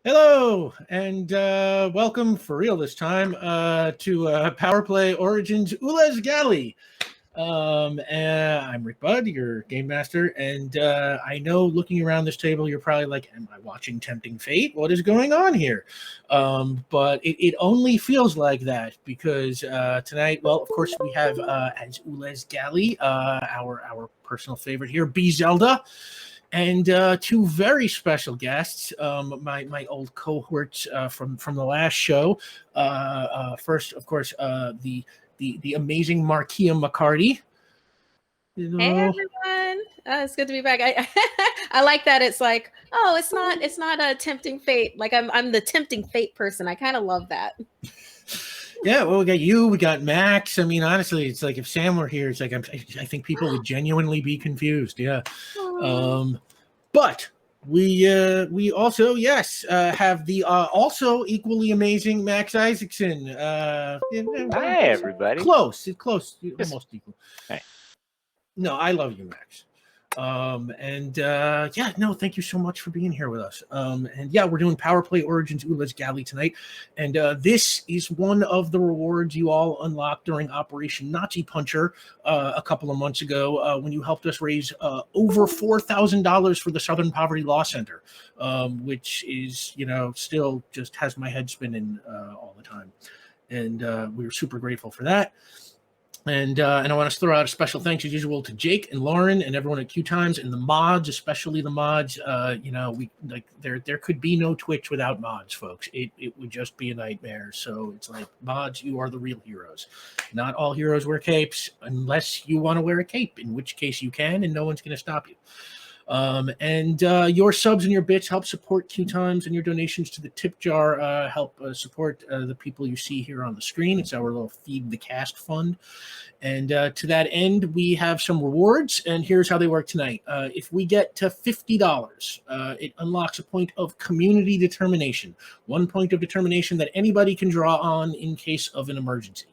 Hello, and welcome for real this time to Power Play Origins Ulez Gallii. And I'm Rick Budd, your game master, and I know looking around this table, you're probably like, am I watching Tempting Fate? What is going on here? But it only feels like that because tonight, well, of course, we have as Ulez Gallii, our personal favorite here, B. Zelda. And two very special guests, my old cohorts from the last show. First, of course, the amazing Markia McCarty. Hey everyone, it's good to be back. I like that. It's like, oh, it's not a tempting fate. Like I'm the tempting fate person. I kind of love that. Yeah, well, we got you, we got Max. I mean, honestly, it's like if Sam were here, it's like I think people would genuinely be confused. Yeah. But we also have the also equally amazing Max Isaacson. Hi everybody. Close, almost equal. Hey. No, I love you, Max. Thank you so much for being here with us. We're doing Power Play Origins Ulez Gallii tonight, and this is one of the rewards you all unlocked during Operation Nazi Puncher a couple of months ago when you helped us raise over $4,000 for the Southern Poverty Law Center, which is still just has my head spinning all the time, and we were super grateful for that. And I want to throw out a special thanks as usual to Jake and Lauren and everyone at QueueTimes and the mods, especially the mods. There could be no Twitch without mods, folks. It would just be a nightmare. So it's like, mods, you are the real heroes. Not all heroes wear capes unless you want to wear a cape, in which case you can, and no one's going to stop you. Your subs and your bits help support QueueTimes, and your donations to the tip jar help support the people you see here on the screen. It's our little Feed the Cast fund. And to that end, we have some rewards, and here's how they work tonight. If we get to $50, it unlocks a point of community determination, 1 point of determination that anybody can draw on in case of an emergency.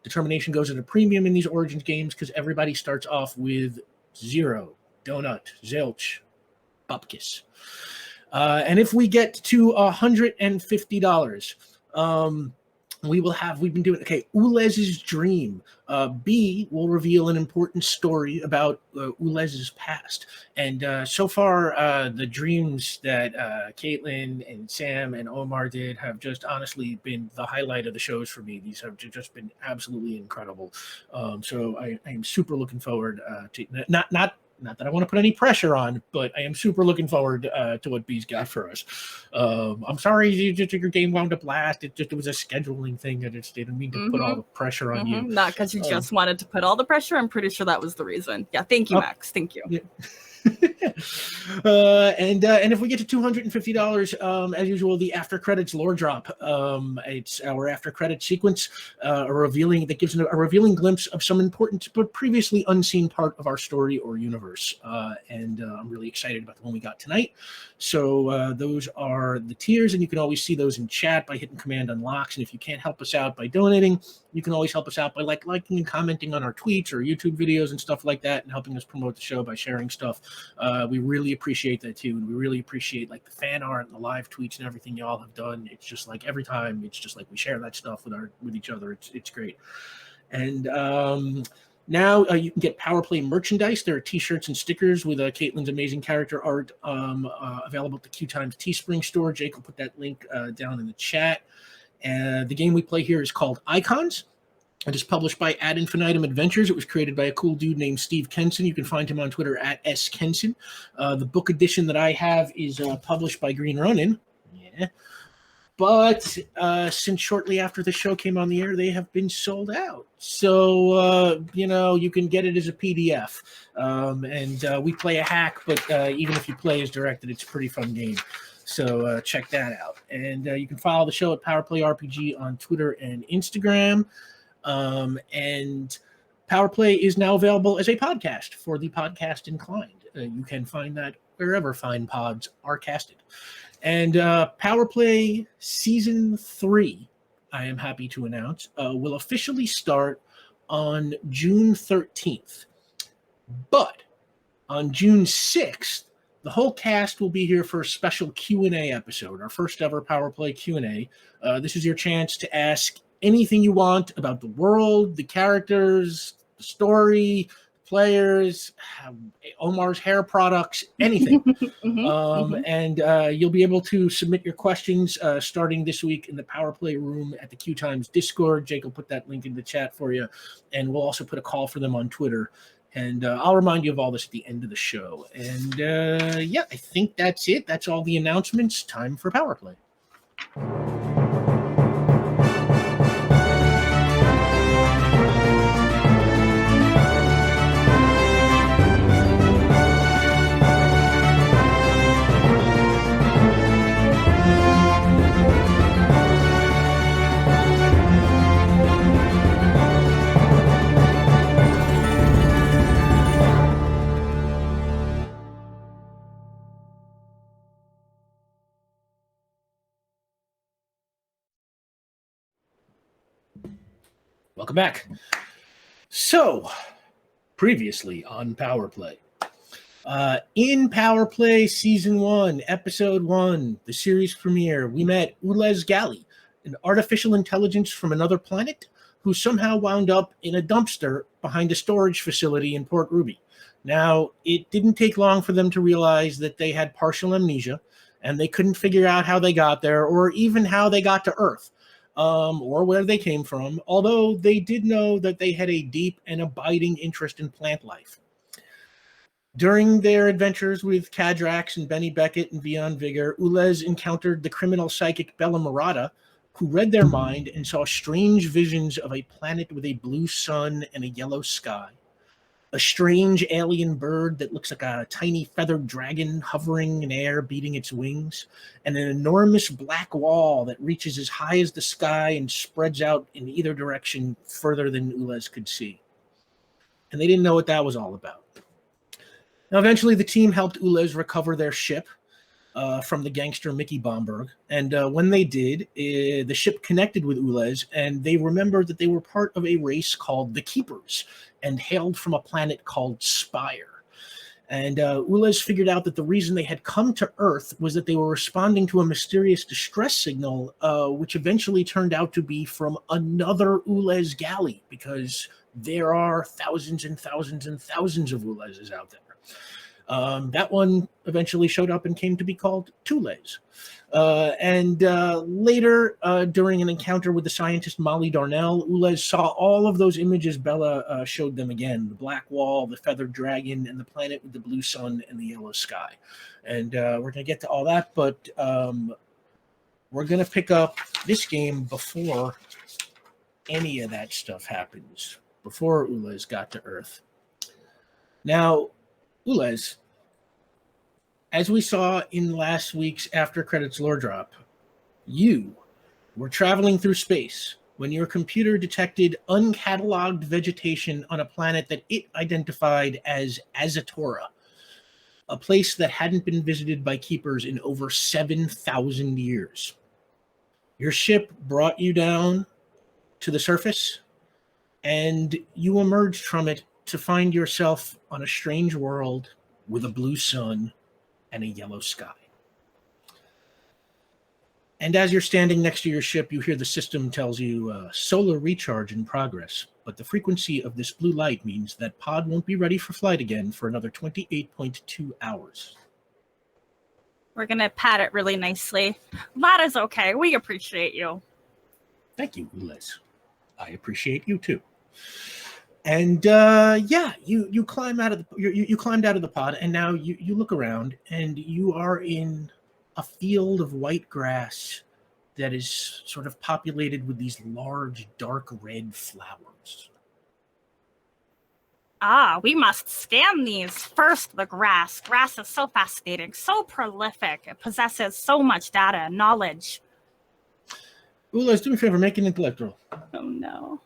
Determination goes at a premium in these Origins games because everybody starts off with 0. Donut, zilch, bupkis. And if we get to $150, we've been doing, Ulez's dream. B will reveal an important story about Ulez's past. And so far, the dreams that Caitlin and Sam and Omar did have just honestly been the highlight of the shows for me. These have just been absolutely incredible. So I am super looking forward to not that I want to put any pressure on, but I am super looking forward to what B's got for us. I'm sorry your game wound up last. It was a scheduling thing. I just didn't mean to put all the pressure on you. Not because you just wanted to put all the pressure. I'm pretty sure that was the reason. Yeah, thank you, Max. Thank you. Yeah. And if we get to $250, as usual, the after credits lore drop. It's our after credit sequence, that gives a revealing glimpse of some important but previously unseen part of our story or universe. I'm really excited about the one we got tonight. So those are the tiers, and you can always see those in chat by hitting Command Unlocks. And if you can't help us out by donating, you can always help us out by liking and commenting on our tweets or YouTube videos and stuff like that, and helping us promote the show by sharing stuff. We really appreciate that too, and we really appreciate the fan art and the live tweets and everything y'all have done. It's just like every time, it's just like we share that stuff with each other. It's great. And now you can get Power Play merchandise. There are T-shirts and stickers with Caitlin's amazing character art available at the QueueTimes Teespring store. Jake will put that link down in the chat. The game we play here is called Icons. It is published by Ad Infinitum Adventures. It was created by a cool dude named Steve Kenson. You can find him on Twitter at @skenson. The book edition that I have is published by Green Ronin. Yeah. But since shortly after the show came on the air, they have been sold out. So, you can get it as a PDF. We play a hack, but even if you play as directed, it's a pretty fun game. So check that out. And you can follow the show at Power Play RPG on Twitter and Instagram. And Power Play is now available as a podcast for the podcast inclined. You can find that wherever fine pods are casted. And Power Play Season 3, I am happy to announce, will officially start on June 13th. But on June 6th, The whole cast will be here for a special Q&A episode, our first ever Power Play Q&A. This is your chance to ask anything you want about the world, the characters, the story, players, Omar's hair products, anything. And you'll be able to submit your questions starting this week in the Power Play room at the QueueTimes Discord. Jake will put that link in the chat for you. And we'll also put a call for them on Twitter. And I'll remind you of all this at the end of the show. And yeah, I think that's it. That's all the announcements. Time for Power Play. Welcome back. So, previously on Power Play. In Power Play Season 1, Episode 1, the series premiere, we met Ulez Gallii, an artificial intelligence from another planet who somehow wound up in a dumpster behind a storage facility in Port Ruby. Now, it didn't take long for them to realize that they had partial amnesia, and they couldn't figure out how they got there or even how they got to Earth. Or where they came from, although they did know that they had a deep and abiding interest in plant life. During their adventures with Cadrax and Benny Beckett and Beyond Vigor, Ulez encountered the criminal psychic Bella Murata, who read their mind and saw strange visions of a planet with a blue sun and a yellow sky. A strange alien bird that looks like a tiny feathered dragon hovering in air, beating its wings, and an enormous black wall that reaches as high as the sky and spreads out in either direction further than Ulez could see. And they didn't know what that was all about. Now, eventually, the team helped Ulez recover their ship from the gangster Mickey Bomberg. And when they did, the ship connected with Ulez, and they remembered that they were part of a race called the Keepers and hailed from a planet called Spire. And Ulez figured out that the reason they had come to Earth was that they were responding to a mysterious distress signal, which eventually turned out to be from another Ulez Gallii, because there are thousands and thousands and thousands of Ulezes out there. That one eventually showed up and came to be called Tulez. And later, during an encounter with the scientist Molly Darnell, Ulez saw all of those images Bella showed them again: the black wall, the feathered dragon, and the planet with the blue sun and the yellow sky. And we're going to get to all that, but we're going to pick up this game before any of that stuff happens, before Ulez got to Earth. Now, Ulez, as we saw in last week's After Credits lore drop, you were traveling through space when your computer detected uncatalogued vegetation on a planet that it identified as Azitora, a place that hadn't been visited by keepers in over 7,000 years. Your ship brought you down to the surface, and you emerged from it to find yourself on a strange world with a blue sun and a yellow sky. And as you're standing next to your ship, you hear the system tells you solar recharge in progress, but the frequency of this blue light means that pod won't be ready for flight again for another 28.2 hours. We're going to pat it really nicely. That is okay. We appreciate you. Thank you, Ulez. I appreciate you too. And yeah, you climb out of the you climbed out of the pod, and now you look around, and you are in a field of white grass that is sort of populated with these large, dark red flowers. Ah, we must scan these. First, the grass. Grass is so fascinating, so prolific. It possesses so much data and knowledge. Ulez, do me a favor, make an intellectual. Oh no.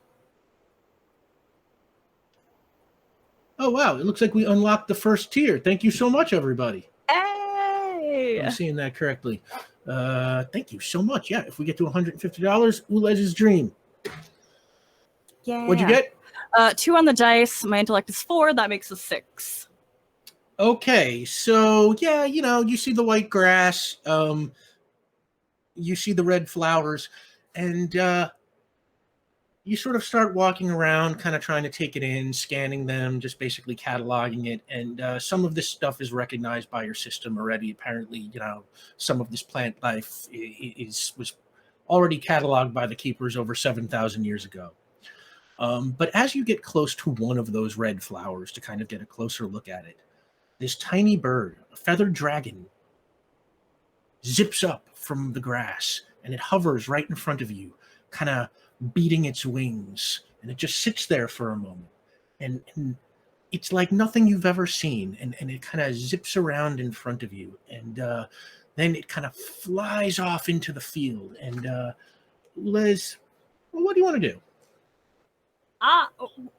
Oh, wow. It looks like we unlocked the first tier. Thank you so much, everybody. Hey! I'm seeing that correctly. Thank you so much. Yeah, if we get to $150, Ulez's dream. Yeah. What'd you get? 2 on the dice. My intellect is 4. That makes a 6. Okay, so yeah, you see the white grass, you see the red flowers, and you sort of start walking around, kind of trying to take it in, scanning them, just basically cataloging it. And some of this stuff is recognized by your system already. Apparently, some of this plant life was already cataloged by the keepers over 7,000 years ago. But as you get close to one of those red flowers to kind of get a closer look at it, this tiny bird, a feathered dragon, zips up from the grass and it hovers right in front of you, kind of beating its wings, and it just sits there for a moment. And it's like nothing you've ever seen, and it kind of zips around in front of you, and then it kind of flies off into the field. And Liz, what do you want to do?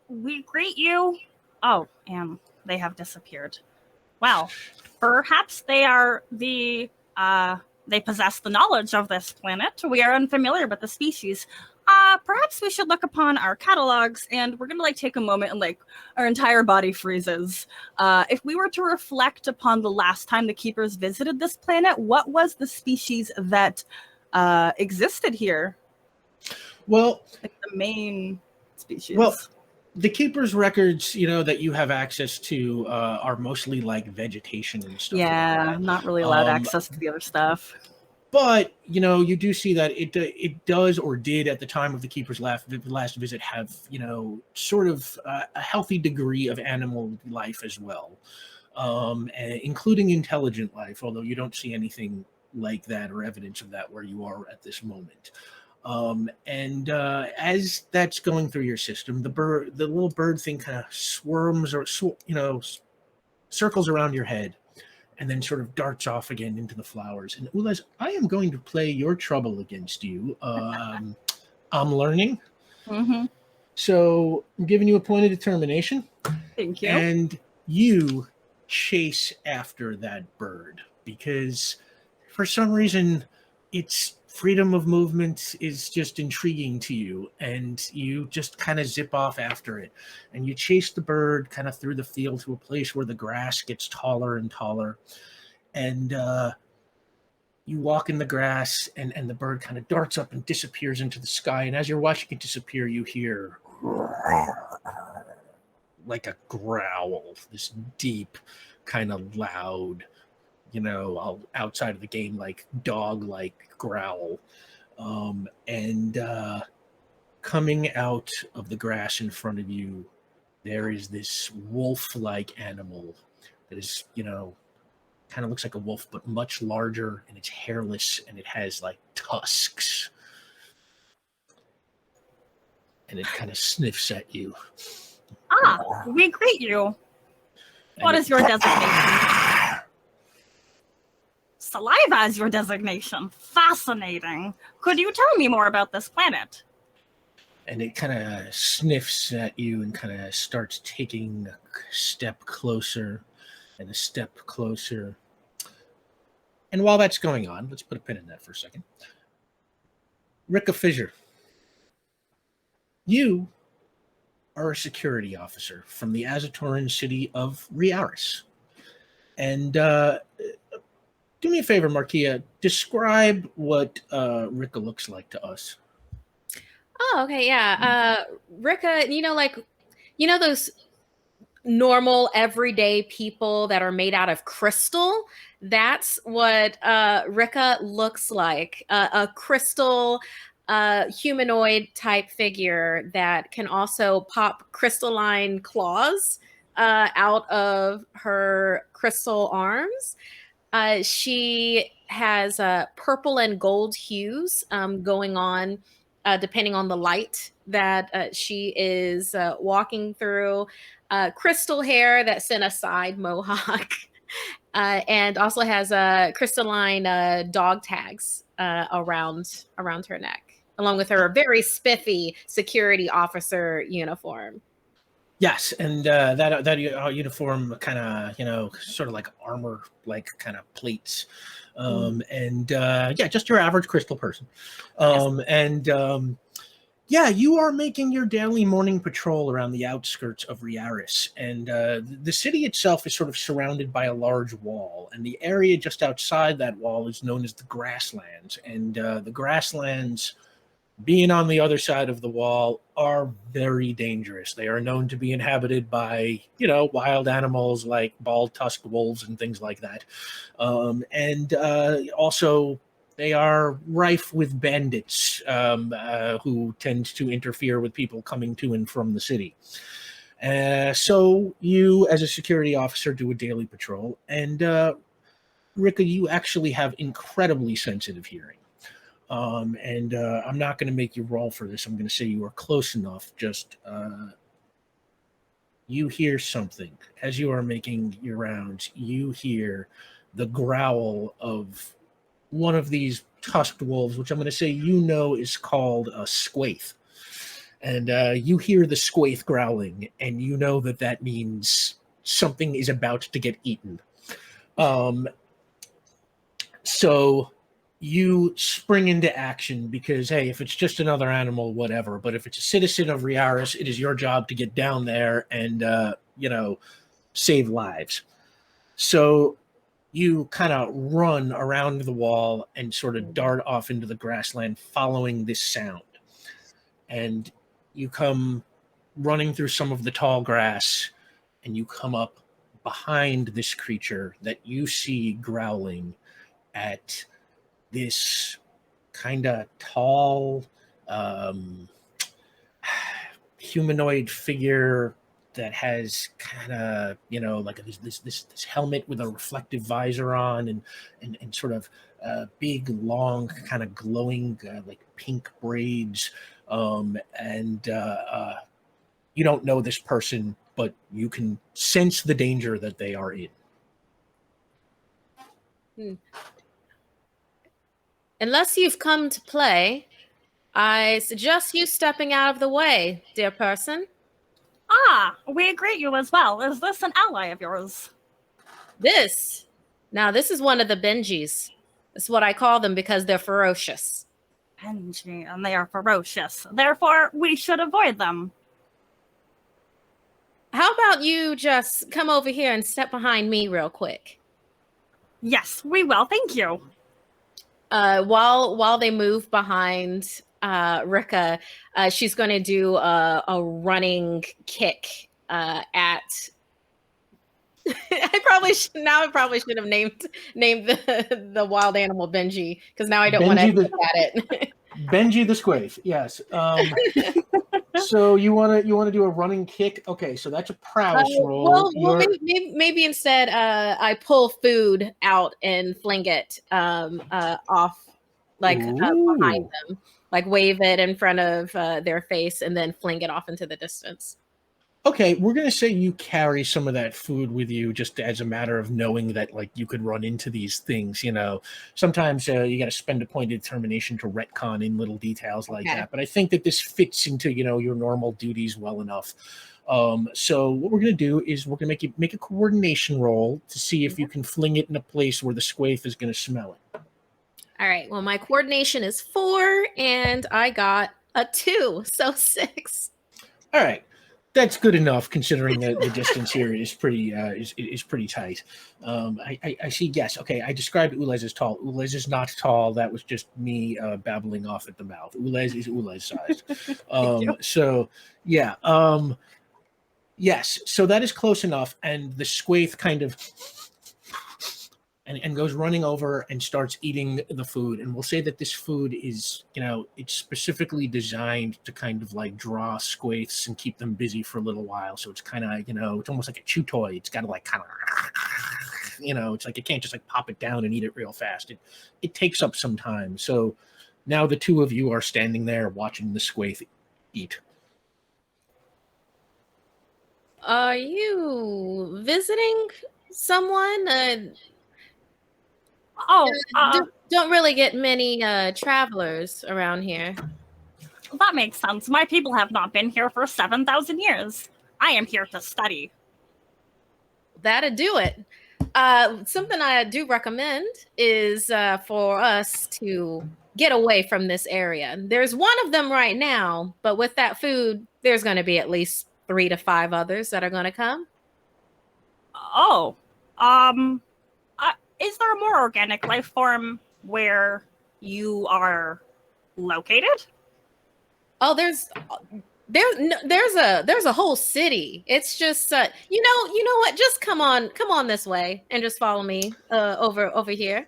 We greet you. Oh, and they have disappeared. Well, perhaps they are they possess the knowledge of this planet. We are unfamiliar with the species. Perhaps we should look upon our catalogs, and we're gonna take a moment and our entire body freezes. If we were to reflect upon the last time the keepers visited this planet, what was the species that existed here? Well, the main species. Well, the keepers' records, that you have access to, are mostly vegetation and stuff. Yeah, like that. I'm not really allowed access to the other stuff. But you do see that it does, or did at the time of the keeper's last visit, have sort of a healthy degree of animal life as well, including intelligent life. Although you don't see anything like that or evidence of that where you are at this moment. And as that's going through your system, the little bird thing kind of swarms or circles around your head, and then sort of darts off again into the flowers. And Ulez, I am going to play your trouble against you. I'm learning. Mm-hmm. So I'm giving you a point of determination. Thank you. And you chase after that bird because for some reason its freedom of movement is just intriguing to you, and you just kind of zip off after it, and you chase the bird kind of through the field to a place where the grass gets taller and taller, and you walk in the grass, and the bird kind of darts up and disappears into the sky. And as you're watching it disappear, you hear like a growl, this deep kind of loud, outside of the game, dog-like growl. And coming out of the grass in front of you, there is this wolf-like animal that is, kind of looks like a wolf, but much larger, and it's hairless, and it has tusks. And it kind of sniffs at you. We greet you. What is your designation? Saliva is your designation. Fascinating. Could you tell me more about this planet? And it kind of sniffs at you and kind of starts taking a step closer and a step closer. And while that's going on, let's put a pin in that for a second. Ricka Fisher, you are a security officer from the Azitoran city of Riaris. And do me a favor, Markia. Describe what Ricka looks like to us. Oh, okay, yeah. Ricka, those normal, everyday people that are made out of crystal? That's what Ricka looks like. A crystal humanoid type figure that can also pop crystalline claws out of her crystal arms. She has purple and gold hues going on depending on the light that she is walking through. Crystal hair that's in a side mohawk. And also has crystalline dog tags around her neck, along with her very spiffy security officer uniform. Yes, and that uniform kind of, sort of like armor, kind of plates. And just your average crystal person. Yes. And Yeah, you are making your daily morning patrol around the outskirts of Riaris, and the city itself is sort of surrounded by a large wall, and the area just outside that wall is known as the Grasslands, and the Grasslands, being on the other side of the wall, are very dangerous. They are known to be inhabited by, wild animals like bald-tusked wolves and things like that, and also they are rife with bandits who tend to interfere with people coming to and from the city. So you, as a security officer, do a daily patrol. And Rika, you actually have incredibly sensitive hearing. And I'm not going to make you roll for this. I'm going to say you are close enough. Just you hear something. As you are making your rounds, you hear the growl of one of these tusked wolves, which I'm going to say is called a squaith. And you hear the squaith growling, and you know that means something is about to get eaten. So you spring into action because, hey, if it's just another animal, whatever. But if it's a citizen of Riaris, it is your job to get down there and, save lives. So you kind of run around the wall and sort of dart off into the grassland following this sound. And you come running through some of the tall grass, and you come up behind this creature that you see growling at this kind of tall humanoid figure that has kind of, like this helmet with a reflective visor on and sort of big, long, kind of glowing, like pink braids. And you don't know this person, but you can sense the danger that they are in. Unless you've come to play, I suggest you stepping out of the way, dear person. We greet you as well. Is this an ally of yours? This is one of the Benjis. That's what I call them because they're ferocious. Benji, and they are ferocious. Therefore, we should avoid them. How about you just come over here and step behind me real quick? Yes, we will. Thank you. While they move behind Rika, she's going to do a running kick at. I probably should have named the wild animal Benji, because now I don't want to look at it. Benji the Squaith, yes. So you want to do a running kick? Okay, so that's a prowess roll. Well, maybe instead I pull food out and fling it off, behind them, like wave it in front of their face and then fling it off into the distance. Okay, we're going to say you carry some of that food with you just as a matter of knowing that, like, you could run into these things, Sometimes you got to spend a point of determination to retcon in little details like that. But I think that this fits into, your normal duties well enough. So what we're going to do is we're going to make a coordination roll to see if you can fling it in a place where the squaith is going to smell it. All right. Well, my coordination is 4, and I got a 2, so 6. All right. That's good enough, considering the distance here is pretty tight. I see. Yes. Okay. I described Ulez as tall. Ulez is not tall. That was just me babbling off at the mouth. Ulez is Ulez sized. So yeah. Yes. So that is close enough. And the squaith kind of and goes running over and starts eating the food. And we'll say that this food is, it's specifically designed to kind of like draw squaiths and keep them busy for a little while. So it's kind of, it's almost like a chew toy. It's got to like kind of, it's like you can't just like pop it down and eat it real fast. It takes up some time. So now the two of you are standing there watching the squaith eat. Are you visiting someone? Don't really get many travelers around here. That makes sense. My people have not been here for 7,000 years. I am here to study. That'd do it. Something I do recommend is for us to get away from this area. There's one of them right now, but with that food, there's going to be at least 3 to 5 others that are going to come. Oh, is there a more organic life form where you are located? Oh, there's a whole city. It's just you know what? Just come on this way and just follow me over here.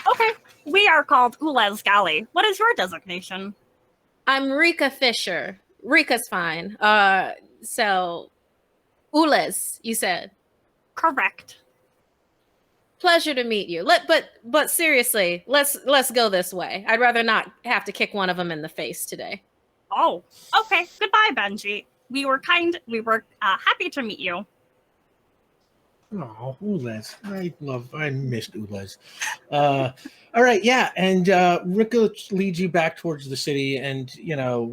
Okay, we are called Ulez Gallii. What is your designation? I'm Rika Fisher. Rika's fine. So Ulez, you said. Correct. Pleasure to meet you. But seriously, let's go this way. I'd rather not have to kick one of them in the face today. Oh, okay. Goodbye, Benji. We were happy to meet you. Oh, Ulez. I missed Ulez. All right, yeah, and Rika leads you back towards the city, and,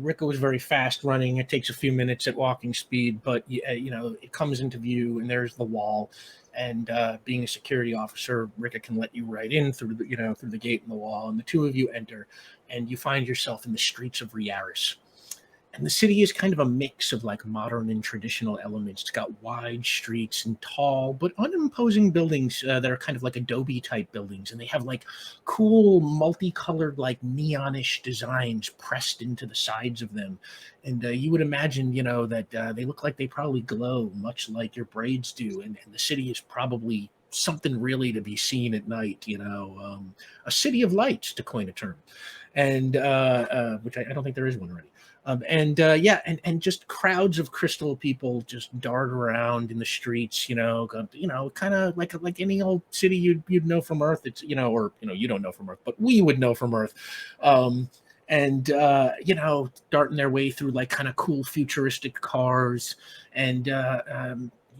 Rika was very fast running. It takes a few minutes at walking speed, but, it comes into view, and there's the wall, and being a security officer, Rika can let you right in through the gate in the wall, and the two of you enter, and you find yourself in the streets of Riaris. And the city is kind of a mix of like modern and traditional elements. It's got wide streets and tall but unimposing buildings that are kind of like Adobe type buildings. And they have like cool multicolored like neonish designs pressed into the sides of them. And you would imagine, that they look like they probably glow much like your braids do. And the city is probably something really to be seen at night, a city of lights, to coin a term. And which I don't think there is one already. And just crowds of crystal people just dart around in the streets, kind of like any old city you'd know from Earth. It's you don't know from Earth, but we would know from Earth. Darting their way through like kind of cool futuristic cars, and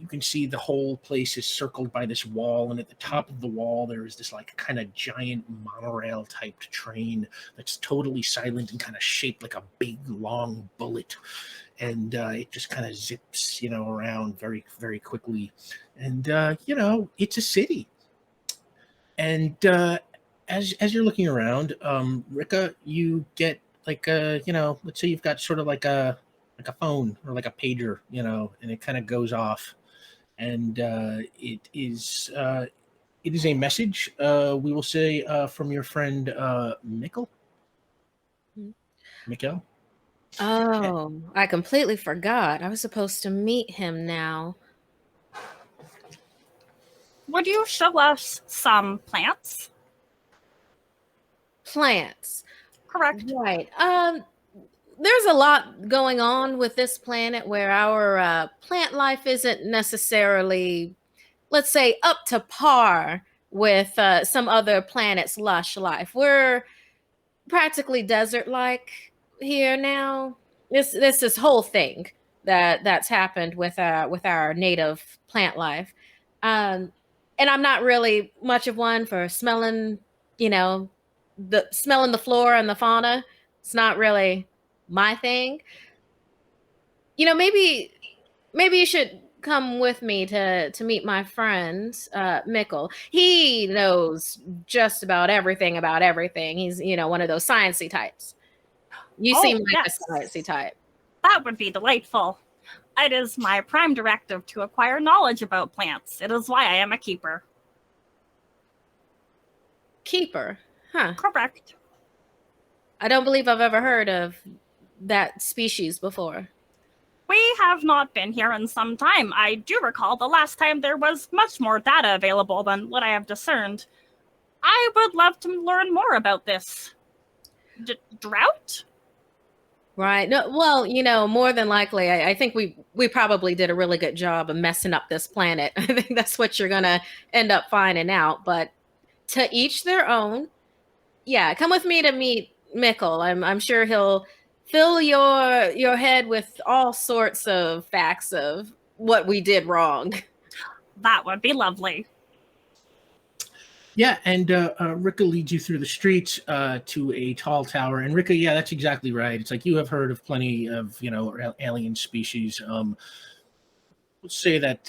you can see the whole place is circled by this wall, and at the top of the wall there is this like kind of giant monorail typed train that's totally silent and kind of shaped like a big long bullet, and it just kind of zips around very, very quickly, and it's a city. And as you're looking around, Rika, you get like let's say you've got sort of like a phone or like a pager, and it kind of goes off. And it is a message, we will say, from your friend Mikkel. Mikkel. Oh, I completely forgot. I was supposed to meet him now. Would you show us some plants? Plants. Correct. Right. There's a lot going on with this planet where our plant life isn't necessarily, let's say, up to par with some other planets' lush life. We're practically desert-like here now. This whole thing that's happened with our native plant life, and I'm not really much of one for smelling, smelling the flora and the fauna. It's not really my thing. Maybe you should come with me to meet my friend Mikkel. He knows just about everything. He's one of those sciencey types. You seem like yes. a sciencey type. That would be delightful. It is my prime directive to acquire knowledge about plants. It is why I am a keeper. Keeper, huh? Correct. I don't believe I've ever heard of that species before. We have not been here in some time. I do recall the last time there was much more data available than what I have discerned. I would love to learn more about this. Drought? Right. No, well, more than likely, I think we probably did a really good job of messing up this planet. I think that's what you're going to end up finding out. But to each their own. Yeah, come with me to meet Mikkel. I'm sure he'll fill your head with all sorts of facts of what we did wrong. That would be lovely. Yeah, and Rika leads you through the streets to a tall tower. And Rika, yeah, that's exactly right. It's like you have heard of plenty of, alien species. Let's say that,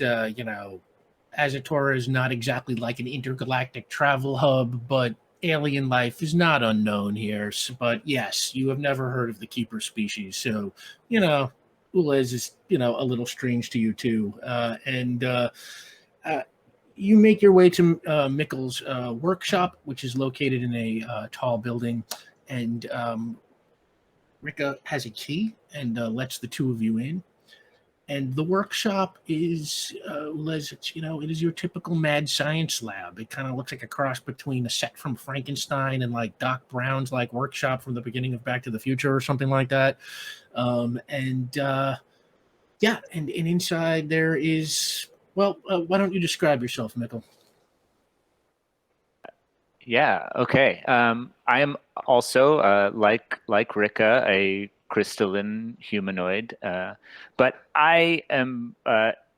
Azitora is not exactly like an intergalactic travel hub, but alien life is not unknown here, but yes, you have never heard of the keeper species. So, Ulez is, a little strange to you too. And you make your way to Mikkel's workshop, which is located in a tall building. And Rika has a key and lets the two of you in. And the workshop is, Ulez, it is your typical mad science lab. It kind of looks like a cross between a set from Frankenstein and like Doc Brown's like workshop from the beginning of Back to the Future or something like that. And inside there is, why don't you describe yourself, Mikkel? Yeah. Okay. I am also like Rika, a crystalline humanoid, but I am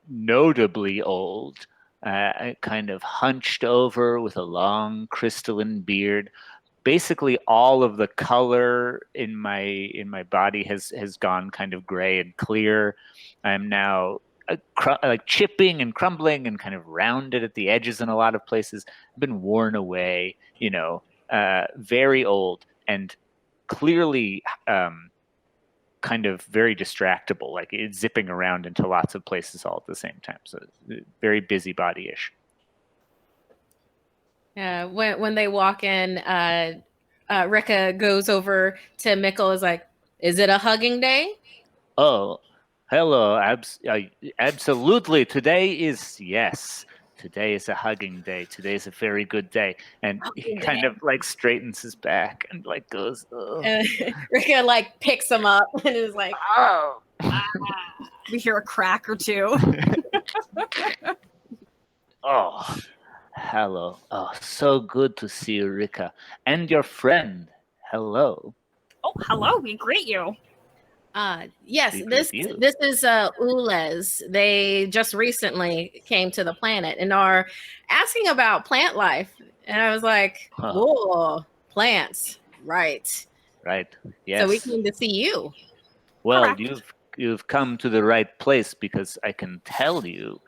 notably old, kind of hunched over with a long crystalline beard. Basically, all of the color in my body has gone kind of gray and clear. I'm now like chipping and crumbling and kind of rounded at the edges in a lot of places. I've been worn away, very old and clearly kind of very distractible, like it's zipping around into lots of places all at the same time. So very busybody-ish. When they walk in, Rika goes over to Mikkel, is like, "Is it a hugging day?" Oh, hello. Absolutely. Today is a hugging day. Today is a very good day. And he kind of like straightens his back and like goes, oh. Rika like picks him up and is like, Oh. We hear a crack or two. Oh, hello. Oh, so good to see you, Rika. And your friend. Hello. Oh, hello. We greet you. Yes, this is Ulez. They just recently came to the planet and are asking about plant life. And I was like, "Oh, plants, right? Right. Yes. So we came to see you." Well, Correct. you've come to the right place because I can tell you,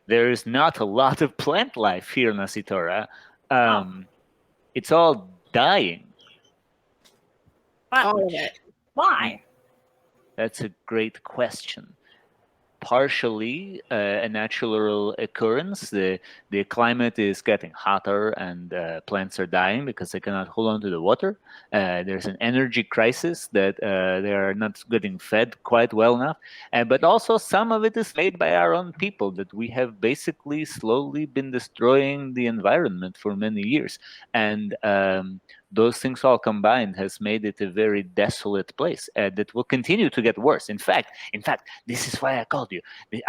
there is not a lot of plant life here in Azitora. It's all dying. But All of it. why? That's a great question. Partially a natural occurrence. The climate is getting hotter and plants are dying because they cannot hold on to the water. There's an energy crisis that they are not getting fed quite well enough. But also some of it is made by our own people, that we have basically slowly been destroying the environment for many years. And those things all combined has made it a very desolate place that will continue to get worse. In fact, this is why I called you.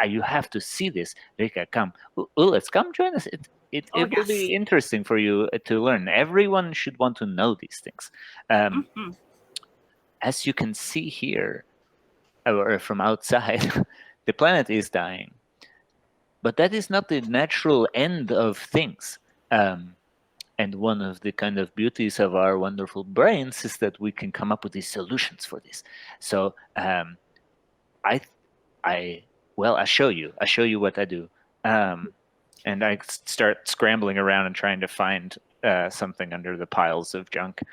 You have to see this. Rika, come. Let's come join us. It will be interesting for you to learn. Everyone should want to know these things. As you can see here, or from outside, the planet is dying. But that is not the natural end of things. And one of the kind of beauties of our wonderful brains is that we can come up with these solutions for this. So I'll show you what I do. And I start scrambling around and trying to find something under the piles of junk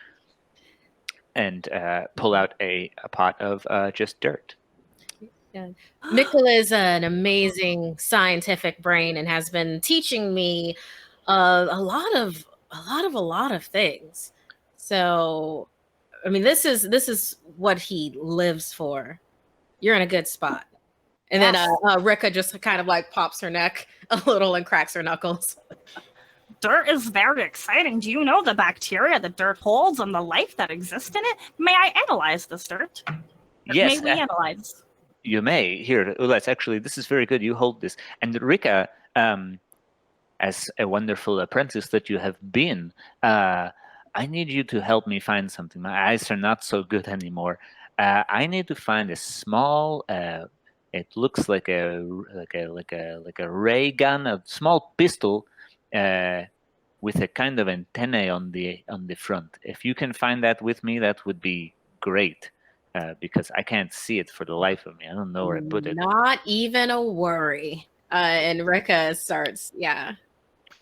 and pull out a pot of just dirt. Yeah. Mikkel is an amazing scientific brain and has been teaching me a lot of things. So, I mean, this is what he lives for. You're in a good spot. And then Rika just kind of like pops her neck a little and cracks her knuckles. Dirt is very exciting. Do you know the bacteria that dirt holds and the life that exists in it? May I analyze this dirt? Yes. May we analyze? You may. Here, Ulez, actually, this is very good. You hold this. And Rika, as a wonderful apprentice that you have been, I need you to help me find something. My eyes are not so good anymore. I need to find a small. It looks like a ray gun, a small pistol, with a kind of antennae on the front. If you can find that with me, that would be great. Because I can't see it for the life of me. I don't know where I put it. Not even a worry. And Rika starts, Yeah,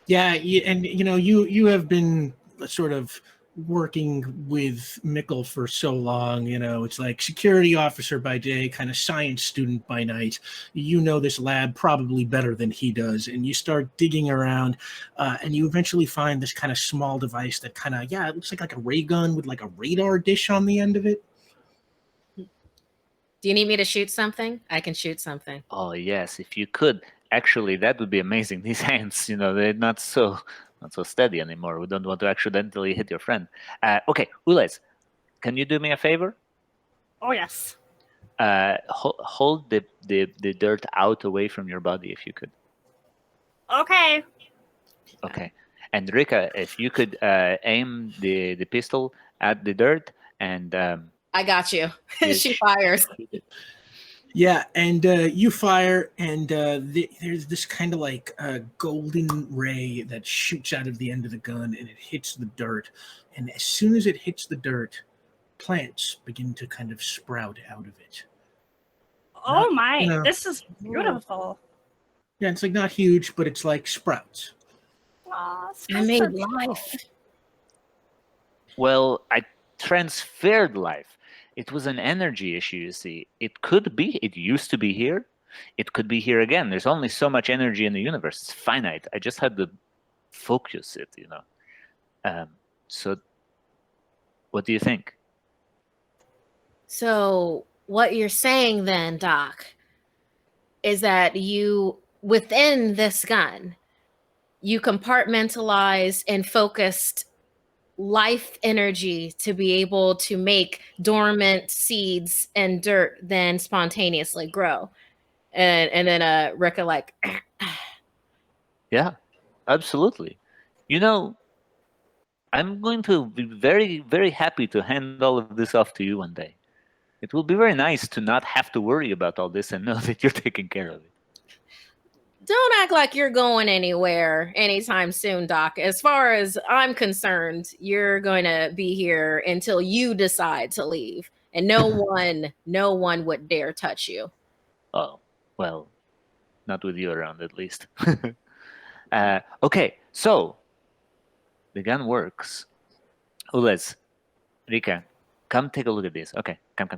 and you have been sort of working with Mickle for so long. It's like security officer by day, kind of science student by night. This lab probably better than he does, and you start digging around, and you eventually find this kind of small device that kind of, it looks like a ray gun with like a radar dish on the end of it. Do you need me to shoot something? I can shoot something. Oh yes, if you could. Actually, that would be amazing. These hands, they're not so steady anymore. We don't want to accidentally hit your friend. Okay, Ulez, can you do me a favor? Oh yes. Hold the dirt out away from your body if you could. Okay. Okay. And Rika, if you could aim the pistol at the dirt and I got you. She fires. Yeah, and you fire, and there's this kind of like golden ray that shoots out of the end of the gun, and it hits the dirt. And as soon as it hits the dirt, plants begin to kind of sprout out of it. Oh my, this is beautiful. Yeah, it's like not huge, but it's like sprouts. Aw, I made life. Well, I transferred life. It was an energy issue, you see. It used to be here. It could be here again. There's only so much energy in the universe. It's finite. I just had to focus it, So what do you think? So what you're saying then, Doc, is that within this gun, you compartmentalized and focused life energy to be able to make dormant seeds and dirt then spontaneously grow. And then Rika like Yeah, absolutely. I'm going to be very, very happy to hand all of this off to you one day. It will be very nice to not have to worry about all this and know that you're taking care of it. don't act like you're going anywhere anytime soon, Doc. As far as I'm concerned, you're going to be here until you decide to leave. And no one would dare touch you. Oh, well, not with you around at least. Okay, so the gun works. Ulez, Rika, come take a look at this. Okay, come.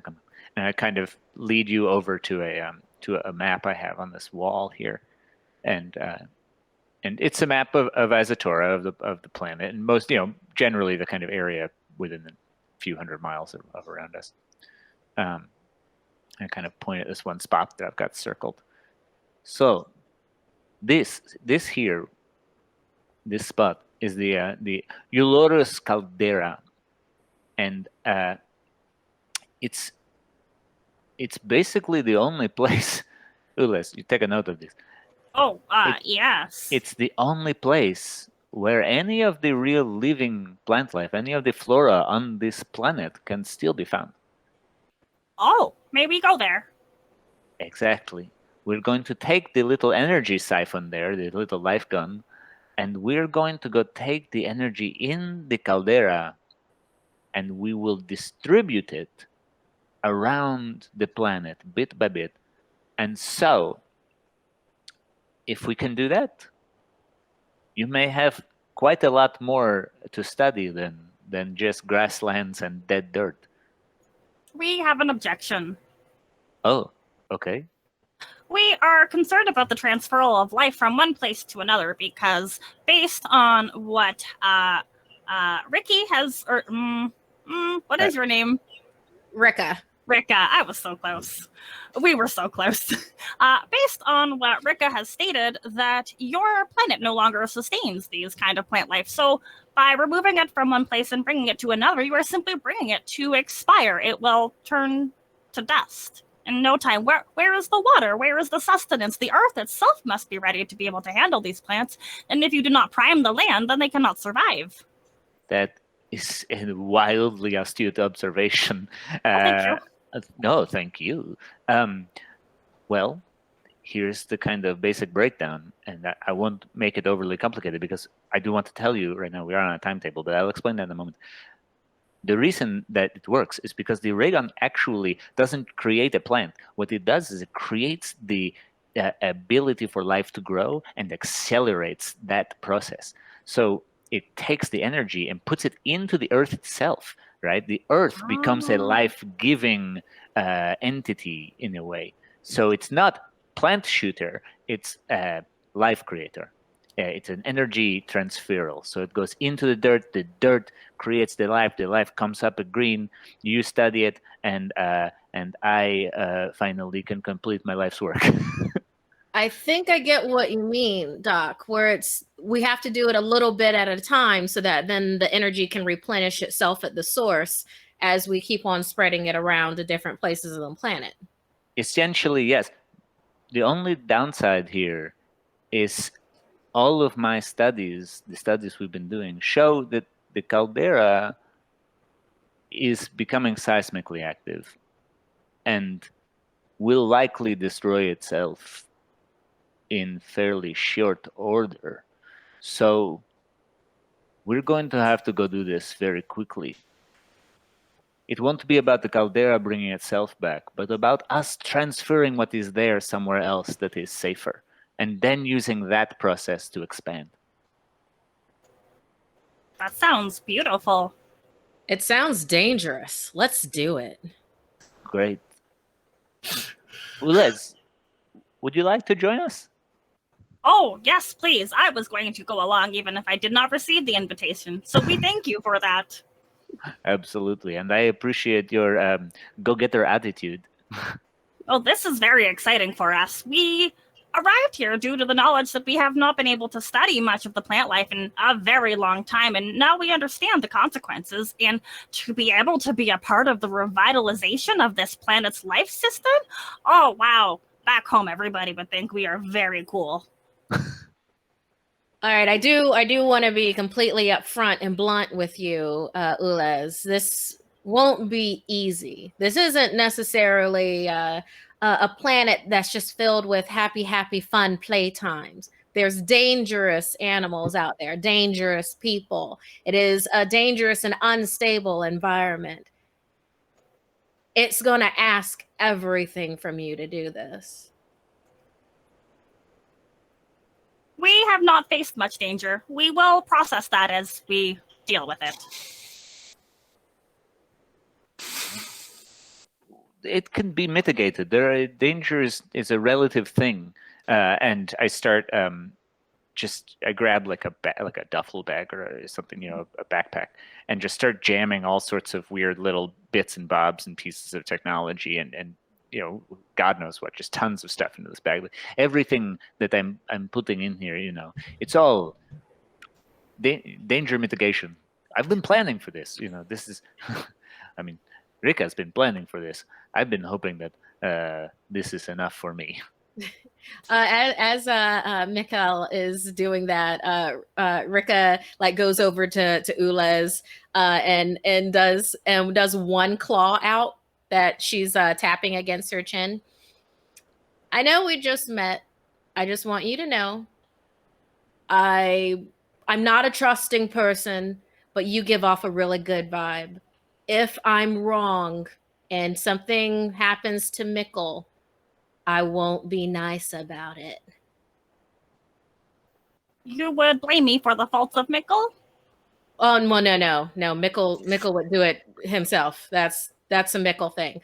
And I kind of lead you over to a map I have on this wall here. And it's a map of Azitora, of the planet, and most, generally the kind of area within a few hundred miles of around us. I kind of point at this one spot that I've got circled. So this spot is the Ulez caldera, and it's basically the only place. Ulez, you take a note of this. Oh, yes. It's the only place where any of the real living plant life, any of the flora on this planet can still be found. Oh, maybe go there. Exactly. We're going to take the little energy siphon there, the little life gun, and we're going to go take the energy in the caldera, and we will distribute it around the planet bit by bit. And so, if we can do that, you may have quite a lot more to study than just grasslands and dead dirt. We have an objection. Oh, okay. We are concerned about the transferal of life from one place to another because, based on what Ricky has, what is your name? Rika. Rika, I was so close. We were so close. Based on what Rika has stated, that your planet no longer sustains these kind of plant life. So by removing it from one place and bringing it to another, you are simply bringing it to expire. It will turn to dust in no time. Where is the water? Where is the sustenance? The earth itself must be ready to be able to handle these plants. And if you do not prime the land, then they cannot survive. That is a wildly astute observation. Thank you. No, thank you. Well, here's the kind of basic breakdown, and I won't make it overly complicated because I do want to tell you right now we are on a timetable, but I'll explain that in a moment. The reason that it works is because the ray gun actually doesn't create a plant. What it does is it creates the ability for life to grow and accelerates that process. So it takes the energy and puts it into the earth itself, right? The earth becomes a life-giving entity in a way. So it's not plant shooter, it's a life creator. It's an energy transferal. So it goes into the dirt creates the life comes up a green, you study it, and I finally can complete my life's work. I think I get what you mean, Doc, where we have to do it a little bit at a time so that then the energy can replenish itself at the source as we keep on spreading it around to different places of the planet. Essentially, yes. The only downside here is all of my studies, the studies we've been doing, show that the caldera is becoming seismically active and will likely destroy itself in fairly short order. So we're going to have to go do this very quickly. It won't be about the caldera bringing itself back, but about us transferring what is there somewhere else that is safer, and then using that process to expand. That sounds beautiful. It sounds dangerous. Let's do it. Great. Ulez, would you like to join us? Oh, yes, please. I was going to go along even if I did not receive the invitation. So we thank you for that. Absolutely. And I appreciate your go-getter attitude. Oh, this is very exciting for us. We arrived here due to the knowledge that we have not been able to study much of the plant life in a very long time, and now we understand the consequences. And to be able to be a part of the revitalization of this planet's life system, oh wow! Back home, everybody would think we are very cool. All right, I do want to be completely upfront and blunt with you, Ulez. This won't be easy. This isn't necessarily a planet that's just filled with happy, fun playtimes. There's dangerous animals out there, dangerous people. It is a dangerous and unstable environment. It's going to ask everything from you to do this. We have not faced much danger. We will process that as we deal with it. It can be mitigated. Danger is a relative thing, and I start I grab like a duffel bag or something, a backpack, and just start jamming all sorts of weird little bits and bobs and pieces of technology and God knows what, just tons of stuff into this bag. Everything that I'm putting in here, it's all danger mitigation. I've been planning for this. This is, I mean, Rika's been planning for this. I've been hoping that this is enough for me. As Mikhail is doing that, Rika goes over to Ulez and does one claw out that she's tapping against her chin. I know we just met. I just want you to know I'm not a trusting person, but you give off a really good vibe. If I'm wrong and something happens to Mikkel, I won't be nice about it. You would blame me for the faults of Mikkel? Oh, no. Mikkel would do it himself. That's a Mikkel thing.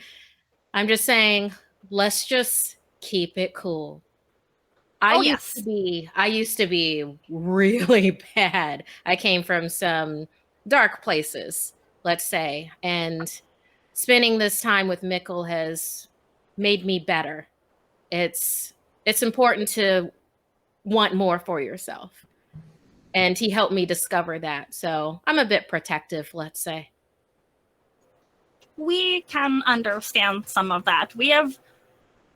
I'm just saying, let's just keep it cool. I used to be really bad. I came from some dark places, let's say, and spending this time with Mikkel has made me better. It's important to want more for yourself. And he helped me discover that. So I'm a bit protective, let's say. We can understand some of that. We have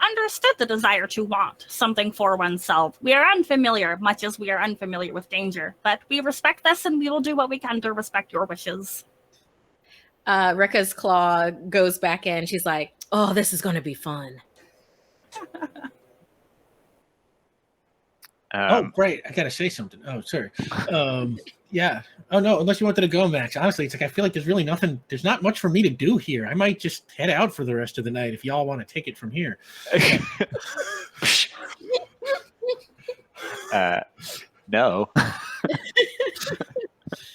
understood the desire to want something for oneself. We are unfamiliar, much as we are unfamiliar with danger. But we respect this, and we will do what we can to respect your wishes. Rika's claw goes back in. She's like, oh, this is going to be fun. Oh, great. I got to say something. Oh, sorry. Yeah. Oh, no, unless you wanted to go, Max. Honestly, it's I feel like there's really nothing. There's not much for me to do here. I might just head out for the rest of the night if y'all want to take it from here. No.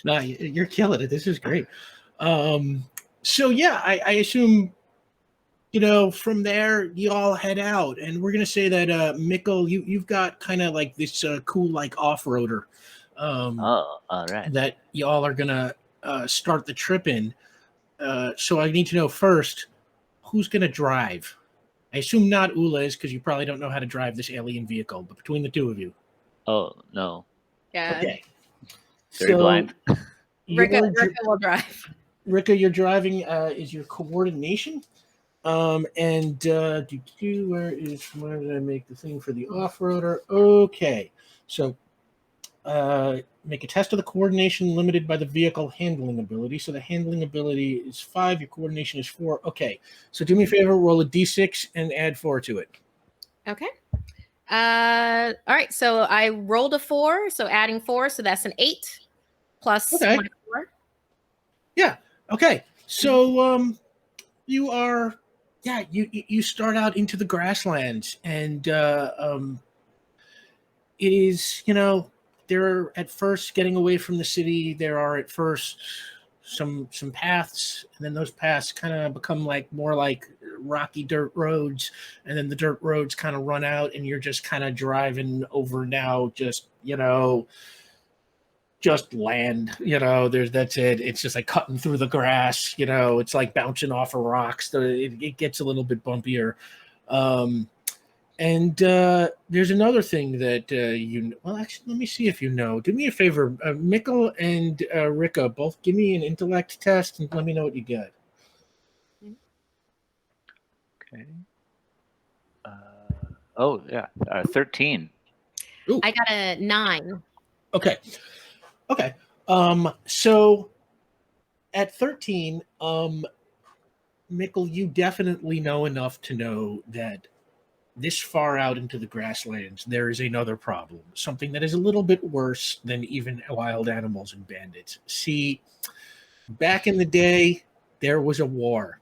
No, you're killing it. This is great. So yeah, I assume, from there you all head out, and we're gonna say that Mikkel, you've got kind of like this cool like off-roader Oh, all right. that y'all are gonna start the trip in. So I need to know first, who's gonna drive? I assume not Ulez, because you probably don't know how to drive this alien vehicle, but between the two of you. Oh no, Yeah. Okay. very blind. Rika Your, will drive. Rika, your driving is your coordination. Where did I make the thing for the off-roader? Okay. So make a test of the coordination limited by the vehicle handling ability. So the handling ability is 5, your coordination is 4. Okay. So do me a favor, roll a d6 and add 4 to it. Okay. All right. So I rolled a 4, so adding 4, so that's an 8 plus Okay. my 4. Yeah. Okay. So you are you start out into the grasslands, and it is, they're at first getting away from the city. There are at first some paths, and then those paths kind of become like more like rocky dirt roads, and then the dirt roads kind of run out, and you're just kind of driving over now just land. That's it. It's just like cutting through the grass. It's like bouncing off of rocks. It gets a little bit bumpier. And there's another thing that well, actually, let me see if you know. Do me a favor, Mikkel and Rika, both give me an intellect test and let me know what you get. Okay. Oh yeah, 13. Ooh. I got a 9. Okay. So at 13, Mikkel, you definitely know enough to know that this far out into the grasslands, there is another problem, something that is a little bit worse than even wild animals and bandits. See, back in the day, there was a war,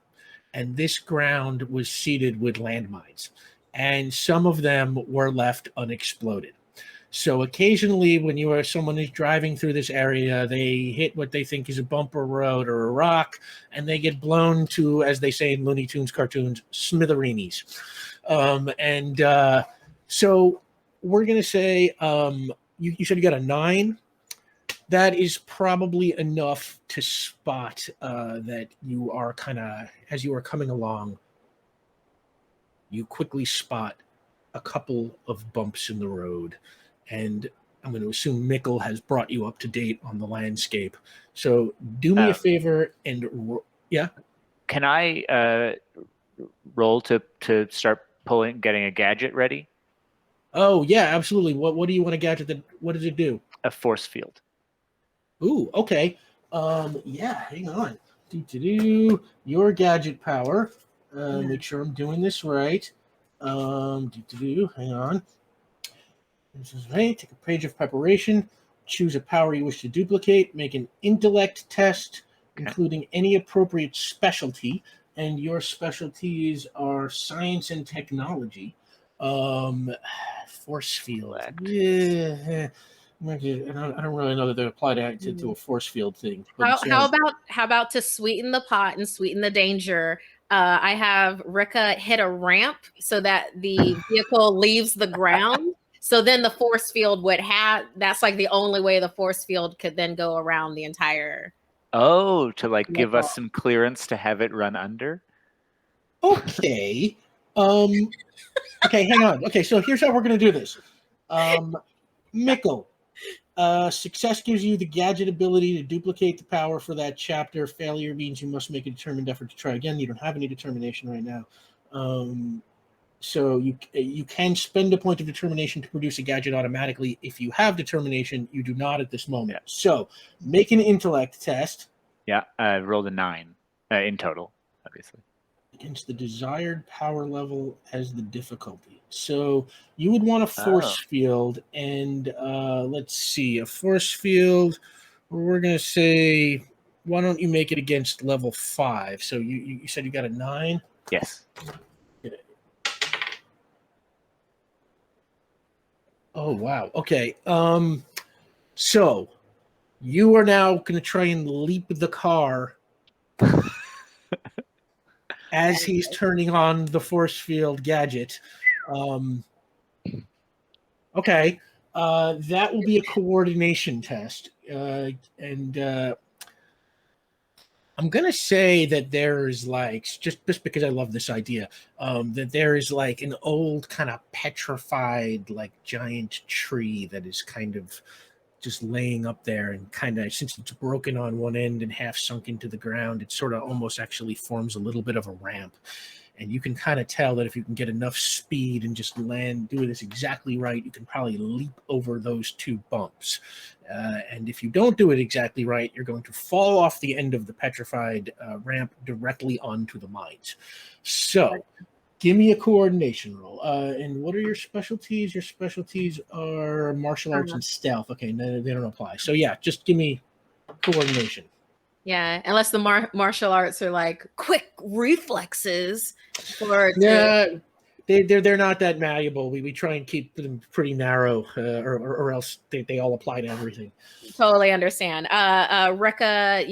and this ground was seeded with landmines, and some of them were left unexploded. So occasionally, when someone is driving through this area, they hit what they think is a bumper road or a rock, and they get blown to, as they say in Looney Tunes cartoons, smithereens. So we're going to say you said you got a 9. That is probably enough to spot that you are kind of, as you are coming along, you quickly spot a couple of bumps in the road. And I'm going to assume Mikkel has brought you up to date on the landscape. So do me a favor and yeah. Can I roll to start getting a gadget ready? Oh yeah, absolutely. What do you want to gadget? What does it do? A force field. Ooh, okay. Yeah, hang on. Your gadget power. Make sure I'm doing this right. Hang on. This is right. Take a page of preparation. Choose a power you wish to duplicate. Make an intellect test, including any appropriate specialty. And your specialties are science and technology. Force field. Yeah. I don't really know that they apply to a force field thing. How about to sweeten the pot and sweeten the danger? I have Rika hit a ramp so that the vehicle leaves the ground. So then the force field that's like the only way the force field could then go around the entire. Oh, to like give us some clearance to have it run under? Okay. Okay, hang on. Okay, so here's how we're going to do this. Mikkel, success gives you the gadget ability to duplicate the power for that chapter. Failure means you must make a determined effort to try again. You don't have any determination right now. So you can spend a point of determination to produce a gadget automatically. If you have determination, you do not at this moment. Yeah. So make an intellect test. Yeah, I rolled a 9 in total, obviously. Against the desired power level as the difficulty. So you would want a force field, and let's see, a force field. We're going to say, why don't you make it against level 5? So you said you got a 9? Yes. Oh wow. Okay. So You are now going to try and leap the car as he's turning on the force field gadget. Okay. That will be a coordination test. And I'm going to say that there is like, just because I love this idea, that there is like an old kind of petrified, like giant tree that is kind of just laying up there, and kind of, since it's broken on one end and half sunk into the ground, it sort of almost actually forms a little bit of a ramp. And you can kind of tell that if you can get enough speed and just do this exactly right, you can probably leap over those two bumps. And if you don't do it exactly right, you're going to fall off the end of the petrified ramp directly onto the mines. So give me a coordination roll. And what are your specialties? Your specialties are martial arts and stealth. Okay, no, they don't apply. So yeah, just give me coordination. Yeah, unless the martial arts are like quick reflexes. Yeah, they're not that malleable. We try and keep them pretty narrow, or else they all apply to everything. Totally understand. Rekka,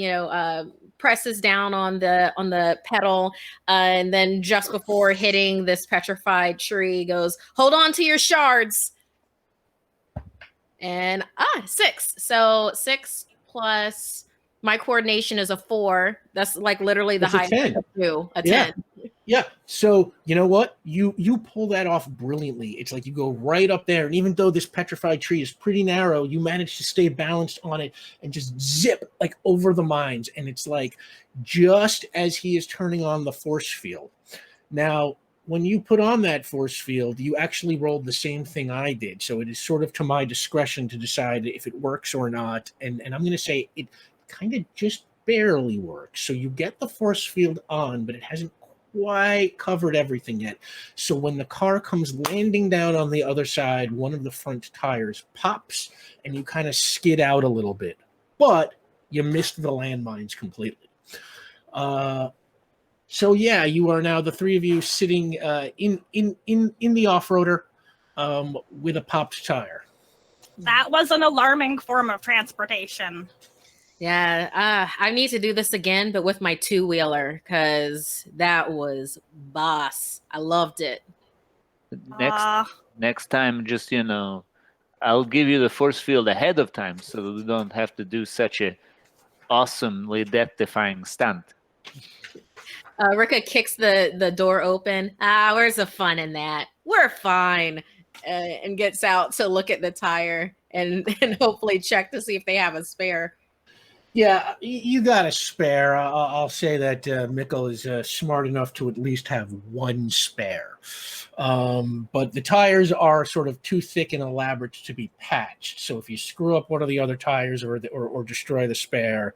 presses down on the pedal, and then just before hitting this petrified tree, goes, "Hold on to your shards." And 6. So 6 plus my coordination is a 4. That's like literally the highest I could do. A 10. Yeah. So you know what? You pull that off brilliantly. It's like you go right up there, and even though this petrified tree is pretty narrow, you manage to stay balanced on it and just zip like over the mines. And it's like just as he is turning on the force field. Now, when you put on that force field, you actually rolled the same thing I did. So it is sort of to my discretion to decide if it works or not. And I'm going to say it kind of just barely works. So you get the force field on, but it hasn't quite covered everything yet. So when the car comes landing down on the other side, one of the front tires pops and you kind of skid out a little bit. But you missed the landmines completely. So yeah, you are now, the three of you, sitting in the Offroader with a popped tire. That was an alarming form of transportation. Yeah, I need to do this again, but with my 2-wheeler, because that was boss. I loved it. Next time, just I'll give you the force field ahead of time, so we don't have to do such a awesomely death-defying stunt. Rika kicks the door open. Where's the fun in that? We're fine. And gets out to look at the tire and hopefully check to see if they have a spare. Yeah, you got a spare. I'll say that Mikkel is smart enough to at least have one spare. But the tires are sort of too thick and elaborate to be patched. So if you screw up one of the other tires or destroy the spare,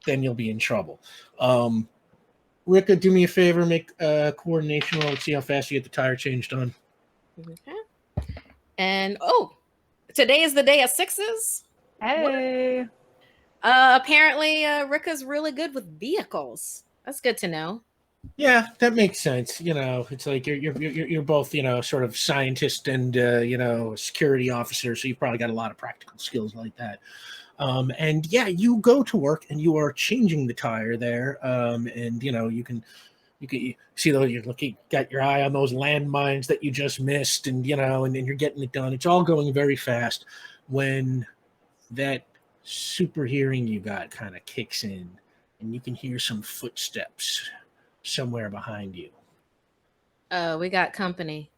then you'll be in trouble. Rika, do me a favor, make a coordination roll. Let's see how fast you get the tire changed on. Okay. And today is the day of 6s. Hey. Apparently, Rika's really good with vehicles. That's good to know. Yeah, that makes sense. It's like you're both, sort of scientist and security officer, so you've probably got a lot of practical skills like that. And yeah, you go to work and you are changing the tire there. And you can see though you're got your eye on those landmines that you just missed, and and you're getting it done. It's all going very fast when that super hearing you got kind of kicks in, and you can hear some footsteps somewhere behind you. We got company.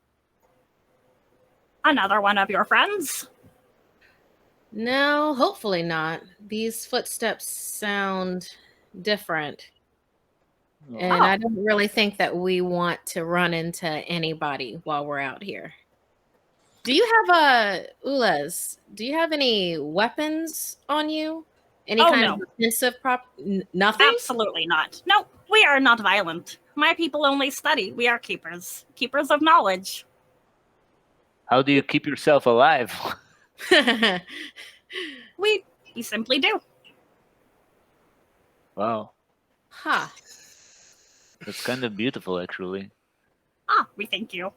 Another one of your friends? No, hopefully not. These footsteps sound different. And I don't really think that we want to run into anybody while we're out here. Do you have Ulez? Do you have any weapons on you? Any kind of offensive nothing? Absolutely not. No, we are not violent. My people only study. We are keepers of knowledge. How do you keep yourself alive? We simply do. Wow. Huh. That's kind of beautiful, actually. We thank you.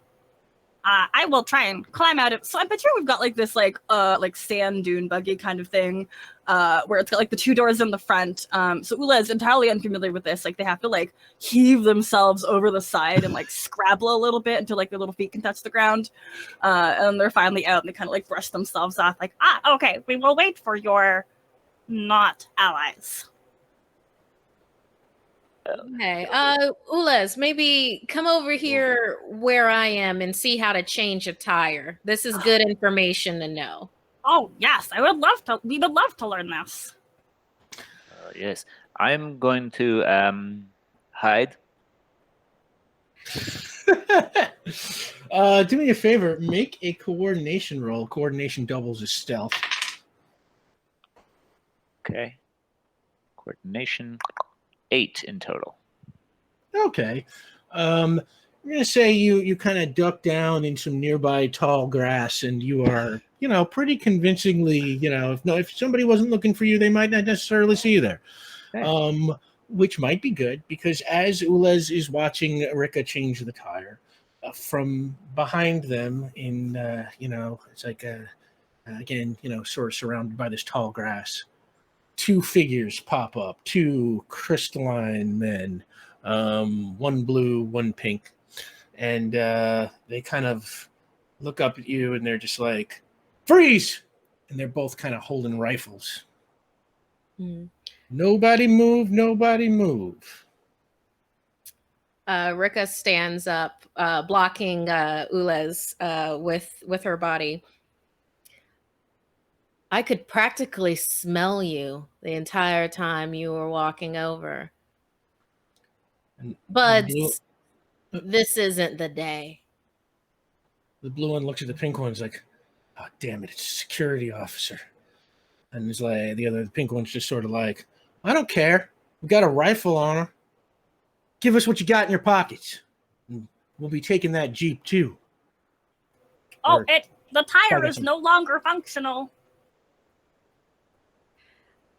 I will try and climb out of. So I bet you we've got like this like sand dune buggy kind of thing, where it's got like the 2 doors in the front. So Ulez is entirely unfamiliar with this. Like they have to like heave themselves over the side and like scrabble a little bit until like their little feet can touch the ground, and they're finally out and they kind of like brush themselves off. Like okay, we will wait for your not allies. Okay. Ulez, maybe come over here where I am and see how to change a tire. This is good information to know. Oh yes, I would love to. We would love to learn this. Yes, I'm going to hide. Do me a favor. Make a coordination roll. Coordination doubles as stealth. Okay. Coordination 8 in total. Okay. I'm gonna say you kind of duck down in some nearby tall grass, and you are, pretty convincingly, if somebody wasn't looking for you, they might not necessarily see you there. Okay. Which might be good because as Ulez is watching Rika change the tire, from behind them in, it's like again, sort of surrounded by this tall grass. 2 figures pop up, 2 crystalline men, 1 blue, 1 pink, and they kind of look up at you and they're just like, freeze! And they're both kind of holding rifles. Nobody move, nobody move. Rika stands up, blocking Ulez with her body. I could practically smell you the entire time you were walking over. But this isn't the day. The blue one looks at the pink one and is like, oh, damn it, it's a security officer. And it's like the pink one's just sort of like, I don't care. We got a rifle on her. Give us what you got in your pockets. And we'll be taking that Jeep too. Oh, the tire is no longer functional.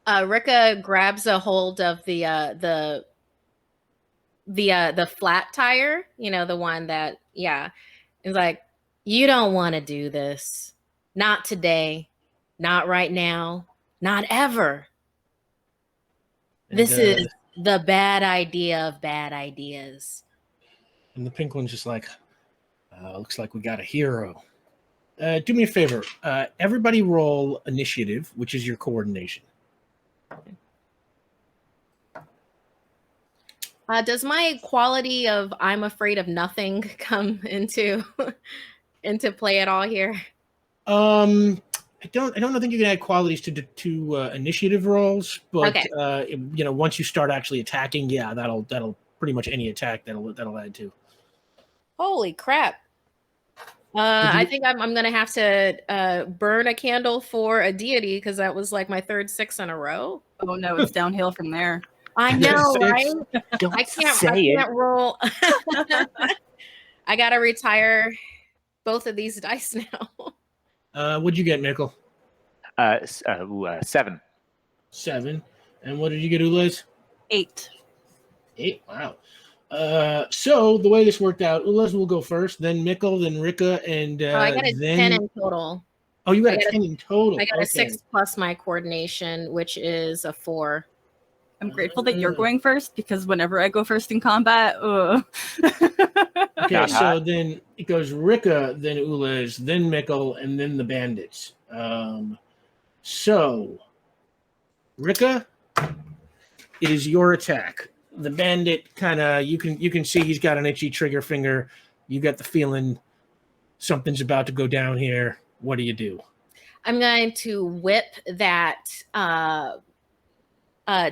Rika grabs a hold of the flat tire, the one that, is like, you don't want to do this. Not today. Not right now. Not ever. And this is the bad idea of bad ideas. And the pink one's just like, looks like we got a hero. Do me a favor. Everybody roll initiative, which is your coordination. Does my quality of I'm afraid of nothing come into play at all here? I don't think you can add qualities to initiative rolls, but okay. Once you start actually attacking, that'll pretty much any attack that'll add to. Holy crap! I think I'm gonna have to burn a candle for a deity because that was like my 3rd 6 in a row. Oh no, it's downhill from there. I know, right? I can't roll. I gotta retire both of these dice now. What'd you get, Mikkel? 7. 7. And what did you get, Ulez? 8. 8. Wow. So the way this worked out, Ulez will go first, then Mikkel, then Rika, and I got a 10 in total. Oh, you got a 10 in total. I got a 6 plus my coordination, which is a 4. I'm grateful that you're going first because whenever I go first in combat, Okay, so then it goes Rika, then Ulez, then Mikkel, and then the bandits. So, Rika, it is your attack. The bandit kind of you can see he's got an itchy trigger finger. You got the feeling something's about to go down here. What do you do? I'm going to whip that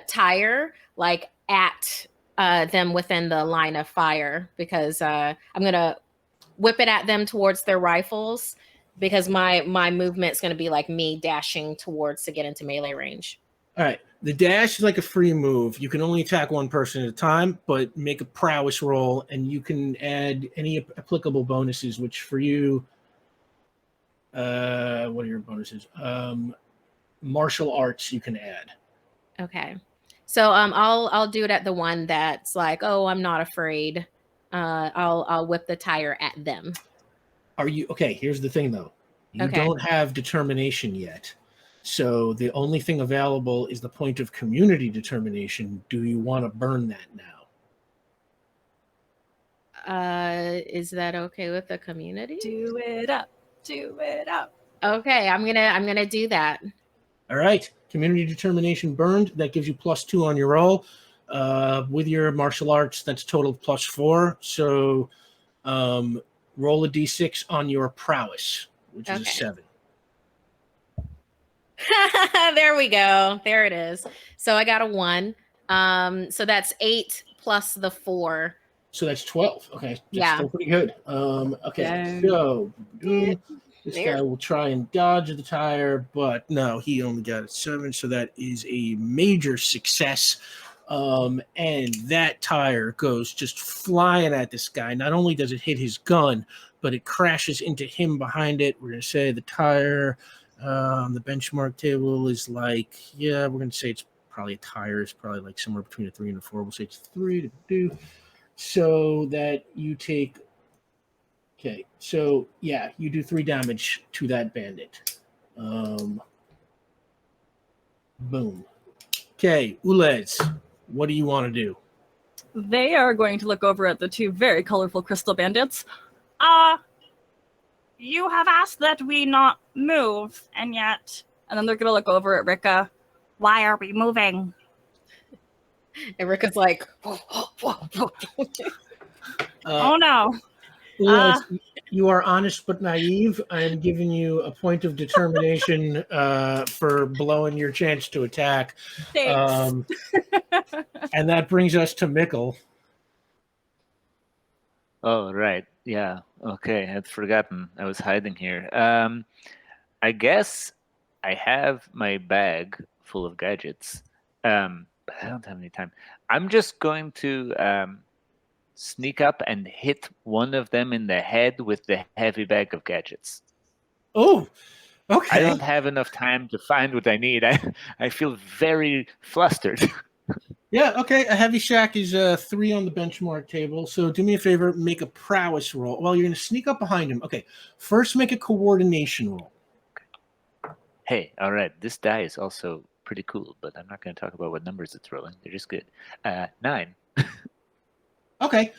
tire like at them within the line of fire because I'm gonna whip it at them towards their rifles because my movement's gonna be like me dashing towards to get into melee range. All right, the dash is like a free move. You can only attack one person at a time, but make a prowess roll, and you can add any applicable bonuses. Which for you, what are your bonuses? Martial arts you can add. Okay. So I'll do it at the one that's like, oh, I'm not afraid. I'll whip the tire at them. Are you okay? Here's the thing, though. You Okay. don't have determination yet. So the only thing available is the point of community determination. Do you want to burn that now? Is that okay with the community? Do it up. Do it up. Okay, I'm gonna do that. All right. Community determination burned. That gives you +2 on your roll. With your martial arts, that's a total of +4. So roll a d6 on your prowess, which is a Okay. 7. There we go. There it is. So I got a 1. So that's 8 plus the 4. So that's 12. Okay. That's Yeah. still pretty good. Okay. Dang. So this There. guy will try and dodge the tire, but no, he only got a 7. So that is a major success. And that tire goes just flying at this guy. Not only does it hit his gun, but it crashes into him behind it. We're going to say the tire on the benchmark table is like, we're going to say it's probably a tire. It's probably like somewhere between a 3 and a 4. We'll say it's 3 to do. So that you take, okay, so yeah, you do 3 damage to that bandit. Boom. Okay, Ulez, what do you want to do? They are going to look over at the 2 very colorful crystal bandits. You have asked that we not move, and yet... And then they're going to look over at Rika. Why are we moving? And Rika's like, Oh no. Ulez, you are honest but naive. I'm giving you a point of determination for blowing your chance to attack. Thanks. And that brings us to Mikkel. Oh, right. Yeah. Okay. I'd forgotten. I was hiding here. I guess I have my bag full of gadgets, but I don't have any time. I'm just going to sneak up and hit one of them in the head with the heavy bag of gadgets. Oh, okay. I don't have enough time to find what I need. I feel very flustered. Yeah, okay. A heavy shack is 3 on the benchmark table. So do me a favor, make a prowess roll. Well, you're going to sneak up behind him. Okay, first make a coordination roll. Hey, all right. This die is also pretty cool, but I'm not going to talk about what numbers it's rolling. They're just good. 9. Okay.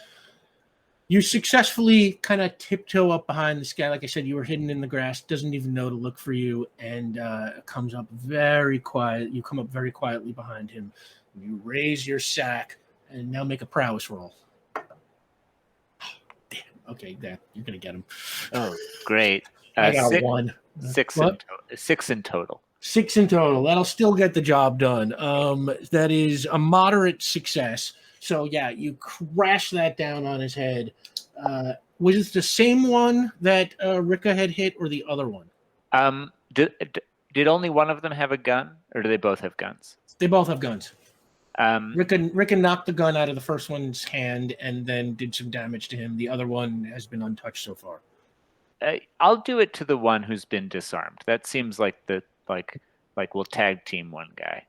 You successfully kind of tiptoe up behind this guy. Like I said, you were hidden in the grass, doesn't even know to look for you, and comes up very quiet. You come up very quietly behind him. You raise your sack, and now make a prowess roll. Damn. Okay, you're going to get him. Oh, great. I got 6, 1. 6 in total. 6 in total. That'll still get the job done. That is a moderate success. So yeah, you crash that down on his head. Was it the same one that Rika had hit, or the other one? Did only one of them have a gun, or do they both have guns? They both have guns. Rika Rika knocked the gun out of the first one's hand and then did some damage to him. The other one has been untouched so far. I'll do it to the one who's been disarmed. That seems like we'll tag team one guy.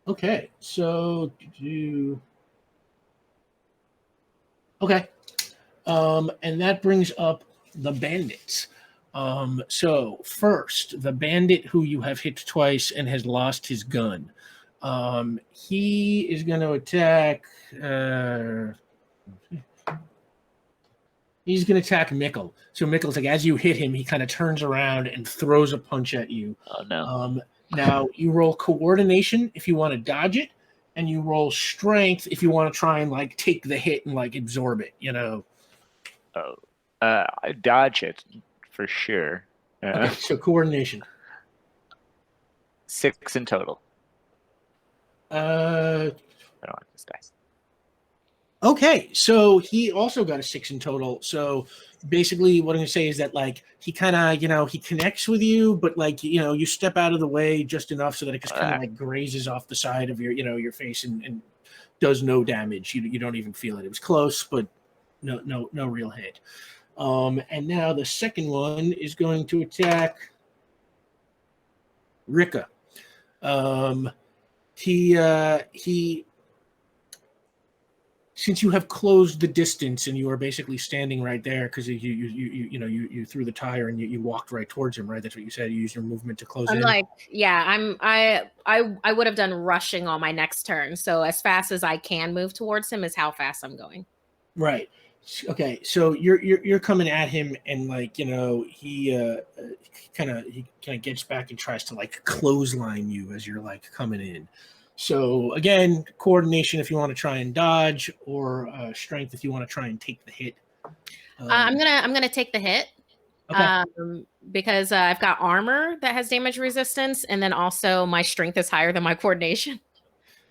Okay, so okay, and that brings up the bandits. So first, the bandit who you have hit twice and has lost his gun. He is going to attack. He's going to attack Mikkel. So Mikkel's like, as you hit him, he kind of turns around and throws a punch at you. Oh no! Now you roll coordination if you want to dodge it, and you roll strength if you want to try and like take the hit and like absorb it. You know. Oh, I dodge it for sure. Okay, so coordination. 6 in total. I don't like this dice. Okay, so he also got a 6 in total. So basically what I'm going to say is that like he kind of, he connects with you, but like, you step out of the way just enough so that it just kind of like grazes off the side of your face and does no damage. You don't even feel it. It was close, but no real hit. And now the second one is going to attack Rika. He since you have closed the distance and you are basically standing right there because you threw the tire and you walked right towards him, right? That's what you said. You used your movement to close I'm in. like, yeah, I would have done rushing on my next turn. So as fast as I can move towards him is how fast I'm going. Right. Okay. So you're coming at him, and like he kind of gets back and tries to like clothesline you as you're like coming in. So again, coordination if you want to try and dodge, or strength if you want to try and take the hit. I'm gonna take the hit. Okay. Because I've got armor that has damage resistance, and then also my strength is higher than my coordination.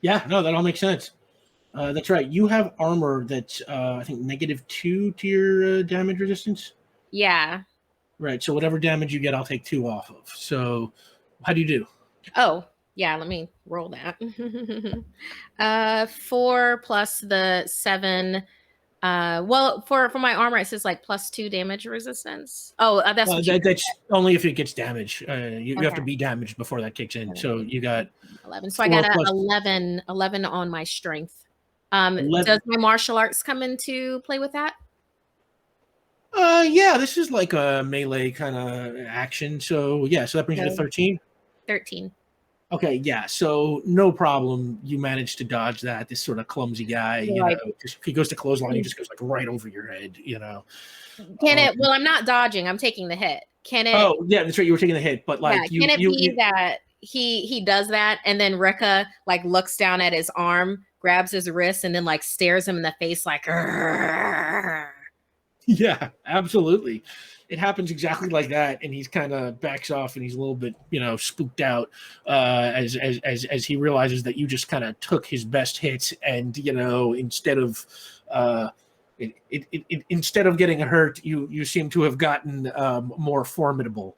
Yeah. No, that all makes sense. That's right. You have armor that's I think -2 to your damage resistance. Yeah. Right. So whatever damage you get, I'll take 2 off of. So how do you do? Oh, yeah. Let me roll that. 4 plus the 7. Well, for my armor, it says like +2 damage resistance. Oh, that's that's only if it gets damaged. You have to be damaged before that kicks in. So you got 11. So I got a 11 on my strength. 11. Does my martial arts come into play with that? Yeah, this is like a melee kind of action. So yeah, so that brings you to 13. 13. Okay, yeah. So no problem. You managed to dodge that. This sort of clumsy guy, just, he goes to clothesline, he just goes like right over your head. Can it? Well, I'm not dodging. I'm taking the hit. Can it? Oh yeah, that's right. You were taking the hit, but like can it be that he does that, and then Rika like looks down at his arm, grabs his wrist, and then like stares him in the face like. Argh. Yeah, absolutely. It happens exactly like that, and he's kind of backs off, and he's a little bit, spooked out as he realizes that you just kind of took his best hit, and instead of instead of getting hurt, you seem to have gotten more formidable.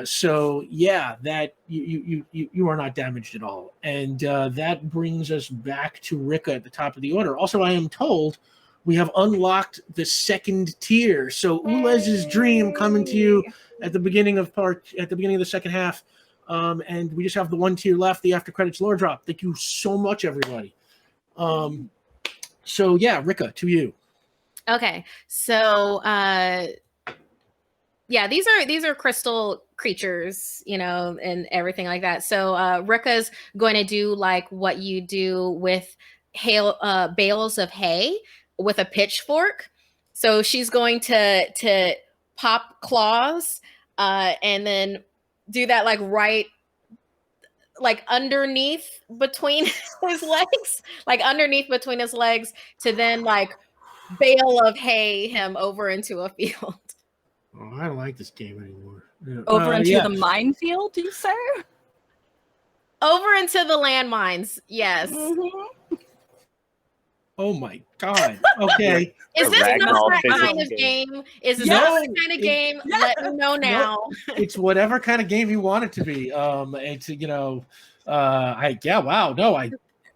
So yeah, that you are not damaged at all, and that brings us back to Rika at the top of the order. Also, I am told we have unlocked the second tier. So Ulez's dream coming to you at the beginning of the second half. And we just have the 1 tier left, the after credits lore drop. Thank you so much, everybody. So yeah, Rika, to you. Okay. So yeah, these are crystal creatures, and everything like that. So Rika's going to do like what you do with bales of hay with a pitchfork. So she's going to pop claws and then do that like right like underneath between his legs, to then like bale of hay him over into a field. Oh, I don't like this game anymore. Over into the minefield, you say? Over into the landmines, yes. Mm-hmm. Oh my god. Okay. Is this not that kind of game? Is this not the kind of game? Let me know now. No, it's whatever kind of game you want it to be. It's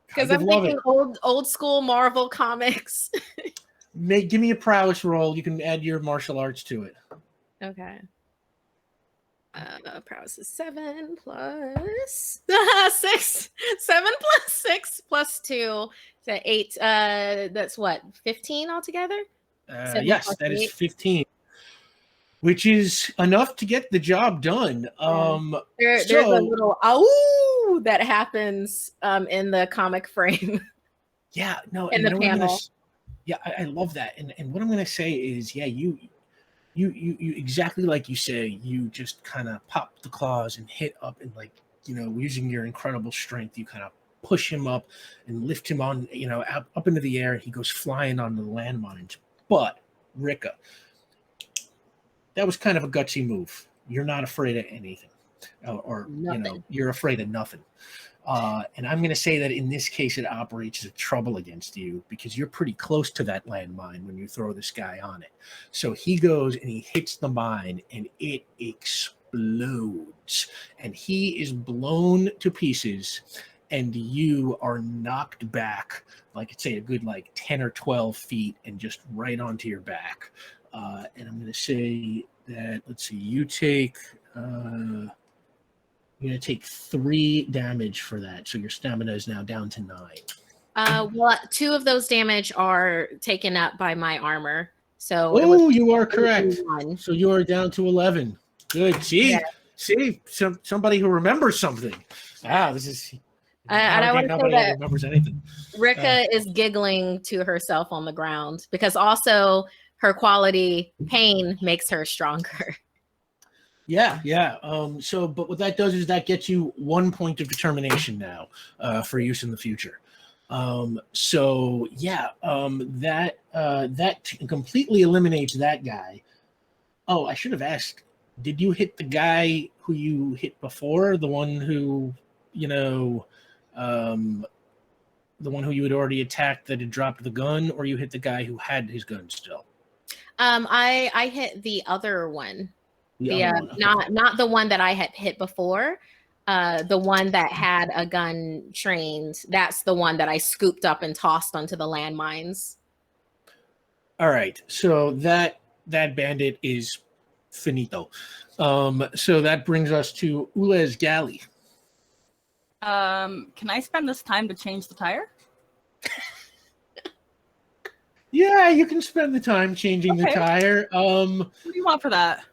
because I'm thinking old school Marvel comics. Give me a prowess roll. You can add your martial arts to it. Okay. Prowess is 7 plus 6. 7 plus 6 plus 2. So 8. That's what, 15 altogether? Yes, that is 15, which is enough to get the job done. There's a little "ow" that happens in the comic frame. Yeah, no, in the panel. I love that. And what I'm gonna say is, yeah, you exactly like you say, you just kind of pop the claws and hit up, and like using your incredible strength, you kind of push him up and lift him on up into the air, and he goes flying on the landmines. But Rika, that was kind of a gutsy move. You're not afraid of anything, or you're afraid of nothing. And I'm going to say that in this case, it operates as a trouble against you because you're pretty close to that landmine when you throw this guy on it. So he goes and he hits the mine, and it explodes, and he is blown to pieces, and you are knocked back, like I'd say a good 10 or 12 feet, and just right onto your back. And I'm going to say that, let's see, you take... you're going to take 3 damage for that. So your stamina is now down to 9. Well, 2 of those damage are taken up by my armor. So it was You are correct. 1. So you are down to 11. Good. See, Yeah. see, somebody who remembers something. This is. And I want to say nobody that remembers anything. Rika is giggling to herself on the ground because also her quality pain makes her stronger. Yeah. But what that does is that gets you 1 point of determination now for use in the future. That completely eliminates that guy. Oh, I should have asked. Did you hit the guy who you hit before? The one who, the one who you had already attacked that had dropped the gun, or you hit the guy who had his gun still? I hit the other one. The other one. Okay. Not the one that I had hit before. The one that had a gun trained. That's the one that I scooped up and tossed onto the landmines. All right. So that bandit is finito. So that brings us to Ulez Gallii. Can I spend this time to change the tire? Yeah, you can spend the time changing the tire. What do you want for that?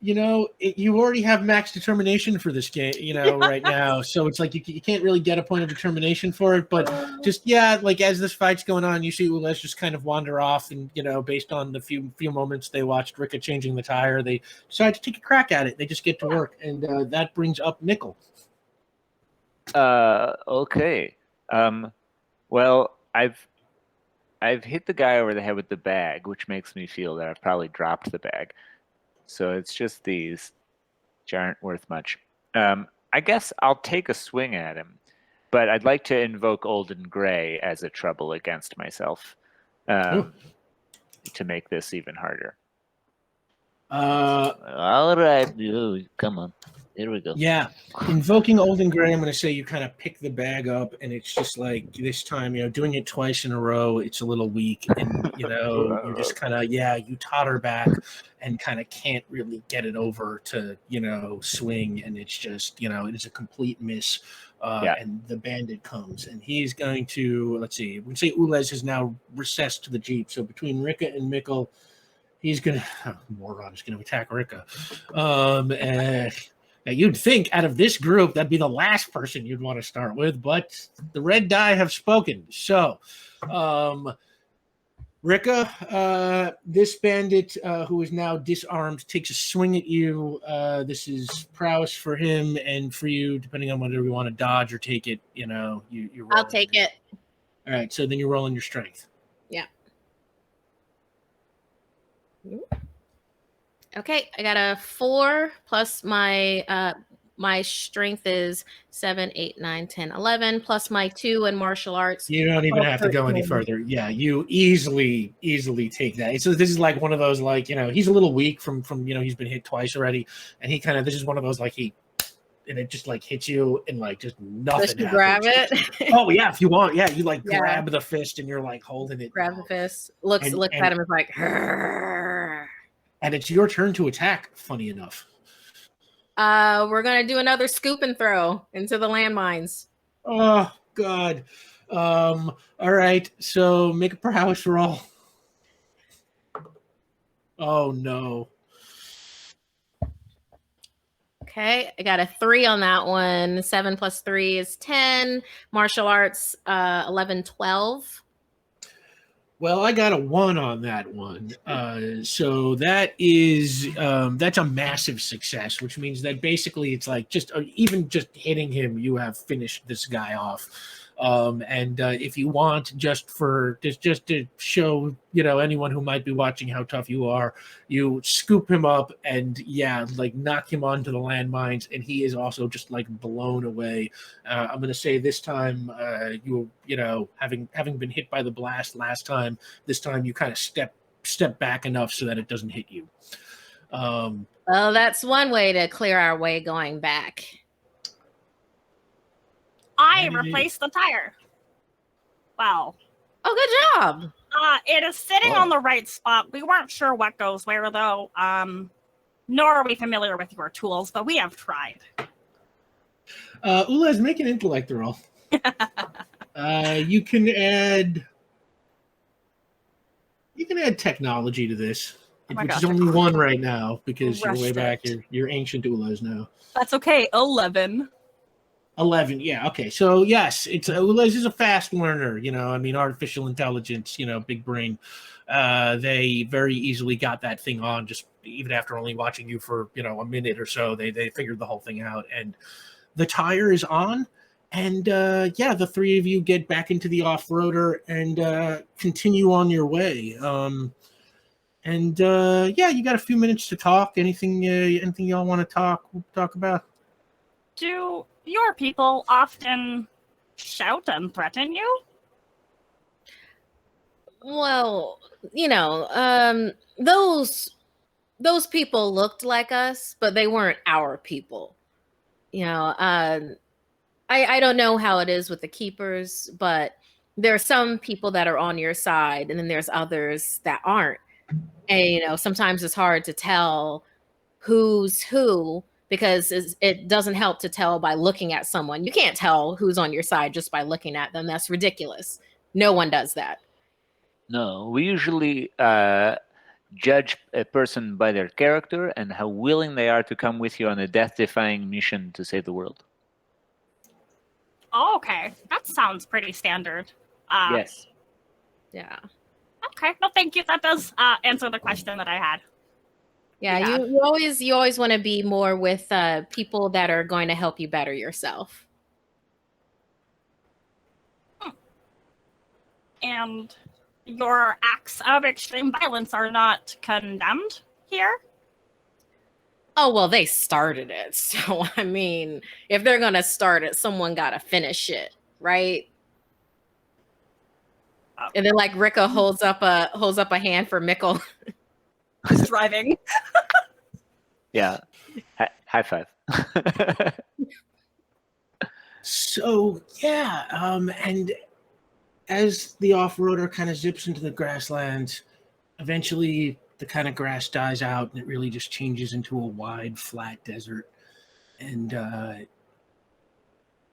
You already have max determination for this game, right now. So it's like you can't really get a point of determination for it. But just, like as this fight's going on, you see Ulez just kind of wander off. And, based on the few moments they watched Rika changing the tire, they decide to take a crack at it. They just get to work. And that brings up Nickel. Okay. Well, I've hit the guy over the head with the bag, which makes me feel that I've probably dropped the bag. So it's just these, which aren't worth much. I guess I'll take a swing at him, but I'd like to invoke Olden Grey as a trouble against myself to make this even harder. All right, come on. Here we go. Yeah. Invoking Olden Grey, I'm going to say you kind of pick the bag up, and it's just like this time, doing it twice in a row, it's a little weak. And, you just kind of, you totter back and kind of can't really get it over to, swing. And it's just, it is a complete miss. And the bandit comes, and he's going to, let's see, we can say Ulez is now recessed to the Jeep. So between Rika and Mikkel, he's going to, Moron is going to attack Rika. Now, you'd think out of this group, that'd be the last person you'd want to start with, but the red die have spoken. So, Rika, this bandit who is now disarmed takes a swing at you. This is prowess for him and for you, depending on whether we want to dodge or take it. You're I'll take it. All right, so then you're rolling your strength. Yeah. Okay, I got a 4 plus my my strength is 7, 8, 9, 10, 11 plus my 2 in martial arts. You don't even have to go any further. Yeah, you easily take that. So this is like one of those he's a little weak from he's been hit twice already, and this is one of those and it just hits you and just nothing. Just to grab it. Oh yeah, if you want, you grab the fist and you're holding it. Grab the fist. Looks at him and is Hurr. And it's your turn to attack, funny enough. We're going to do another scoop and throw into the landmines. Oh, God. All right. So make a prowess roll. Oh, no. Okay. I got a 3 on that one. 7 plus 3 is 10. Martial arts, 11, 12. Well, I got a 1 on that one. So that is that's a massive success, which means that basically it's even just hitting him, you have finished this guy off. And if you want, just to show anyone who might be watching how tough you are, you scoop him up and knock him onto the landmines, and he is also just blown away. I'm gonna say this time having been hit by the blast last time, this time you kind of step back enough so that it doesn't hit you. Well, that's one way to clear our way going back. I replaced the tire. Wow. Oh, good job. It is sitting on the right spot. We weren't sure what goes where, though. Nor are we familiar with your tools, but we have tried. Ulez, make an intellect roll. You can add technology to this, Oh my which is gosh, only one right now because you're way crushed back. it. You're ancient Ulez now. That's okay. 11. 11, yeah, okay. So yes, it's Ulez is a fast learner. I mean, artificial intelligence. Big brain. They very easily got that thing on just even after only watching you for a minute or so. They figured the whole thing out, and the tire is on. And yeah, the three of you get back into the off-roader and continue on your way. And yeah, you got a few minutes to talk. Anything y'all want to talk about? Do your people often shout and threaten you? Well, those people looked like us, but they weren't our people. I don't know how it is with the keepers, but there are some people that are on your side, and then there's others that aren't. And sometimes it's hard to tell who's who because it doesn't help to tell by looking at someone. You can't tell who's on your side just by looking at them. That's ridiculous. No one does that. No, we usually judge a person by their character and how willing they are to come with you on a death-defying mission to save the world. Oh, okay. That sounds pretty standard. Yes. Yeah. Okay. No, thank you. That does answer the question that I had. Yeah, Yeah. you always want to be more with people that are going to help you better yourself. And your acts of extreme violence are not condemned here? Oh, well, they started it. So, I mean, if they're going to start it, someone got to finish it, right? And then like Rika holds up a hand for Mikkel. Just driving. Yeah. High five. So yeah, and as the off-roader kind of zips into the grasslands, eventually the kind of grass dies out and it really just changes into a wide, flat desert. And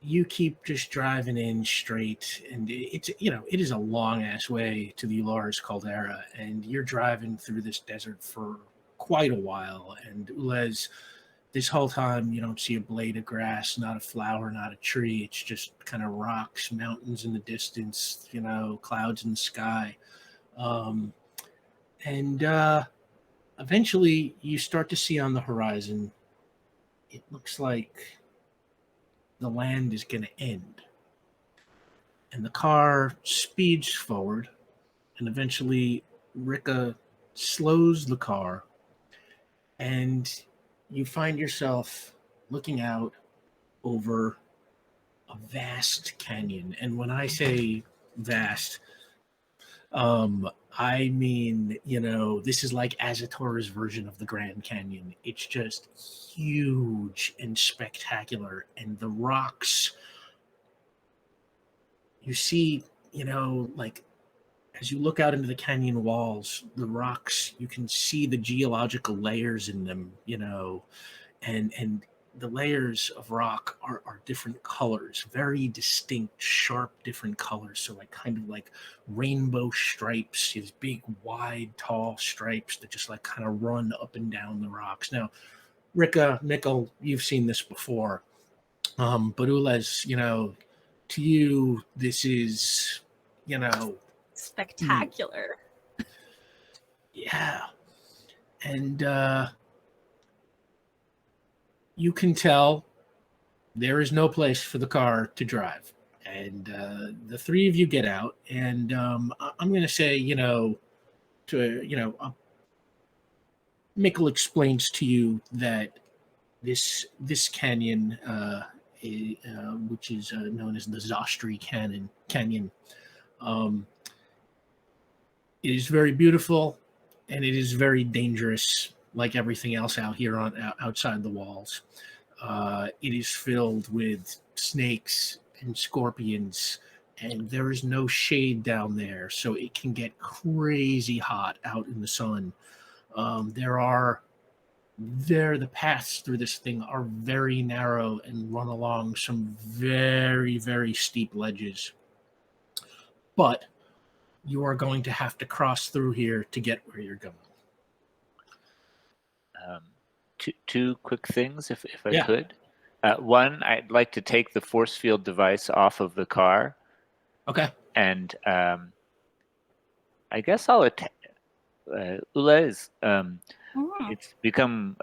you keep just driving in straight, and it is a long ass way to the Ulars Caldera, and you're driving through this desert for quite a while. And Ulez, this whole time you don't see a blade of grass, not a flower, not a tree. It's just kind of rocks, mountains in the distance, clouds in the sky. And eventually you start to see on the horizon, it looks like the land is going to end. And the car speeds forward, and eventually Rika slows the car, and you find yourself looking out over a vast canyon. And when I say vast, I mean, this is like Azitora's version of the Grand Canyon. It's just huge and spectacular. And the rocks, you see, like as you look out into the canyon walls, the rocks, you can see the geological layers in them, and the layers of rock are different colors, very distinct, sharp, different colors. So like kind of like rainbow stripes, these big, wide, tall stripes that just like kind of run up and down the rocks. Now, Rika, Mikkel, you've seen this before. But Ulez, to you, this is, spectacular. Yeah. And you can tell there is no place for the car to drive. And the three of you get out, and I'm going to say, Mikkel explains to you that this canyon, which is known as the Zostri Canyon, it is very beautiful, and it is very dangerous, like everything else out here outside the walls. It is filled with snakes and scorpions, and there is no shade down there, so it can get crazy hot out in the sun. The paths through this thing are very narrow and run along some very, very steep ledges. but you are going to have to cross through here to get where you're going. Two quick things, if I Yeah. could. One, I'd like to take the force field device off of the car, Okay. and I guess I'll attack Ulez. It's become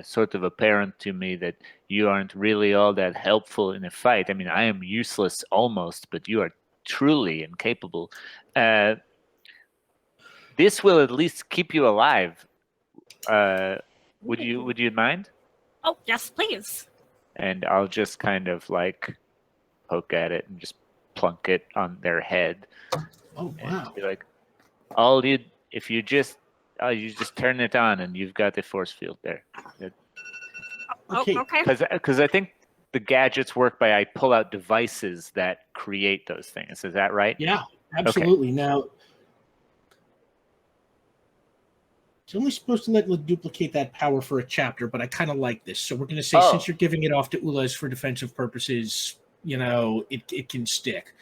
sort of apparent to me that you aren't really all that helpful in a fight. I mean, I am useless almost, but you are truly incapable. This will at least keep you alive. Would you mind? Oh, yes, please. And I'll just kind of like poke at it and just plunk it on their head. Oh, And wow. be like, if you just turn it on and you've got the force field there. Okay. Okay. Because I think the gadgets work by I pull out devices that create those things. Is that right? Yeah, absolutely. Now, it's only supposed to let duplicate that power for a chapter, but I kind of like this. So we're going to say, since you're giving it off to Ulez for defensive purposes, it can stick.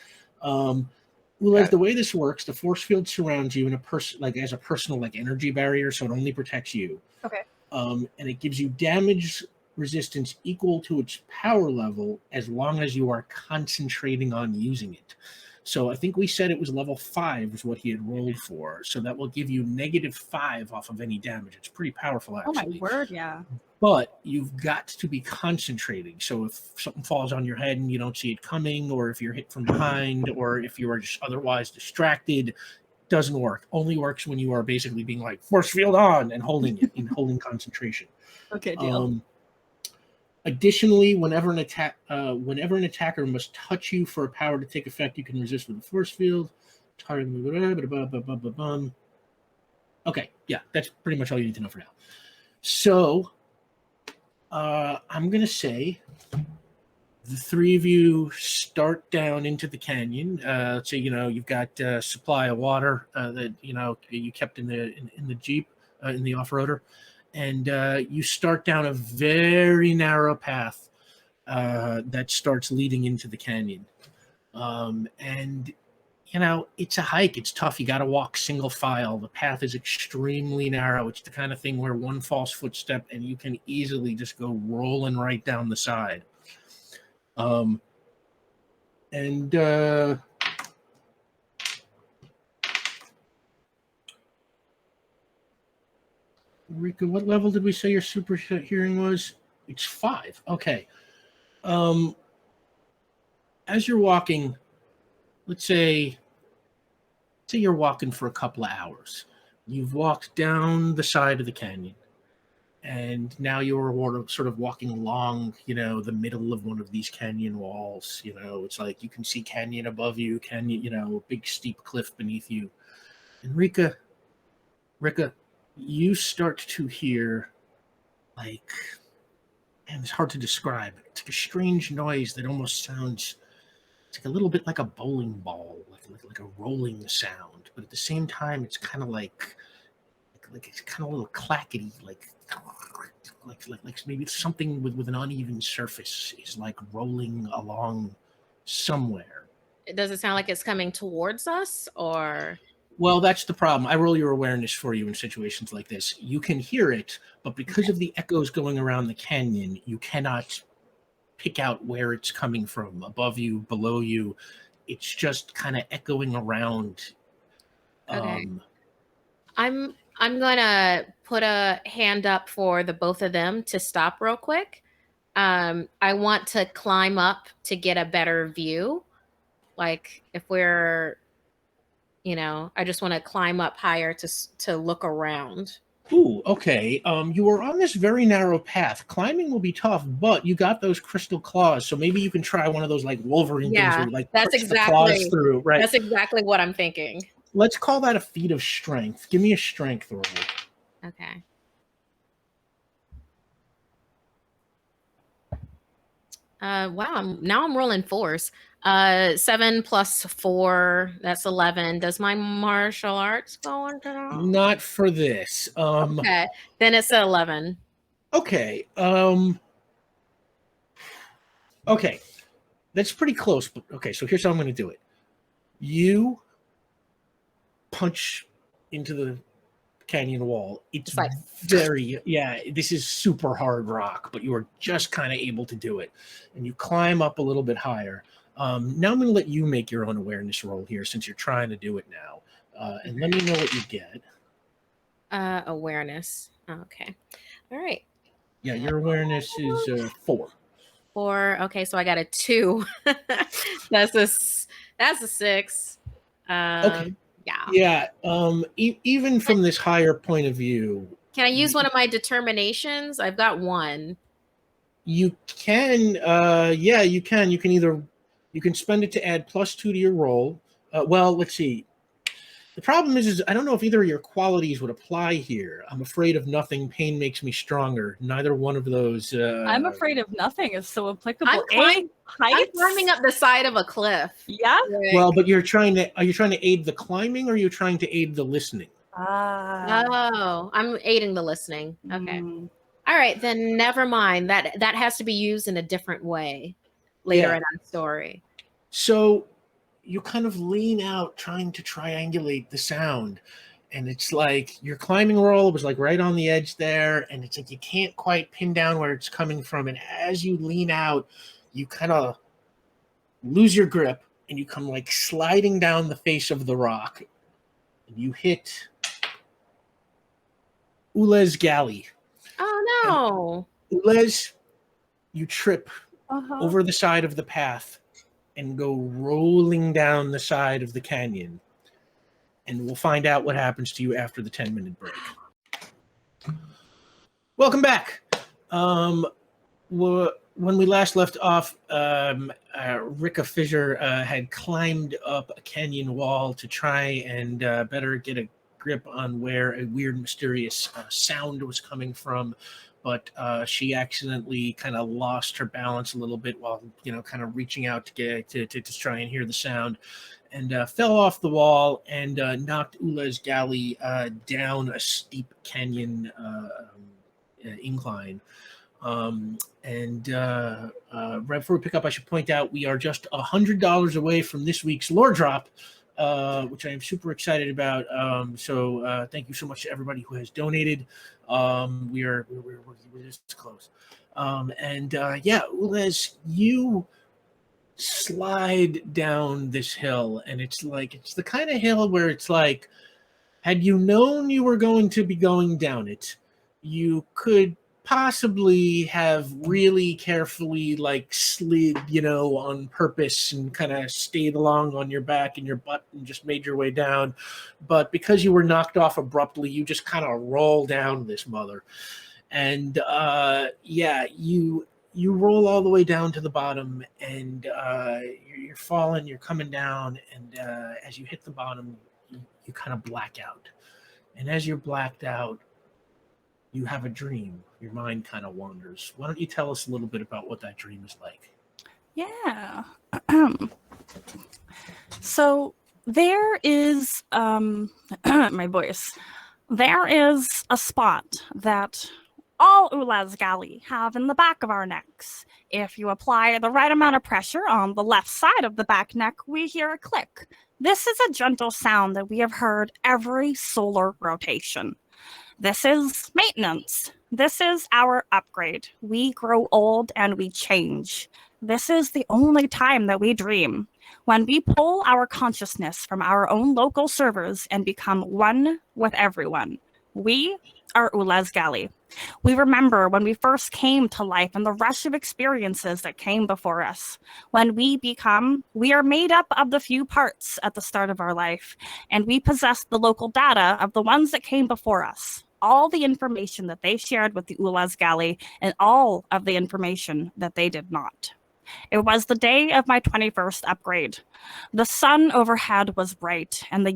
Ulez, the way this works, the force field surrounds you in as a personal energy barrier, so it only protects you. Okay. And it gives you damage resistance equal to its power level as long as you are concentrating on using it. So I think we said it was level 5 is what he had rolled for. So that will give you -5 off of any damage. It's pretty powerful, actually. Oh, my word, yeah. But you've got to be concentrating. So if something falls on your head and you don't see it coming, or if you're hit from behind, or if you are just otherwise distracted, doesn't work. Only works when you are basically being like, force field on, and holding it, and holding concentration. Okay, deal. Additionally, whenever an attacker must touch you for a power to take effect, you can resist with a force field. Okay, yeah, that's pretty much all you need to know for now. So, I'm going to say the three of you start down into the canyon. Let's say, you've got a supply of water that, you kept in the Jeep, in the Offroader. And you start down a very narrow path that starts leading into the canyon. And, it's a hike. It's tough. You got to walk single file. The path is extremely narrow. It's the kind of thing where one false footstep and you can easily just go rolling right down the side. Rika, what level did we say your super hearing was? It's 5. Okay. As you're walking, let's say you're walking for a couple of hours. You've walked down the side of the canyon, and now you're sort of walking along, the middle of one of these canyon walls. It's like you can see canyon above you, a big steep cliff beneath you. And Rika, you start to hear, and it's hard to describe. It's like a strange noise that almost sounds, it's like a little bit like a bowling ball, like a rolling sound. But at the same time, it's kind of like it's kind of a little clackety, like maybe something with an uneven surface is like rolling along somewhere. Does it sound like it's coming towards us, or? Well, that's the problem. I roll your awareness for you in situations like this. You can hear it, but because of the echoes going around the canyon, you cannot pick out where it's coming from, above you, below you. It's just kind of echoing around. Okay. I'm gonna put a hand up for the both of them to stop real quick. I want to climb up to get a better view. Like if we're, I just want to climb up higher to look around. Ooh, okay. You are on this very narrow path. Climbing will be tough, but you got those crystal claws, so maybe you can try one of those like Wolverine things where you that's push the exactly claws through. Right. That's exactly what I'm thinking. Let's call that a feat of strength. Give me a strength roll. Okay. Wow. Now I'm rolling 4s. 7 plus 4, that's 11. Does my martial arts go into that? Not for this. Okay. Then it's 11. Okay. Okay. That's pretty close, but okay, so here's how I'm going to do it. You punch into the canyon wall. It's like this is super hard rock, but you are just kind of able to do it. And you climb up a little bit higher. Now I'm going to let you make your own awareness roll here since you're trying to do it now. And let me know what you get. Awareness. Okay. All right. Yeah, your awareness is 4. 4. Okay, so I got a 2. that's a 6. Okay. Yeah. Yeah. Even from this higher point of view, Can I use one of my determinations? I've got 1. you can. Yeah, you can. You can spend it to add +2 to your roll. Well, let's see. The problem is I don't know if either of your qualities would apply here. I'm afraid of nothing. Pain makes me stronger. Neither one of those. I'm afraid of nothing is so applicable. I'm climbing up the side of a cliff. Yeah. Well, but are you trying to aid the climbing, or are you trying to aid the listening? Oh, I'm aiding the listening. Okay. All right, then never mind. That has to be used in a different way later in our story. So you kind of lean out trying to triangulate the sound, and it's like your climbing roll was like right on the edge there, and it's like you can't quite pin down where it's coming from. And as you lean out, you kind of lose your grip and you come like sliding down the face of the rock, and you hit Ulez Gallii. Oh no. And Ulez, you trip over the side of the path and go rolling down the side of the canyon. And we'll find out what happens to you after the 10-minute break. Welcome back. When we last left off, Ricka Fisher had climbed up a canyon wall to try and better get a grip on where a weird, mysterious sound was coming from. But she accidentally kind of lost her balance a little bit while, kind of reaching out to get to try and hear the sound, and fell off the wall and knocked Ulez Gallii down a steep canyon incline. And right before we pick up, I should point out we are just $100 away from this week's lore drop, which I am super excited about. So thank you so much to everybody who has donated. We're just close. Ulez, you slide down this hill, and it's the kind of hill where it's like, had you known you were going to be going down it, you could possibly have really carefully slid, on purpose and kind of stayed along on your back and your butt and just made your way down. But because you were knocked off abruptly, you just kind of roll down this mother. And you roll all the way down to the bottom, and you're falling, you're coming down, and as you hit the bottom, you kind of black out. And as you're blacked out, you have a dream. Your mind kind of wanders. Why don't you tell us a little bit about what that dream is like? Yeah. So there is my voice. There is a spot that all Ulez Gallii have in the back of our necks. If you apply the right amount of pressure on the left side of the back neck, we hear a click. This is a gentle sound that we have heard every solar rotation. This is maintenance. This is our upgrade. We grow old and we change. This is the only time that we dream. When we pull our consciousness from our own local servers and become one with everyone. We are Ulez Gallii. We remember when we first came to life and the rush of experiences that came before us. When we are made up of the few parts at the start of our life, and we possess the local data of the ones that came before us. All the information that they shared with the Ulez Gallii, and all of the information that they did not. It was the day of my 21st upgrade. The sun overhead was bright, and the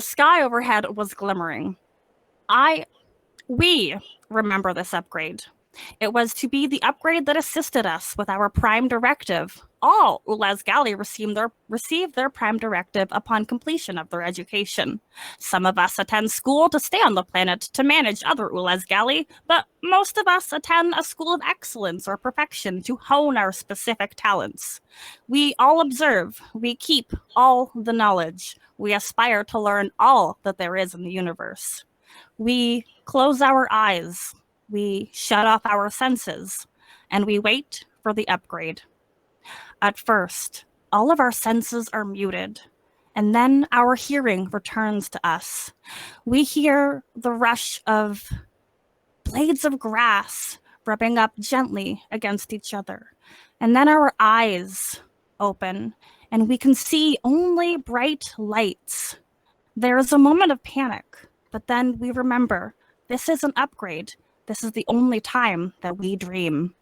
sky overhead was glimmering. We remember this upgrade. It was to be the upgrade that assisted us with our prime directive. All Ulez Gallii received their prime directive upon completion of their education. Some of us attend school to stay on the planet to manage other Ulez Gallii, but most of us attend a school of excellence or perfection to hone our specific talents. We all observe, we keep all the knowledge, we aspire to learn all that there is in the universe. We close our eyes, we shut off our senses, and we wait for the upgrade. At first, all of our senses are muted, and then our hearing returns to us. We hear the rush of blades of grass rubbing up gently against each other, and then our eyes open, and we can see only bright lights. There is a moment of panic, but then we remember this is an upgrade. This is the only time that we dream.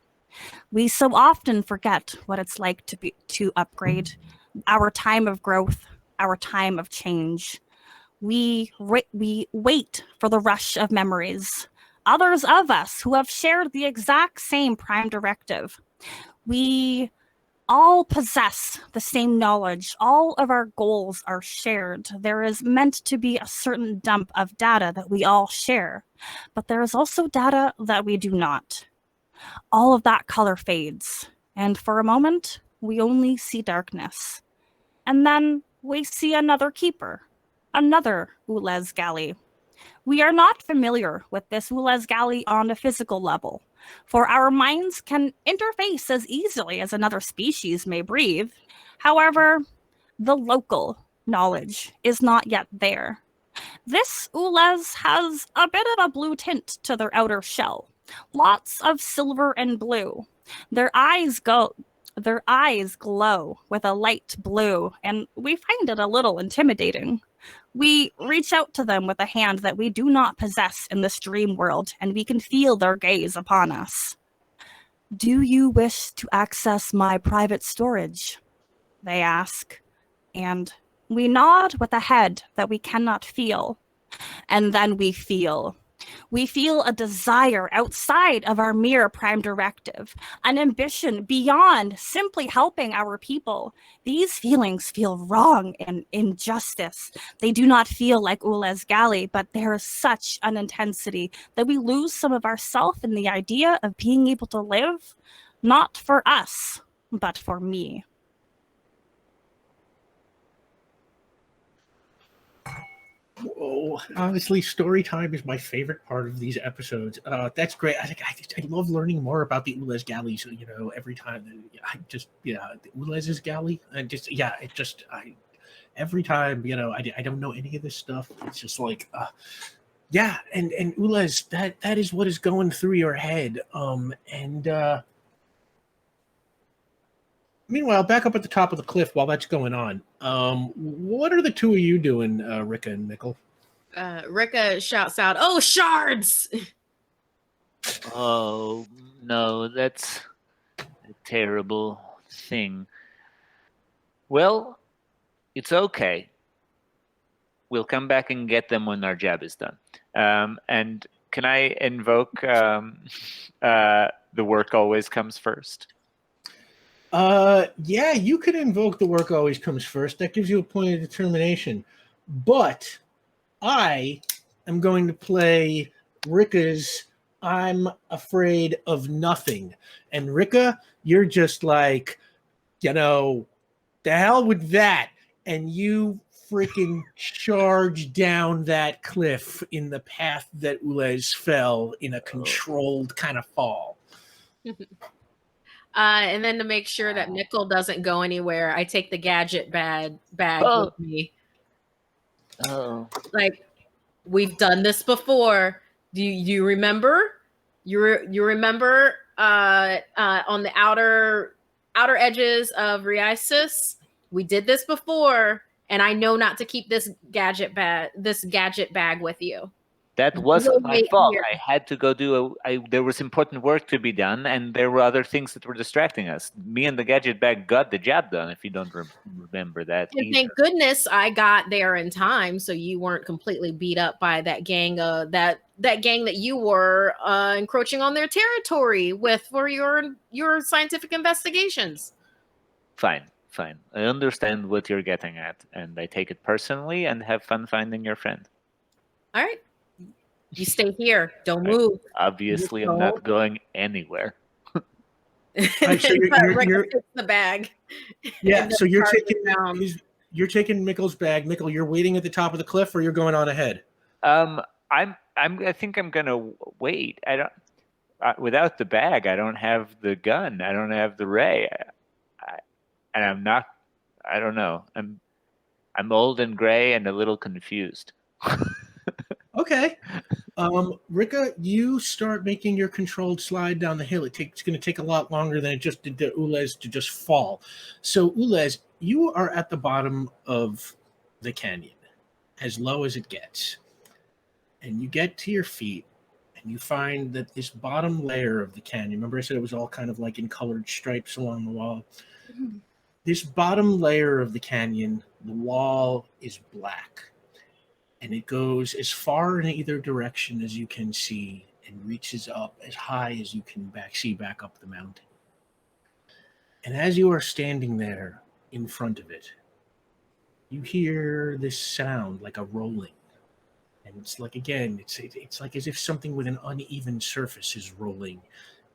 We so often forget what it's like to upgrade, our time of growth, our time of change. We wait for the rush of memories. Others of us who have shared the exact same prime directive. We all possess the same knowledge. All of our goals are shared. There is meant to be a certain dump of data that we all share, but there is also data that we do not. All of that color fades, and for a moment, we only see darkness. And then we see another keeper, another Ulez Gallii. We are not familiar with this Ulez Gallii on a physical level, for our minds can interface as easily as another species may breathe. However, the local knowledge is not yet there. This Ulez has a bit of a blue tint to their outer shell, lots of silver and blue. Their eyes glow with a light blue, and we find it a little intimidating. We reach out to them with a hand that we do not possess in this dream world, and we can feel their gaze upon us. "Do you wish to access my private storage?" they ask. And we nod with a head that we cannot feel. And then we feel. We feel a desire outside of our mere prime directive, an ambition beyond simply helping our people. These feelings feel wrong and injustice. They do not feel like Ulez Gallii, but there is such an intensity that we lose some of ourself in the idea of being able to live, not for us, but for me. Whoa. Honestly, story time is my favorite part of these episodes. That's great. I love learning more about the Ulez Gallii. So every time the Ulez's Gallii, every time I don't know any of this stuff. It's just like and Ulez, that is what is going through your head. Meanwhile, back up at the top of the cliff while that's going on, what are the two of you doing, Rika and Nickel? Rika shouts out, "Oh, shards!" Oh, no, that's a terrible thing. Well, it's okay. We'll come back and get them when our job is done. And can I invoke the work always comes first? Yeah, you can invoke the work always comes first. That gives you a point of determination. But I am going to play Rika's I'm afraid of nothing. And Rika, you're just like, the hell with that. And you freaking charge down that cliff in the path that Ulez fell in a controlled kind of fall. And then to make sure that Nickel doesn't go anywhere, I take the gadget bag with me. Oh. Like, we've done this before. Do you remember? You remember on the outer edges of Rheisis? We did this before, and I know not to keep this gadget bag with you. That We'll wasn't my wait fault. here. I had to go there was important work to be done, and there were other things that were distracting us. Me and the gadget bag got the job done, if you don't remember that And either. thank goodness I got there in time, so you weren't completely beat up by that gang. That gang that you were encroaching on their territory with for your scientific investigations. Fine. I understand what you're getting at, and I take it personally and have fun finding your friend. All right, you stay here. Don't move. Obviously, I'm not going anywhere. Right, so you're takes the bag. yeah. and So then you're carries taking it down. you're taking Mikkel's bag. Mikkel, you're waiting at the top of the cliff, or you're going on ahead. I think I'm gonna wait. I don't. Without the bag, I don't have the gun. I don't have the ray. And I'm not. I don't know. I'm old and gray and a little confused. Okay. Rika, you start making your controlled slide down the hill. It's going to take a lot longer than it just did to Ulez to just fall. So, Ulez, you are at the bottom of the canyon, as low as it gets. And you get to your feet, and you find that this bottom layer of the canyon, remember I said it was all kind of like in colored stripes along the wall? Mhm. This bottom layer of the canyon, the wall is black. And it goes as far in either direction as you can see and reaches up as high as you can see back up the mountain. And as you are standing there in front of it, you hear this sound like a rolling. And it's like, again, it's like as if something with an uneven surface is rolling.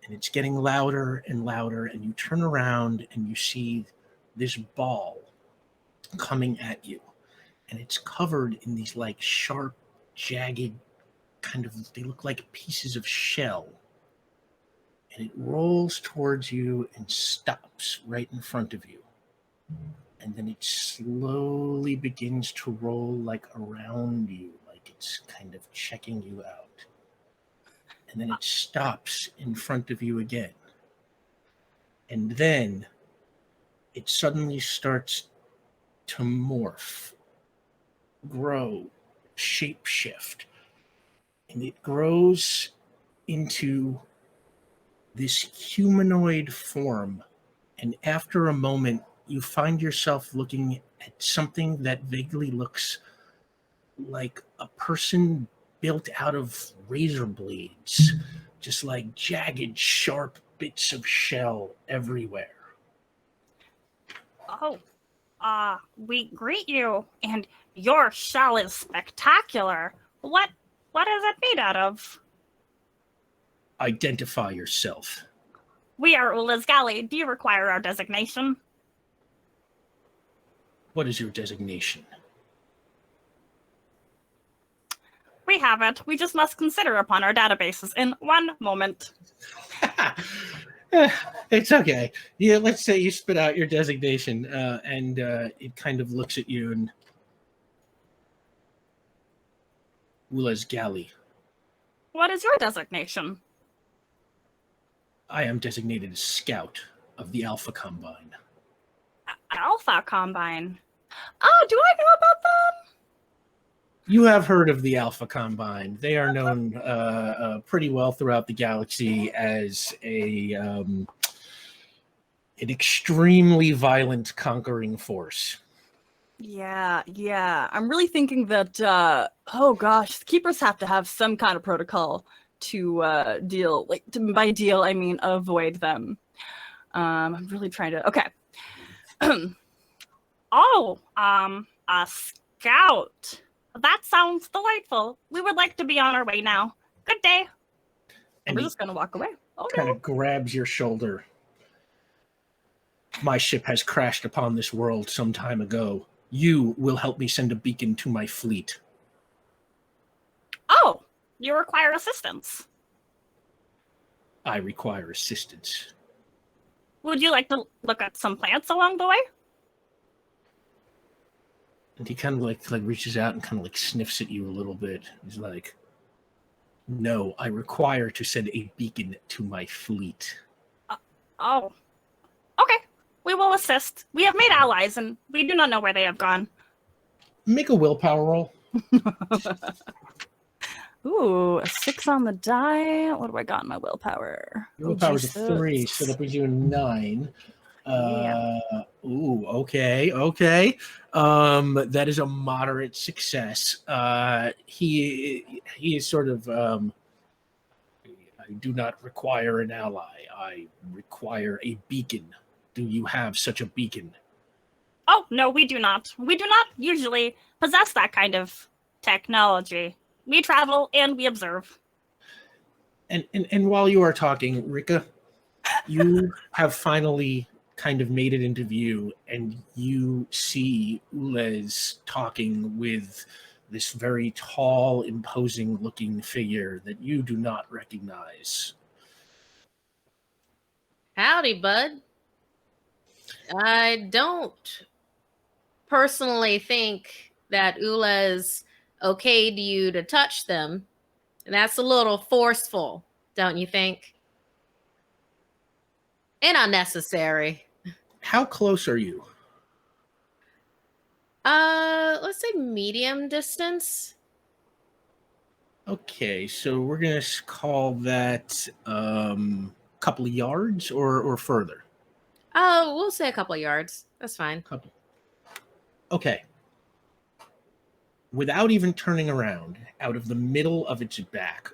And it's getting louder and louder. And you turn around and you see this ball coming at you. And it's covered in these like sharp, jagged kind of, they look like pieces of shell. And it rolls towards you and stops right in front of you. And then it slowly begins to roll like around you, like it's kind of checking you out. And then it stops in front of you again. And then it suddenly starts to morph, grow, shapeshift, and it grows into this humanoid form. And after a moment, you find yourself looking at something that vaguely looks like a person built out of razor blades, just like jagged, sharp bits of shell everywhere. Oh, we greet you, and your shell is spectacular. What is it made out of? Identify yourself. We are Ulez Gallii. Do you require our designation? What is your designation? We have it. We just must consider upon our databases in one moment. It's okay. Yeah, let's say you spit out your designation, and it kind of looks at you and Ulez Gallii. What is your designation? I am designated as Scout of the Alpha Combine. Alpha Combine. Oh, do I know about them? You have heard of the Alpha Combine. They are known pretty well throughout the galaxy as an extremely violent conquering force. Yeah. I'm really thinking that, oh gosh, keepers have to have some kind of protocol to deal, by deal, I mean avoid them. I'm really trying to, okay. A scout. That sounds delightful. We would like to be on our way now. Good day. And We're he just gonna walk away. Oh kind no. of grabs your shoulder. My ship has crashed upon this world some time ago. You will help me send a beacon to my fleet. Oh, you require assistance. I require assistance. Would you like to look at some plants along the way? And he kind of like reaches out and kind of like sniffs at you a little bit. He's like, no, I require to send a beacon to my fleet. Oh. Okay. We will assist. We have made allies, and we do not know where they have gone. Make a willpower roll. Ooh, a 6 on the die. What do I got in my willpower? Your willpower's a G6. 3, so that brings you a 9. Yeah. Ooh, okay. That is a moderate success. He is sort of I do not require an ally. I require a beacon. Do you have such a beacon? Oh, no, we do not. We do not usually possess that kind of technology. We travel and we observe. And while you are talking, Rika, you have finally kind of made it into view, and you see Ulez talking with this very tall, imposing looking figure that you do not recognize. Howdy, bud. I don't personally think that Ulez okayed you to touch them. That's a little forceful, don't you think? And unnecessary. How close are you? Let's say medium distance. Okay, so we're gonna call that couple of yards or further. Oh, we'll say a couple of yards. That's fine. Couple. Okay. Without even turning around, out of the middle of its back,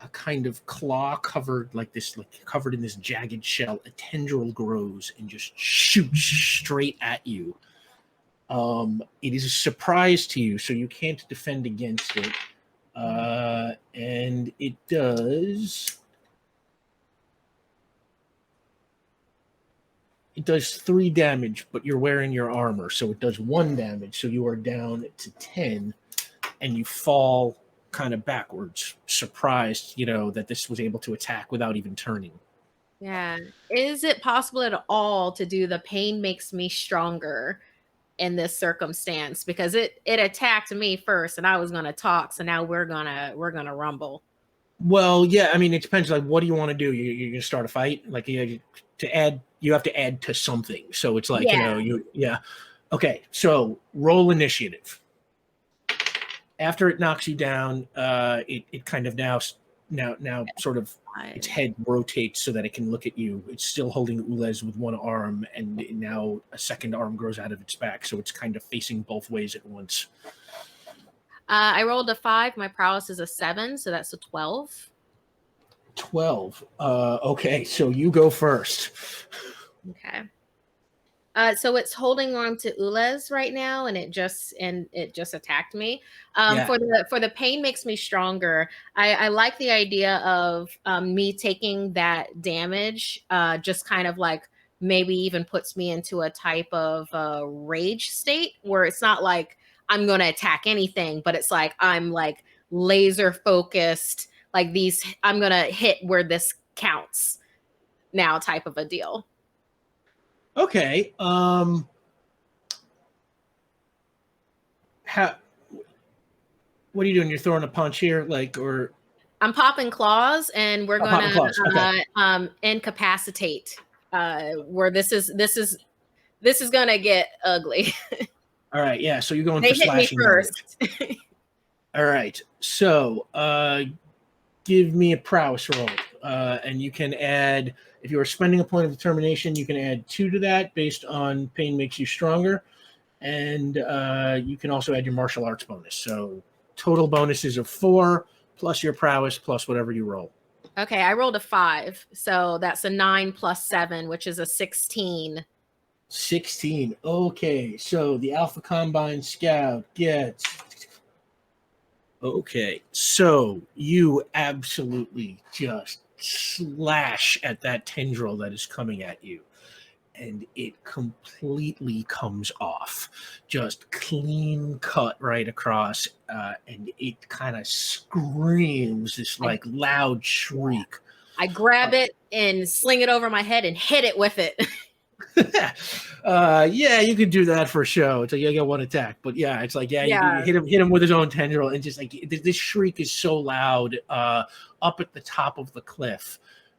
a kind of claw covered like this, like covered in this jagged shell, a tendril grows and just shoots straight at you. It is a surprise to you, so you can't defend against it. And it does 3 damage, but you're wearing your armor, so it does 1 damage, so you are down to 10, and you fall kind of backwards, surprised, that this was able to attack without even turning. Yeah. Is it possible at all to do the pain makes me stronger in this circumstance? Because it attacked me first and I was gonna talk, so now we're gonna rumble. Well, yeah, I mean, it depends. Like, what do you want to do? You're gonna start a fight? Like, you have to add to something. So it's like, Yeah. Okay, so roll initiative. After it knocks you down, it kind of now sort of its head rotates so that it can look at you. It's still holding Ulez with one arm, and now a second arm grows out of its back, so it's kind of facing both ways at once. I rolled a 5. My prowess is a 7, so that's a 12. 12. Okay, so you go first. Okay. So it's holding on to Ulez right now, and it just attacked me. For the pain makes me stronger. I like the idea of me taking that damage. Just kind of like maybe even puts me into a type of rage state where it's not like I'm going to attack anything, but it's like I'm like laser focused. Like I'm going to hit where this counts now, type of a deal. Okay. What are you doing? You're throwing a punch here, or I'm popping claws, and we're going to incapacitate. Where this is going to get ugly. All right, yeah. So you're going they for hit slashing me first. All right. So give me a prowess roll, and you can add. If you are spending a point of determination, you can add 2 to that based on pain makes you stronger. And you can also add your martial arts bonus. So total bonuses of 4 plus your prowess plus whatever you roll. Okay, I rolled a 5. So that's a 9 plus 7, which is a 16. 16. Okay, so the Alpha Combine Scout gets... Okay, so you absolutely just slash at that tendril that is coming at you, and it completely comes off, just clean cut right across, and it kind of screams this like loud shriek. I grab it and sling it over my head and hit it with it. Yeah, you could do that for show. It's like you get 1 attack, but yeah, it's like you hit him with his own tendril, and just like this shriek is so loud up at the top of the cliff.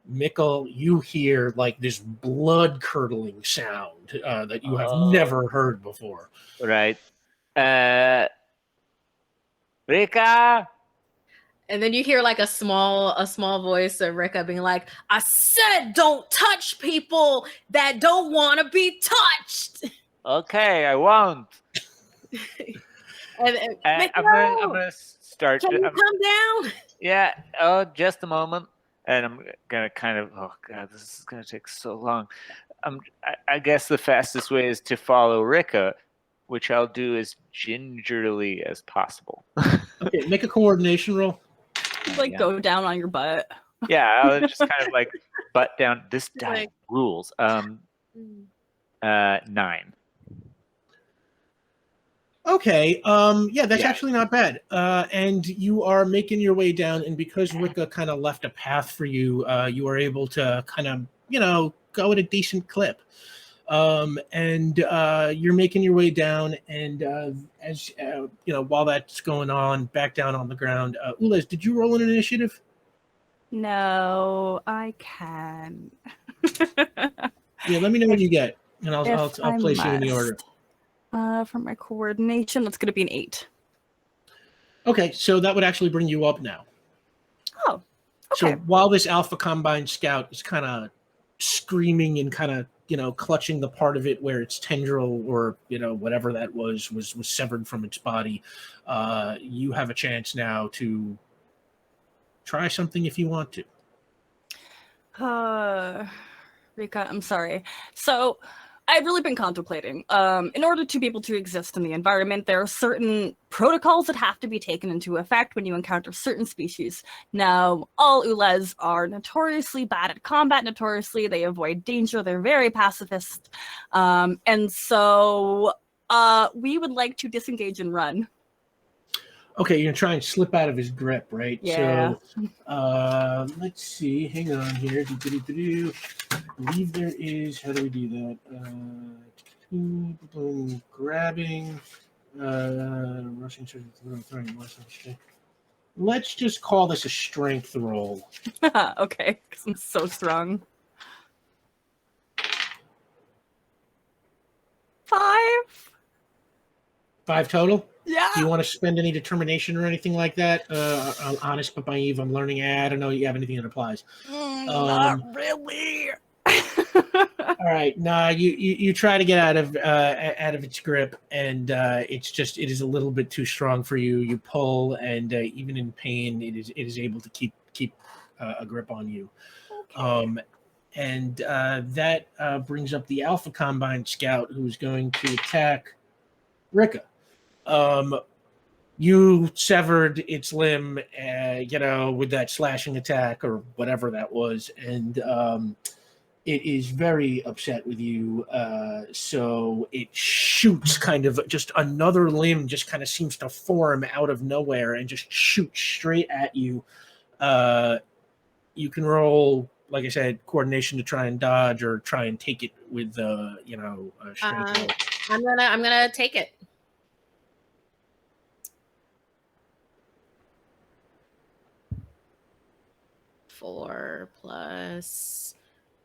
Mikkel, you hear like this blood curdling sound that you have never heard before. Right. Rika, And then you hear like a small voice of Rika being like, "I said don't touch people that don't want to be touched." Okay, I won't. And I'm gonna start. can you come down? Yeah. Oh, just a moment. And I'm gonna kind of. Oh God, this is gonna take so long. I guess the fastest way is to follow Rika, which I'll do as gingerly as possible. Okay, make a coordination roll. Like go down on your butt. Yeah, I'll just kind of like butt down. This die rules. 9. Okay. Yeah, that's actually not bad. And you are making your way down, and because Rika kind of left a path for you, you are able to kind of, go at a decent clip. And you're making your way down, and as while that's going on, back down on the ground. Ulez, did you roll an initiative? No, I can. Yeah, let me know what you get, and I'll place you in the order. For my coordination, that's going to be an 8. Okay, so that would actually bring you up now. Oh, okay. So while this Alpha Combine Scout is kind of screaming and kind of, clutching the part of it where its tendril or, whatever that was severed from its body, you have a chance now to try something if you want to. Rika, I'm sorry. So I've really been contemplating. In order to be able to exist in the environment, there are certain protocols that have to be taken into effect when you encounter certain species. Now, all Ulez are notoriously bad at combat. Notoriously, they avoid danger. They're very pacifist. And so we would like to disengage and run. Okay, you're going to try and slip out of his grip, right? Yeah. So, let's see. Hang on here. I believe there is. How do we do that? Grabbing. Rushing. Throwing. Let's just call this a strength roll. Okay, because I'm so strong. 5. 5 total? Yeah. Do you want to spend any determination or anything like that? Honest but naive, I'm learning. I don't know you have anything that applies. Not really. All right. Nah, you try to get out of its grip, and it is a little bit too strong for you. You pull, and even in pain, it is able to keep a grip on you. Okay. And that brings up the Alpha Combine Scout, who is going to attack Rika. You severed its limb, with that slashing attack or whatever that was, and it is very upset with you. So it shoots kind of just another limb, just kind of seems to form out of nowhere and just shoot straight at you. You can roll, like I said, coordination to try and dodge or try and take it with strength. I'm gonna take it. 4 plus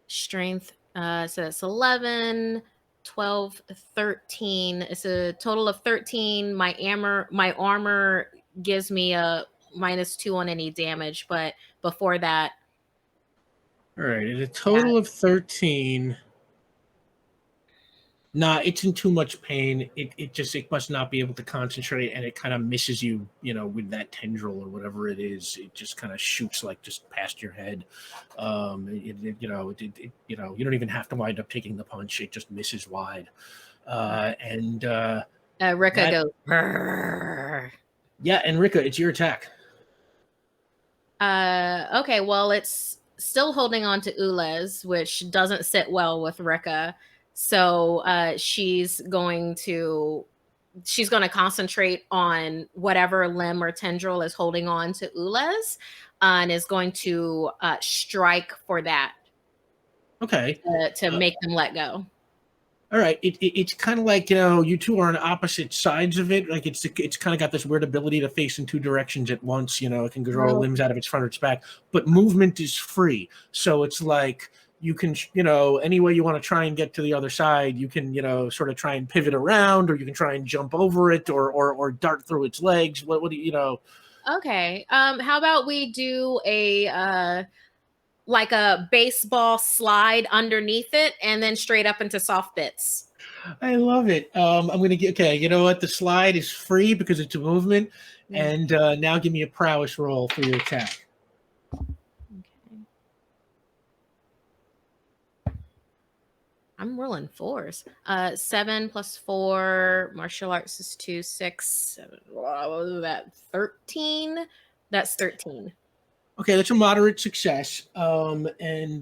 strength, so that's 11, 12, 13. It's a total of 13. My armor gives me a -2 on any damage, but before that. All right, at a total of 13. Nah, it's in too much pain. It must not be able to concentrate, and it kind of misses you, with that tendril or whatever it is. It just kind of shoots like just past your head. You don't even have to wind up taking the punch. It just misses wide. Rika goes. Brrr. Yeah, and Rika, it's your attack. Okay, well, it's still holding on to Ulez, which doesn't sit well with Rika. So she's going to concentrate on whatever limb or tendril is holding on to Ulez, and is going to strike for that. Okay. To make them let go. All right. It's kind of like, you two are on opposite sides of it. Like it's kind of got this weird ability to face in two directions at once. It can grow limbs out of its front or its back, but movement is free. So it's like, you can, any way you want to try and get to the other side, you can, sort of try and pivot around, or you can try and jump over it or dart through its legs. What do you know? Okay. How about we do a like a baseball slide underneath it and then straight up into soft bits? I love it. I'm gonna get okay. You know what? The slide is free because it's a movement, and now give me a prowess roll for your attack. Okay. I'm rolling fours. 7 plus 4. Martial arts is 2, 6, 7. What was that? 13. That's 13. Okay, that's a moderate success. And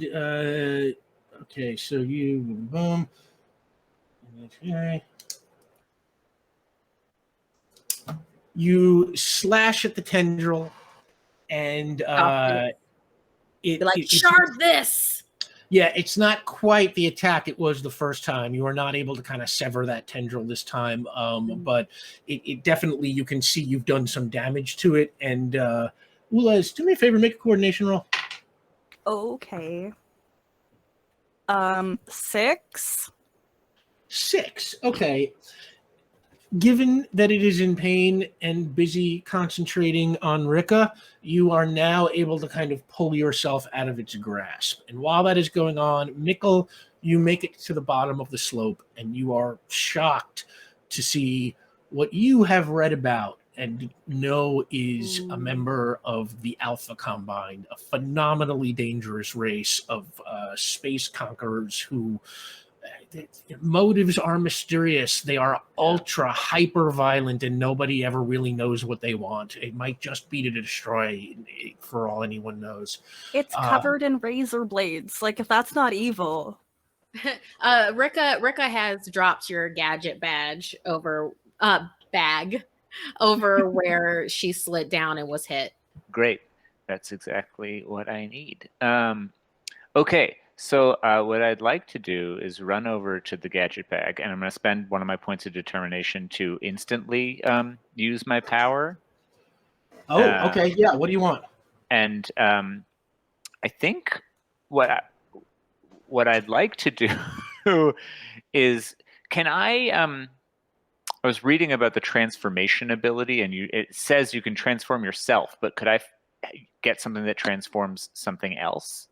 okay, so you boom. Okay. You slash at the tendril, and Be like, shard this. Yeah, it's not quite the attack it was the first time. You are not able to kind of sever that tendril this time, but it definitely, you can see you've done some damage to it. And Ulez, do me a favor, make a coordination roll. Okay. 6. 6. Okay. Given that it is in pain and busy concentrating on Rika, you are now able to kind of pull yourself out of its grasp. And while that is going on, Mikkel, you make it to the bottom of the slope, and you are shocked to see what you have read about and know is a member of the Alpha Combine, a phenomenally dangerous race of space conquerors who motives are mysterious. They are ultra hyper violent, and nobody ever really knows what they want. It might just be to destroy, for all anyone knows. It's covered in razor blades. Like, if that's not evil. Rika has dropped your gadget badge over bag over where she slid down and was hit. Great. That's exactly what I need. Okay. So what I'd like to do is run over to the gadget bag, and I'm going to spend one of my points of determination to instantly use my power. Oh, okay. Yeah. What do you want? And I think what I'd like to do is, can I was reading about the transformation ability, and it says you can transform yourself, but could I get something that transforms something else?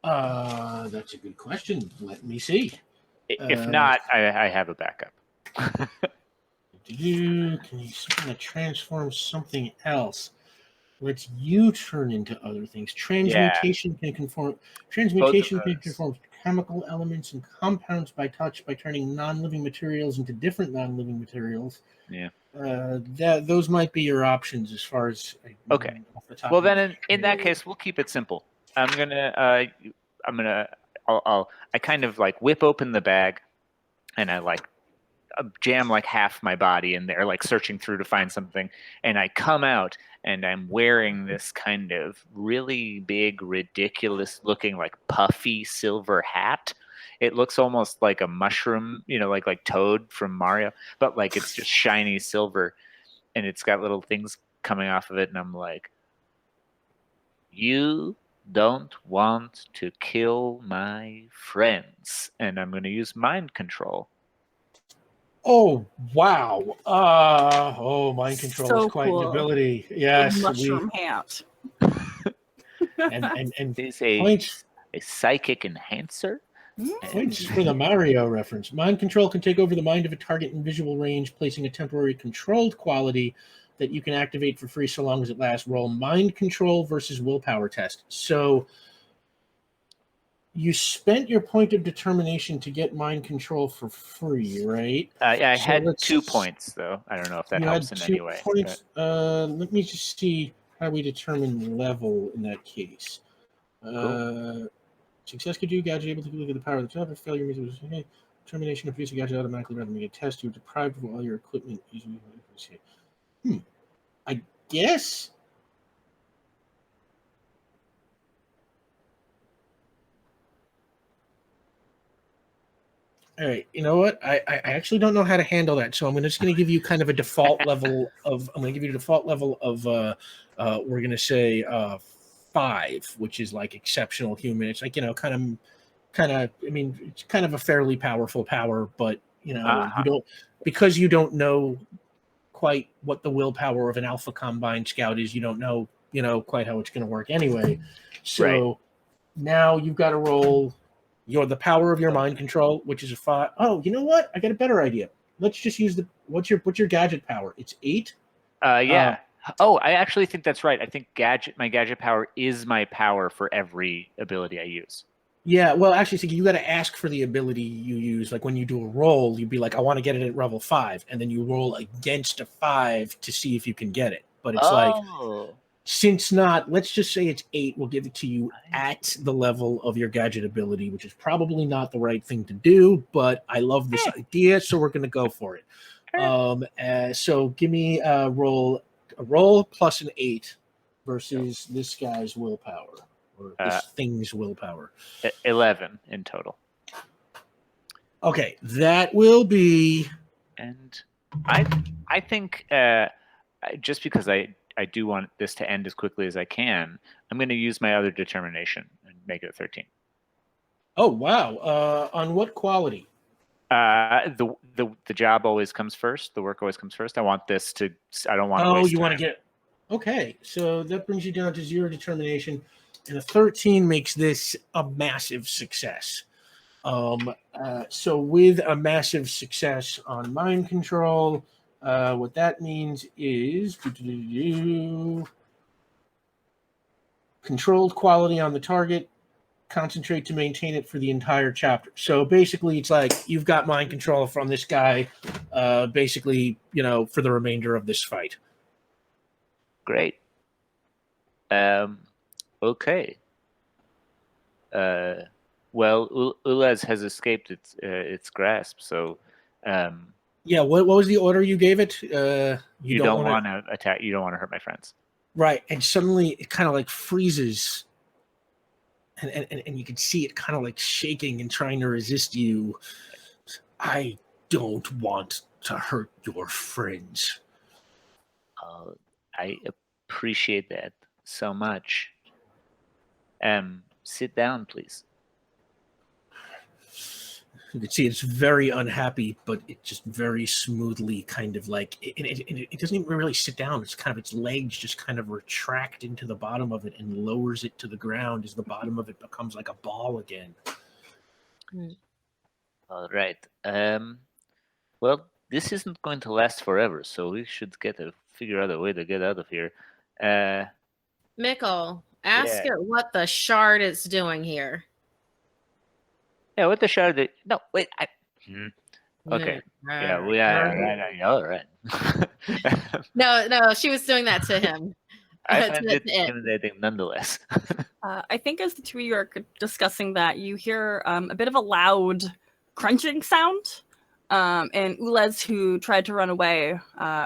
That's a good question. Let me see. If not, I have a backup. Can you transform something else? Lets you turn into other things. Transmutation can conform. Transmutation can conform chemical elements and compounds by touch by turning non-living materials into different non-living materials. Yeah. Those might be your options as far as. Okay. Well, then in that case, we'll keep it simple. I kind of like whip open the bag, and I like jam like half my body in there, like searching through to find something. And I come out, and I'm wearing this kind of really big, ridiculous looking, like puffy silver hat. It looks almost like a mushroom, like Toad from Mario, but like it's just shiny silver, and it's got little things coming off of it. And I'm like, you don't want to kill my friends, and I'm going to use mind control. Oh, wow. Mind control So is quite cool. an ability. Yes. Mushroom hat. and It's a psychic enhancer. Points for the Mario reference. Mind control can take over the mind of a target in visual range, placing a temporary controlled quality that you can activate for free so long as it lasts. Roll mind control versus willpower test. So you spent your point of determination to get mind control for free, right? I had 2 points, though. I don't know if that helps in any way. Points. Let me just see how we determine level in that case. Cool. Success could do gadget able to look at the power of the job. If failure means it was termination of produce a gadget automatically rather than make a test. You're deprived of all your equipment. I guess. All right, you know what? I actually don't know how to handle that, so I'm just going to give you kind of a default level of. I'm going to give you a default level of. We're going to say 5, which is like exceptional human. It's like kind of. I mean, it's kind of a fairly powerful power, but you don't, because you don't know quite what the willpower of an Alpha Combine Scout is. You don't know, quite how it's going to work anyway. So now you've got to roll the power of your mind control, which is a 5. Oh, you know what? I got a better idea. Let's just use what's your gadget power? It's 8. Yeah. I actually think that's right. I think my gadget power is my power for every ability I use. Yeah, well, actually, so you got to ask for the ability you use. Like when you do a roll, you'd be like, I want to get it at level 5, and then you roll against a 5 to see if you can get it. But it's like, since not, let's just say it's 8, we'll give it to you at the level of your gadget ability, which is probably not the right thing to do, but I love this idea, so we're going to go for it. So give me a roll plus an 8 versus this guy's willpower, or this thing's willpower. 11 in total. Okay, that will be. And I think just because I do want this to end as quickly as I can, I'm going to use my other determination and make it 13. Oh wow! On what quality? The job always comes first. The work always comes first. I want this to. I don't want to. Oh, you want to get. Okay, so that brings you down to 0 determination, and a 13 makes this a massive success. So with a massive success on mind control, what that means is controlled quality on the target, concentrate to maintain it for the entire chapter. So basically it's like you've got mind control from this guy, basically, for the remainder of this fight. Great. Okay. Well, Ulez has escaped its grasp, so yeah. What was the order you gave it? You don't want to attack. You don't want to hurt my friends. Right, and suddenly it kind of like freezes, and you can see it kind of like shaking and trying to resist you. I don't want to hurt your friends. I appreciate that so much. Sit down, please. You can see it's very unhappy, but it just very smoothly kind of like it doesn't even really sit down. It's kind of its legs just kind of retract into the bottom of it and lowers it to the ground as the bottom of it becomes like a ball again. All right. Well, this isn't going to last forever, so we should figure out a way to get out of here. Mikkel, ask it what the shard is doing here. Yeah, what the shard? No, wait. Okay. Yeah, we are. All right. No, she was doing that to him. I find it intimidating nonetheless. I think as the two of you are discussing that, you hear a bit of a loud crunching sound. And Ulez, who tried to run away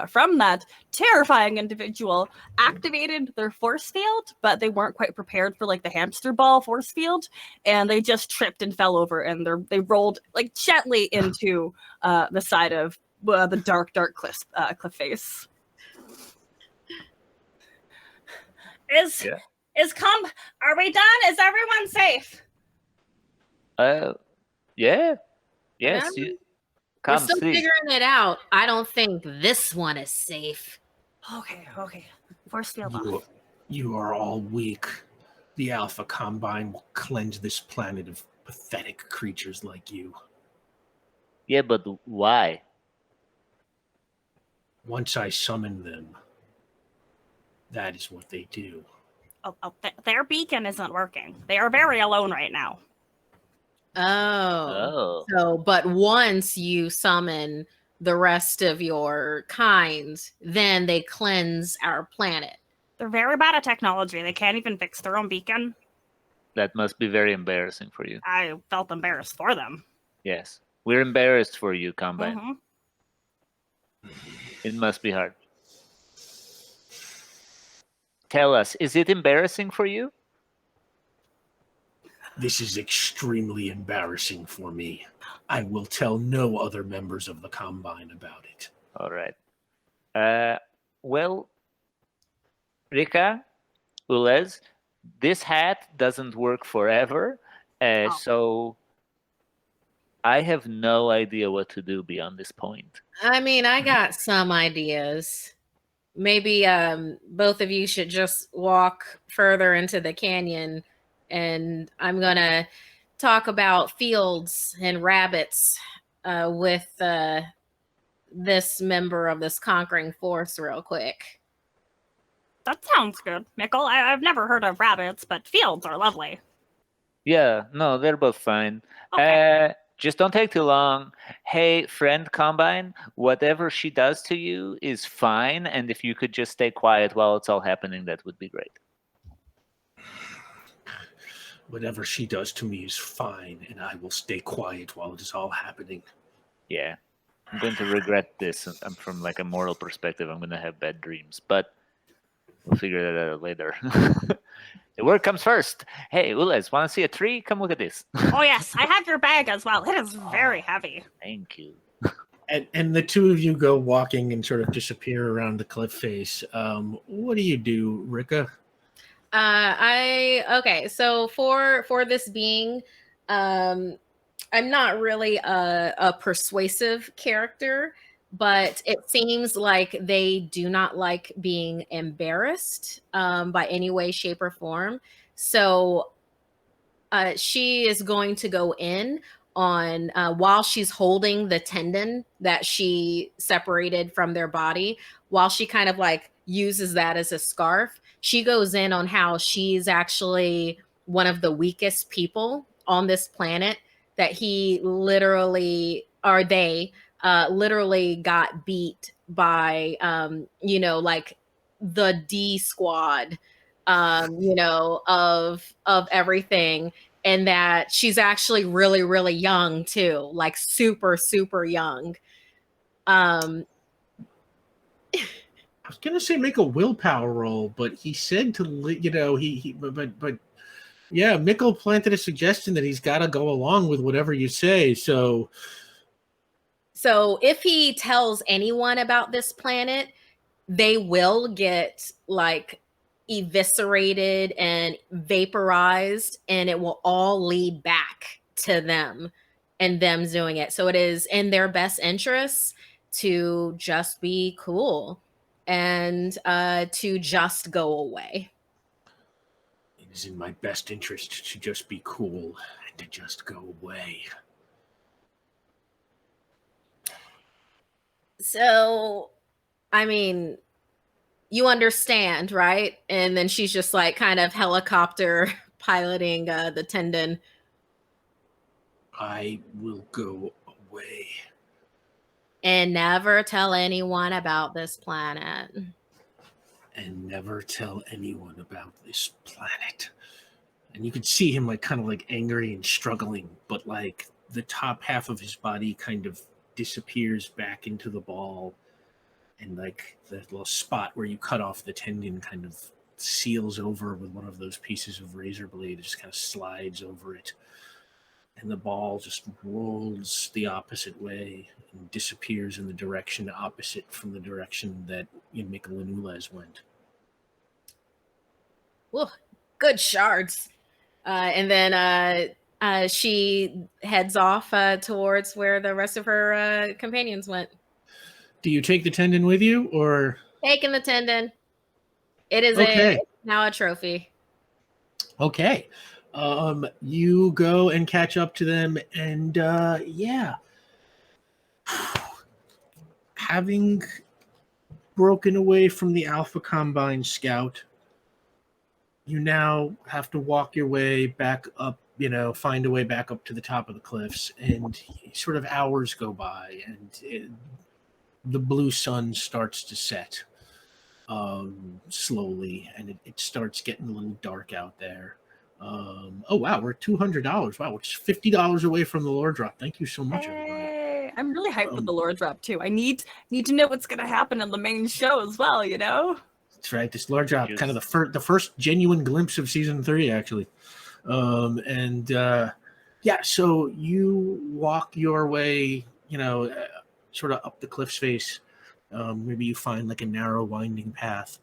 from that terrifying individual, activated their force field, but they weren't quite prepared for like the hamster ball force field, and they just tripped and fell over, and they rolled like gently into the side of the dark cliff face. Are we done? Is everyone safe? Yeah. Yes. Yeah. We're still figuring it out. I don't think this one is safe. Okay. Force field off. You are all weak. The Alpha Combine will cleanse this planet of pathetic creatures like you. Yeah, but why? Once I summon them, that is what they do. Their beacon isn't working. They are very alone right now. Oh. So, but once you summon the rest of your kind, then they cleanse our planet. They're very bad at technology. They can't even fix their own beacon. That must be very embarrassing for you. I felt embarrassed for them. Yes. We're embarrassed for you, Combine. Mm-hmm. It must be hard. Tell us, is it embarrassing for you? This is extremely embarrassing for me. I will tell no other members of the Combine about it. All right. Well, Rika, Ulez, this hat doesn't work forever, so I have no idea what to do beyond this point. I mean, I got some ideas. Maybe both of you should just walk further into the canyon, and I'm gonna talk about fields and rabbits with this member of this conquering force real quick. That sounds good, Mickle. I've never heard of rabbits, but fields are lovely. Yeah, no, they're both fine. Okay. Just don't take too long. Hey, friend Combine, whatever she does to you is fine, and if you could just stay quiet while it's all happening, that would be great. Whatever she does to me is fine, and I will stay quiet while it is all happening. Yeah, I'm going to regret this. I'm from like a moral perspective. I'm going to have bad dreams, but we'll figure that out later. The work comes first. Hey, Ulez, want to see a tree? Come look at this. Oh yes, I have your bag as well. It is very heavy. Thank you. And the two of you go walking and sort of disappear around the cliff face. What do you do, Rika? Okay, so for this being, I'm not really a persuasive character, but it seems like they do not like being embarrassed by any way, shape, or form. So she is going to go in on while she's holding the tendon that she separated from their body, while she kind of like uses that as a scarf. She goes in on how she's actually one of the weakest people on this planet, that he literally, or they literally got beat by, like the D squad, of everything. And that she's actually really, really young too, like super, super young. I was gonna say make a willpower roll, but he said to but yeah, Mikkel planted a suggestion that he's got to go along with whatever you say. So if he tells anyone about this planet, they will get like eviscerated and vaporized, and it will all lead back to them and them doing it. So it is in their best interests to just be cool and to just go away. it is in my best interest to just be cool and to just go away. So, I mean, you understand, right? And then she's just like kind of helicopter piloting the tendon. I will go away. And never tell anyone about this planet. And never tell anyone about this planet. And you could see him like kind of like angry and struggling, but like the top half of his body kind of disappears back into the ball, and like the little spot where you cut off the tendon kind of seals over with one of those pieces of razor blade. It just kind of slides over it, and the ball just rolls the opposite way and disappears in the direction opposite from the direction that Mikkel and Ulez went. Whoa, good shards. And then she heads off towards where the rest of her companions went. Do you take the tendon with you, or? Taking the tendon. It is Okay. now a trophy. Okay. You go and catch up to them, and yeah. Having broken away from the Alpha Combine Scout, you now have to walk your way back up, find a way back up to the top of the cliffs, and sort of hours go by, and the blue sun starts to set slowly, and it starts getting a little dark out there. Oh wow, we're $200. Wow, we're just $50 away from the lore drop. Thank you so much, everybody. Hey, I'm really hyped with the lore drop too. I need to know what's gonna happen in the main show as well. That's right. This lore drop, kind of the first genuine glimpse of season 3, actually. Yeah. So you walk your way, sort of up the cliff's face. Maybe you find like a narrow, winding path,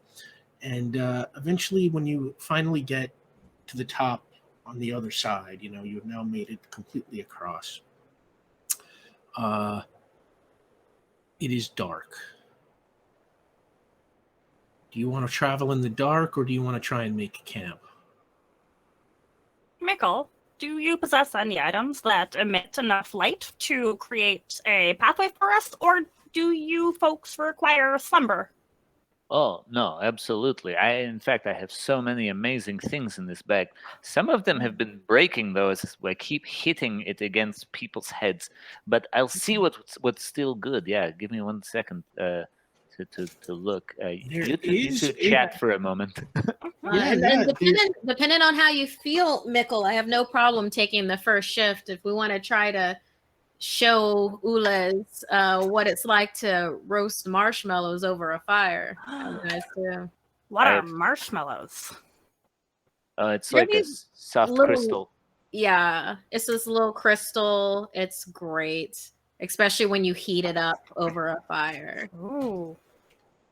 and eventually, when you finally get to the top on the other side, you have now made it completely across. It is dark. Do you want to travel in the dark, or do you want to try and make camp? Mickle, do you possess any items that emit enough light to create a pathway for us, or do you folks require slumber? Oh, no, absolutely. In fact, I have so many amazing things in this bag. Some of them have been breaking, though, as I keep hitting it against people's heads. But I'll see what's still good. Yeah, give me 1 second to look. You two chat for a moment. And depending on how you feel, Mickle, I have no problem taking the first shift if we want to try to show Ulez what it's like to roast marshmallows over a fire. Guys too. What are marshmallows? It's like a soft crystal. Yeah, it's this little crystal. It's great, especially when you heat it up over a fire. Ooh.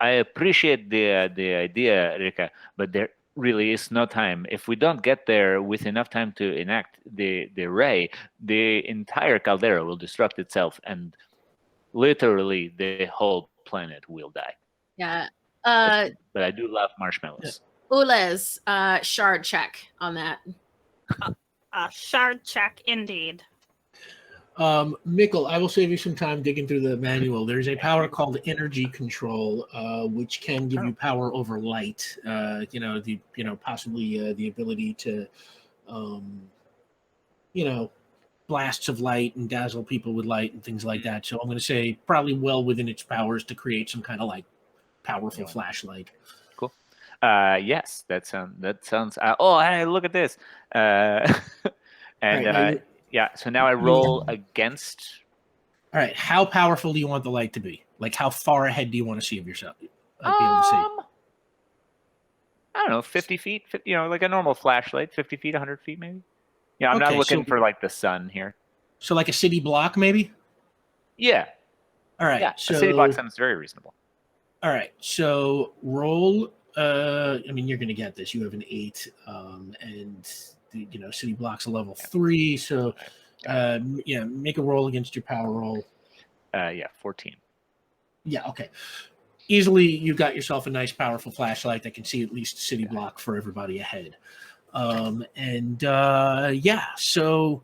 I appreciate the idea, Rika, but there really is no time. If we don't get there with enough time to enact the ray, the entire caldera will destruct itself, and literally the whole planet will die. Yeah. But I do love marshmallows. Ulez, shard check on that. A shard check, indeed. Mickle, I will save you some time digging through the manual. There's a power called energy control, which can give you power over light. Possibly the ability to, blasts of light and dazzle people with light and things like that. So I'm going to say probably well within its powers to create some kind of like powerful flashlight. Cool. Yes, that sounds. Oh, hey, look at this. Yeah, so now I roll against. All right, how powerful do you want the light to be? Like, how far ahead do you want to see of yourself? Be able to see? I don't know, 50 feet, like a normal flashlight, 50 feet, 100 feet maybe. Yeah, I'm not looking for like the sun here. So like a city block maybe? Yeah. All right. Yeah, so a city block sounds very reasonable. All right, so roll. You're going to get this. You have an 8, and city blocks a level 3. So, make a roll against your power roll. 14. Yeah, okay. Easily, you got yourself a nice, powerful flashlight that can see at least a city block for everybody ahead. So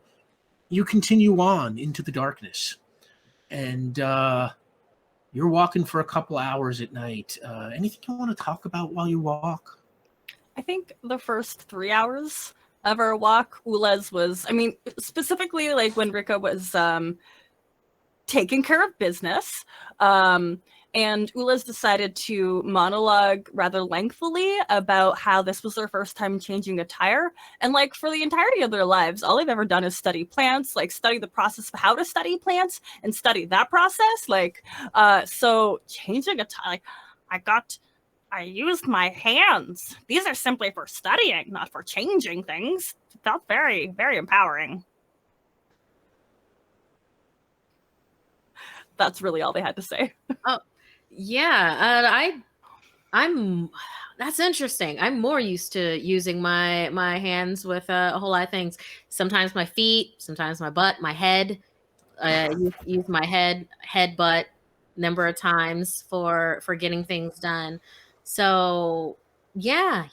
you continue on into the darkness, and you're walking for a couple hours at night. Anything you want to talk about while you walk? I think the first 3 hours of our walk, Ulez was, specifically like when Rika was taking care of business, and Ulez decided to monologue rather lengthily about how this was their first time changing a tire. And like for the entirety of their lives, all they've ever done is study plants, like study the process of how to study plants and study that process. So changing a tire, I used my hands. These are simply for studying, not for changing things. It felt very, very empowering. That's really all they had to say. Oh, yeah. I'm. That's interesting. I'm more used to using my hands with a whole lot of things. Sometimes my feet, sometimes my butt, my head. Use my head, butt, number of times for getting things done. So yeah.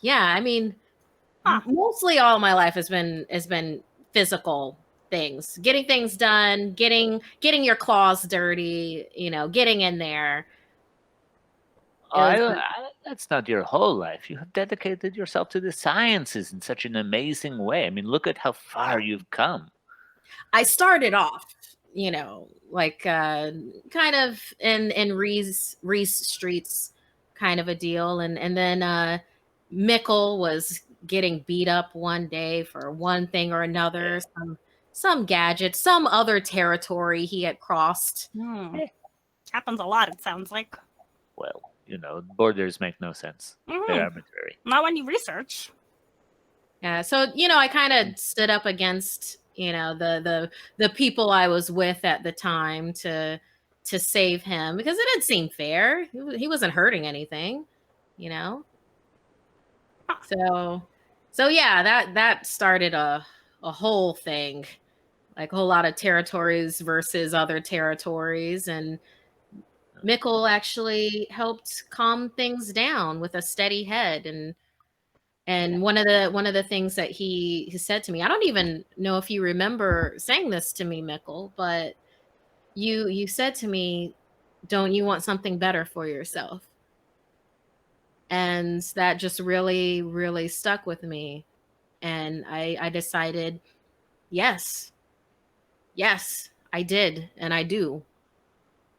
Mostly all my life has been physical things, getting things done, getting your claws dirty, getting in there. That's not your whole life. You have dedicated yourself to the sciences in such an amazing way. Look at how far you've come. I started off, kind of in Reese streets kind of a deal. And then Mickle was getting beat up one day for one thing or another, some gadget, some other territory he had crossed. Happens a lot, it sounds like. Well, borders make no sense. They're arbitrary. Not when you research. Yeah, so I kind of stood up against the people I was with at the time to save him, because it didn't seem fair. He wasn't hurting anything, So yeah, that started a whole thing like a whole lot of territories versus other territories. And Mikkel actually helped calm things down with a steady head. And one of the things that he said to me, I don't even know if you remember saying this to me, Mikkel, but you said to me, don't you want something better for yourself? And that just really, really stuck with me. And I decided, yes, I did. And I do.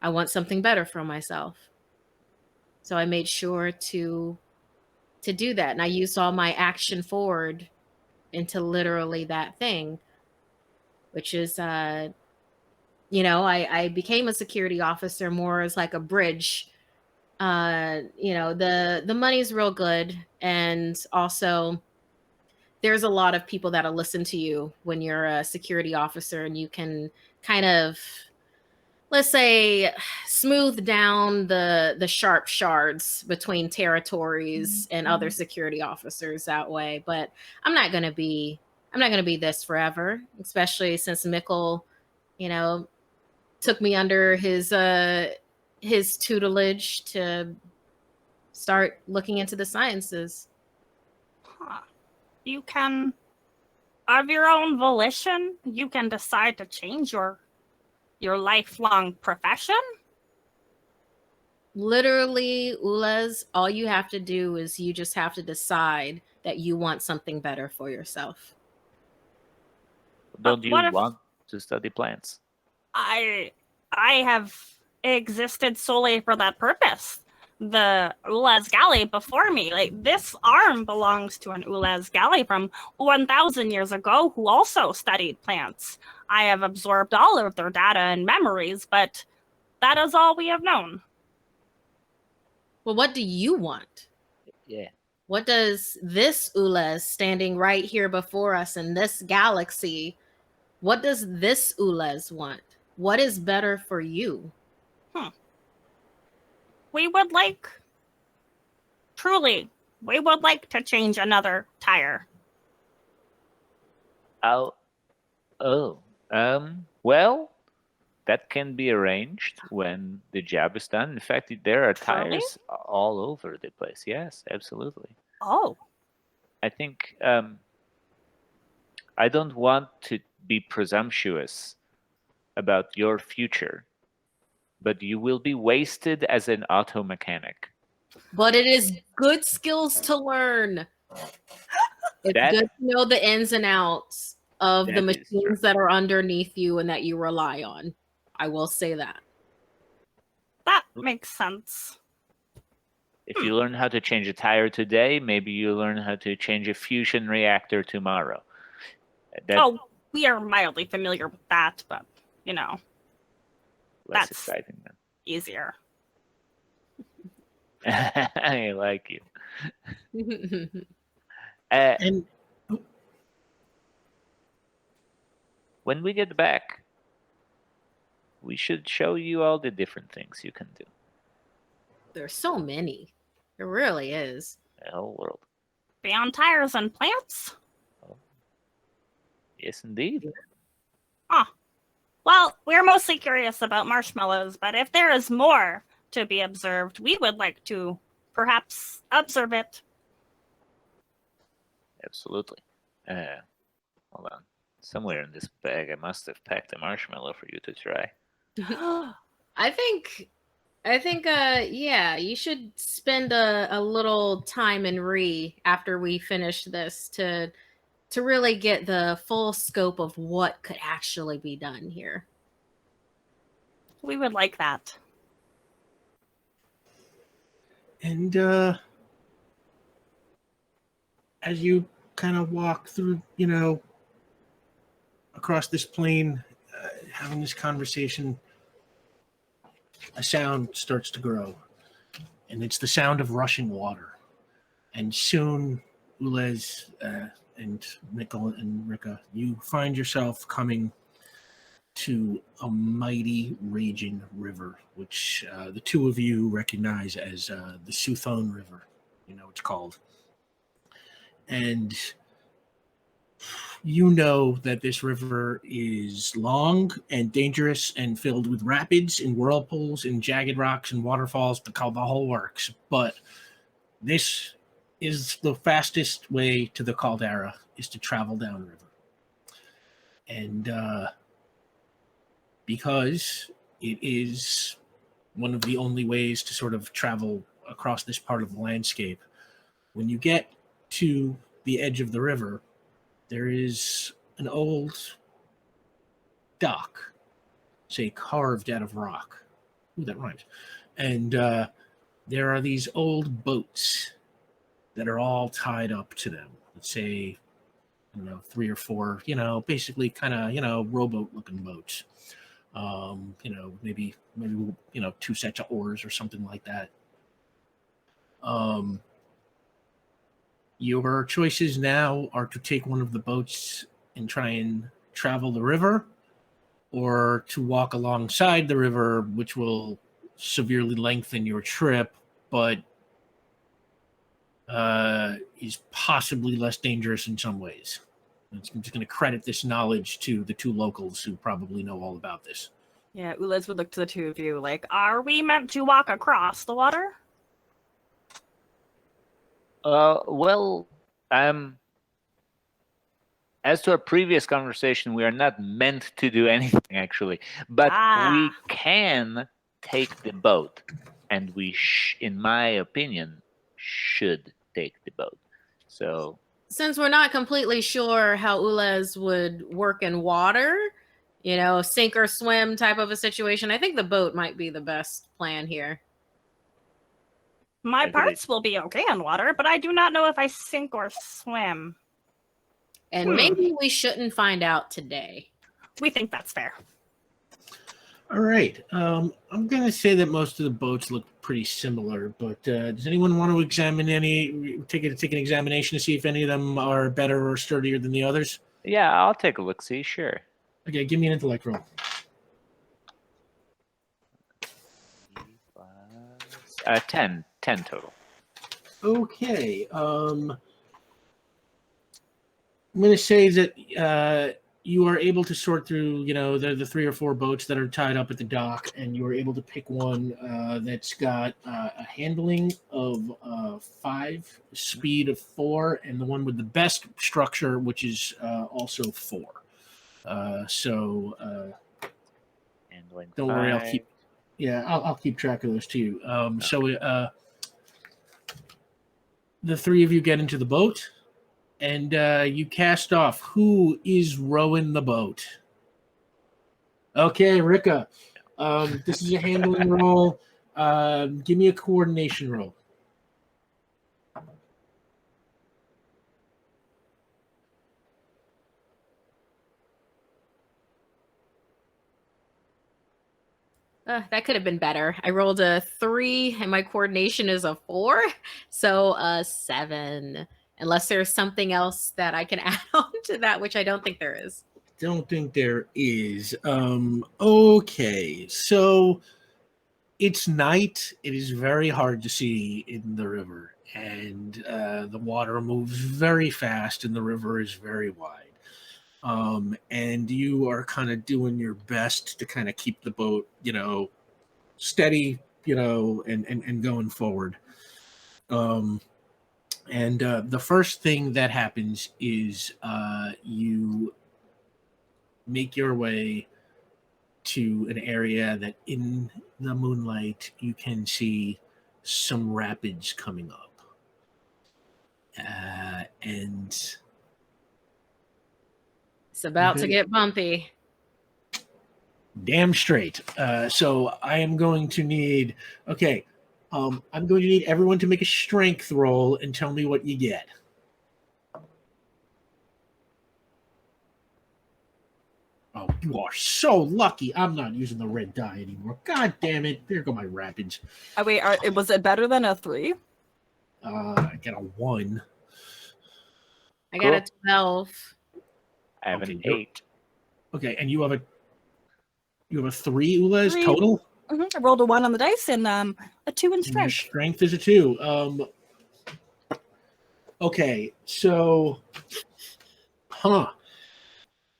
I want something better for myself. So I made sure to do that. And I used all my action forward into literally that thing, which is, I became a security officer more as like a bridge. The money's real good. And also there's a lot of people that'll listen to you when you're a security officer, and you can kind of, let's say, smooth down the sharp shards between territories and other security officers that way. But I'm not gonna be this forever, especially since Mikkel, took me under his tutelage to start looking into the sciences. Huh. You can, of your own volition, you can decide to change your lifelong profession? Literally, Ulez, all you have to do is you just have to decide that you want something better for yourself. Don't you want to study plants? I have existed solely for that purpose. The Ulez Gallii before me, like this arm belongs to an Ulez Gallii from 1,000 years ago who also studied plants. I have absorbed all of their data and memories, but that is all we have known. Well, what do you want? Yeah. What does this Ulez standing right here before us in this galaxy, what does this Ulez want? What is better for you? We would like to change another tire. Well, that can be arranged when the job is done. In fact, there are tires all over the place. Yes, absolutely. Oh. I think I don't want to be presumptuous about your future, but you will be wasted as an auto mechanic. But it is good skills to learn. It's good to know the ins and outs of the machines that are underneath you and that you rely on. I will say that. That makes sense. If you learn how to change a tire today, maybe you learn how to change a fusion reactor tomorrow. We are mildly familiar with that, but, less that's exciting then. Easier. I like you. And when we get back, we should show you all the different things you can do. There's so many. There really is. The whole world. Beyond tires and plants? Oh. Yes, indeed. Well, we're mostly curious about marshmallows, but if there is more to be observed, we would like to perhaps observe it. Absolutely. Hold on. Somewhere in this bag, I must have packed a marshmallow for you to try. I think, yeah, you should spend a little time in after we finish this to really get the full scope of what could actually be done here. We would like that. And as you kind of walk through, across this plain, having this conversation, a sound starts to grow. And it's the sound of rushing water. And soon, Ulez and Mikkel and Rika, you find yourself coming to a mighty raging river, which the two of you recognize as the Suthon River. It's called. And you know that this river is long and dangerous and filled with rapids and whirlpools and jagged rocks and waterfalls, the whole works. But this is the fastest way to the caldera, is to travel downriver. And because it is one of the only ways to sort of travel across this part of the landscape, when you get to the edge of the river, there is an old dock, say carved out of rock. Ooh, that rhymes. And there are these old boats that are all tied up to them. Let's say, I don't know, 3 or 4, basically kind of, rowboat looking boats. Maybe 2 sets of oars or something like that. Your choices now are to take one of the boats and try and travel the river, or to walk alongside the river, which will severely lengthen your trip, but is possibly less dangerous in some ways. I'm just going to credit this knowledge to the 2 locals who probably know all about this. Yeah, Ulez would look to the 2 of you like, are we meant to walk across the water? Well, as to our previous conversation, we are not meant to do anything, actually. But we can take the boat, and we, in my opinion, should take the boat. So, since we're not completely sure how Ulez would work in water, sink or swim type of a situation, I think the boat might be the best plan here. My parts will be okay on water, but I do not know if I sink or swim. And maybe we shouldn't find out today. We think that's fair. All right. I'm going to say that most of the boats look pretty similar, but does anyone want to examine take an examination to see if any of them are better or sturdier than the others? Yeah, I'll take a look. See, sure. Okay, give me an intellect roll. 10 total. Okay. I'm going to say that you are able to sort through, the 3 or 4 boats that are tied up at the dock, and you are able to pick one that's got a handling of 5, speed of 4, and the one with the best structure, which is also 4. Handling don't 5. worry, I'll keep track of those too. So the 3 of you get into the boat, and you cast off. Who is rowing the boat? Okay, Rika. This is a handling roll. Give me a coordination roll. That could have been better. I rolled a 3 and my coordination is a 4. So 7. Unless there's something else that I can add on to that, which I don't think there is. Don't think there is. Okay, so it's night. It is very hard to see in the river, and the water moves very fast, and the river is very wide. And you are kind of doing your best to kind of keep the boat, steady, and going forward. And the first thing that happens is you make your way to an area that in the moonlight you can see some rapids coming up. And it's about to get bumpy. Damn straight. So I am going to need... Okay. I'm going to need everyone to make a strength roll and tell me what you get. Oh, you are so lucky. I'm not using the red die anymore. God damn it. There go my rapids. Wait, was it better than a 3? I got a 1. I got a 12. I have an 8. Okay, and you have a 3, Ulez, 3. total? Mm-hmm. I rolled a 1 on the dice and a 2 in And your strength. strength is a 2. Okay, so,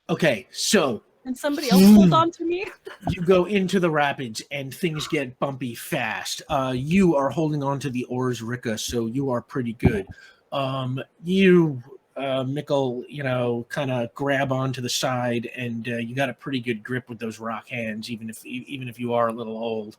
Okay, so And somebody else hold on to me. you go into the rapids and things get bumpy fast. You are holding on to the oars, Rika, so you are pretty good. Mikkel, kind of grab onto the side, and you got a pretty good grip with those rock hands, even if you are a little old,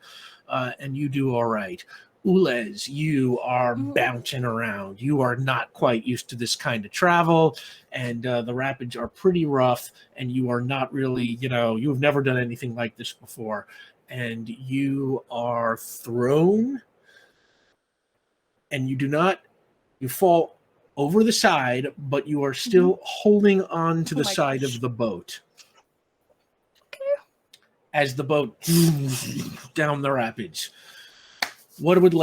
and you do all right. Ulez, you are bouncing around. You are not quite used to this kind of travel, and the rapids are pretty rough, and you are not really, you've never done anything like this before, and you are thrown, and you fall over the side, but you are still holding on to the side of the boat. Okay. As the boat down the rapids. What would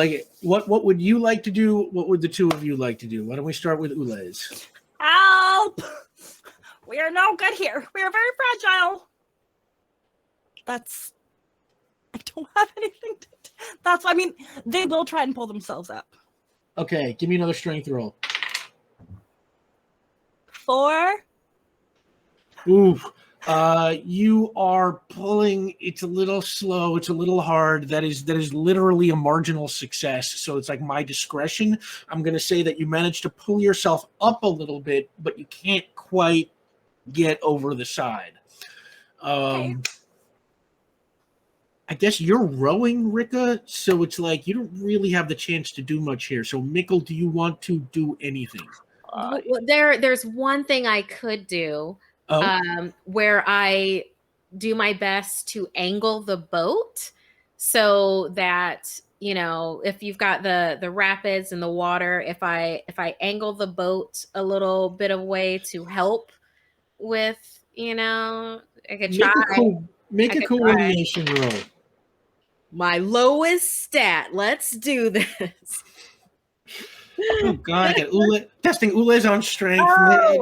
you like to do? What would the two of you like to do? Why don't we start with Ulez? Help! We are no good here. We are very fragile. I don't have anything to do. They will try and pull themselves up. Okay, give me another strength roll. 4. Ooh. You are pulling. It's a little slow. It's a little hard. That is literally a marginal success. So it's like my discretion. I'm going to say that you managed to pull yourself up a little bit, but you can't quite get over the side. Okay. I guess you're rowing, Rika, so it's like you don't really have the chance to do much here. So, Mikkel, do you want to do anything? Well, there's one thing I could do. Where I do my best to angle the boat so that, if you've got the rapids and the water, if I angle the boat a little bit of way to help with, I could try. Make a coordination roll. My lowest stat. Let's do this. Oh God! Testing Ulez on strength.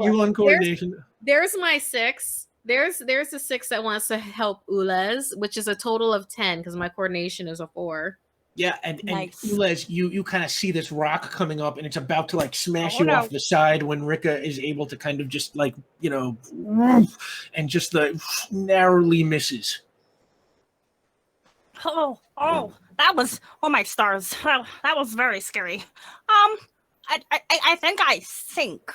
You on coordination. There's my 6. There's a 6 that wants to help Ulez, which is a total of 10 because my coordination is a 4. Yeah, and Nice. Ulez, you kind of see this rock coming up, and it's about to smash you off the side when Rika is able to kind of just and just narrowly misses. Oh, that was, oh my stars. That was very scary. I think I sink.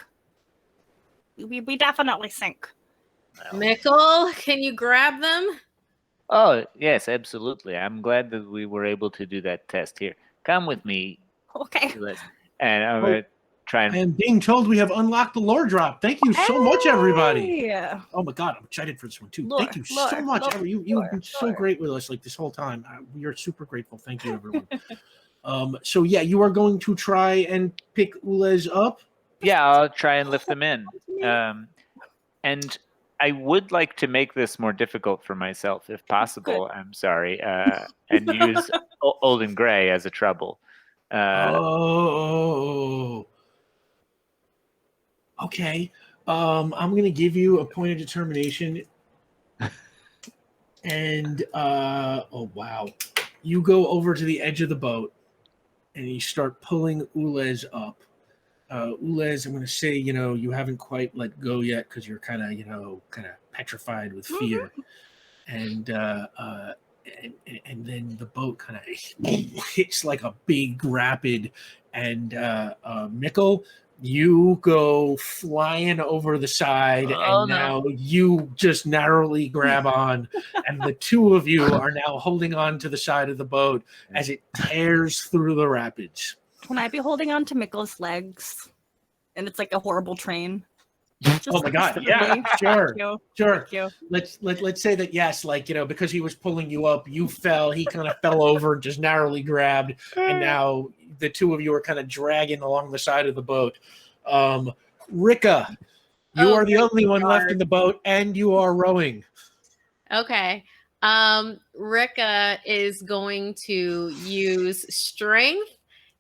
We definitely sink. Mikkel, can you grab them? Oh, yes, absolutely. I'm glad that we were able to do that test here. Come with me. Okay. And I'm going to try and... I am being told we have unlocked the lore drop. Thank you so much, everybody. Yeah. Oh my God, I'm excited for this one too. Lore, Thank you so much. You've been so lore. great with us this whole time. We are super grateful. Thank you, everyone. So yeah, you are going to try and pick Ulez up. Yeah, I'll try and lift them in. And I would like to make this more difficult for myself, if possible. I'm sorry, and use Old and Gray as a trouble. Okay. I'm going to give you a point of determination. And oh wow, you go over to the edge of the boat, and you start pulling Ulez up. Ulez, I'm going to say, you haven't quite let go yet because you're kind of petrified with fear, and then the boat kind of hits like a big rapid, and Mikkel, you go flying over the side, and now you just narrowly grab on, and the two of you are now holding on to the side of the boat as it tears through the rapids. Can I be holding on to Mikkel's legs? And it's like a horrible train. Oh my God! Yeah, sure. Thank you. Let's say that yes, because he was pulling you up, you fell. He kind of fell over and just narrowly grabbed, and now the two of you are kind of dragging along the side of the boat. Rika, you are the only one left in the boat, and you are rowing. Okay. Rika is going to use strength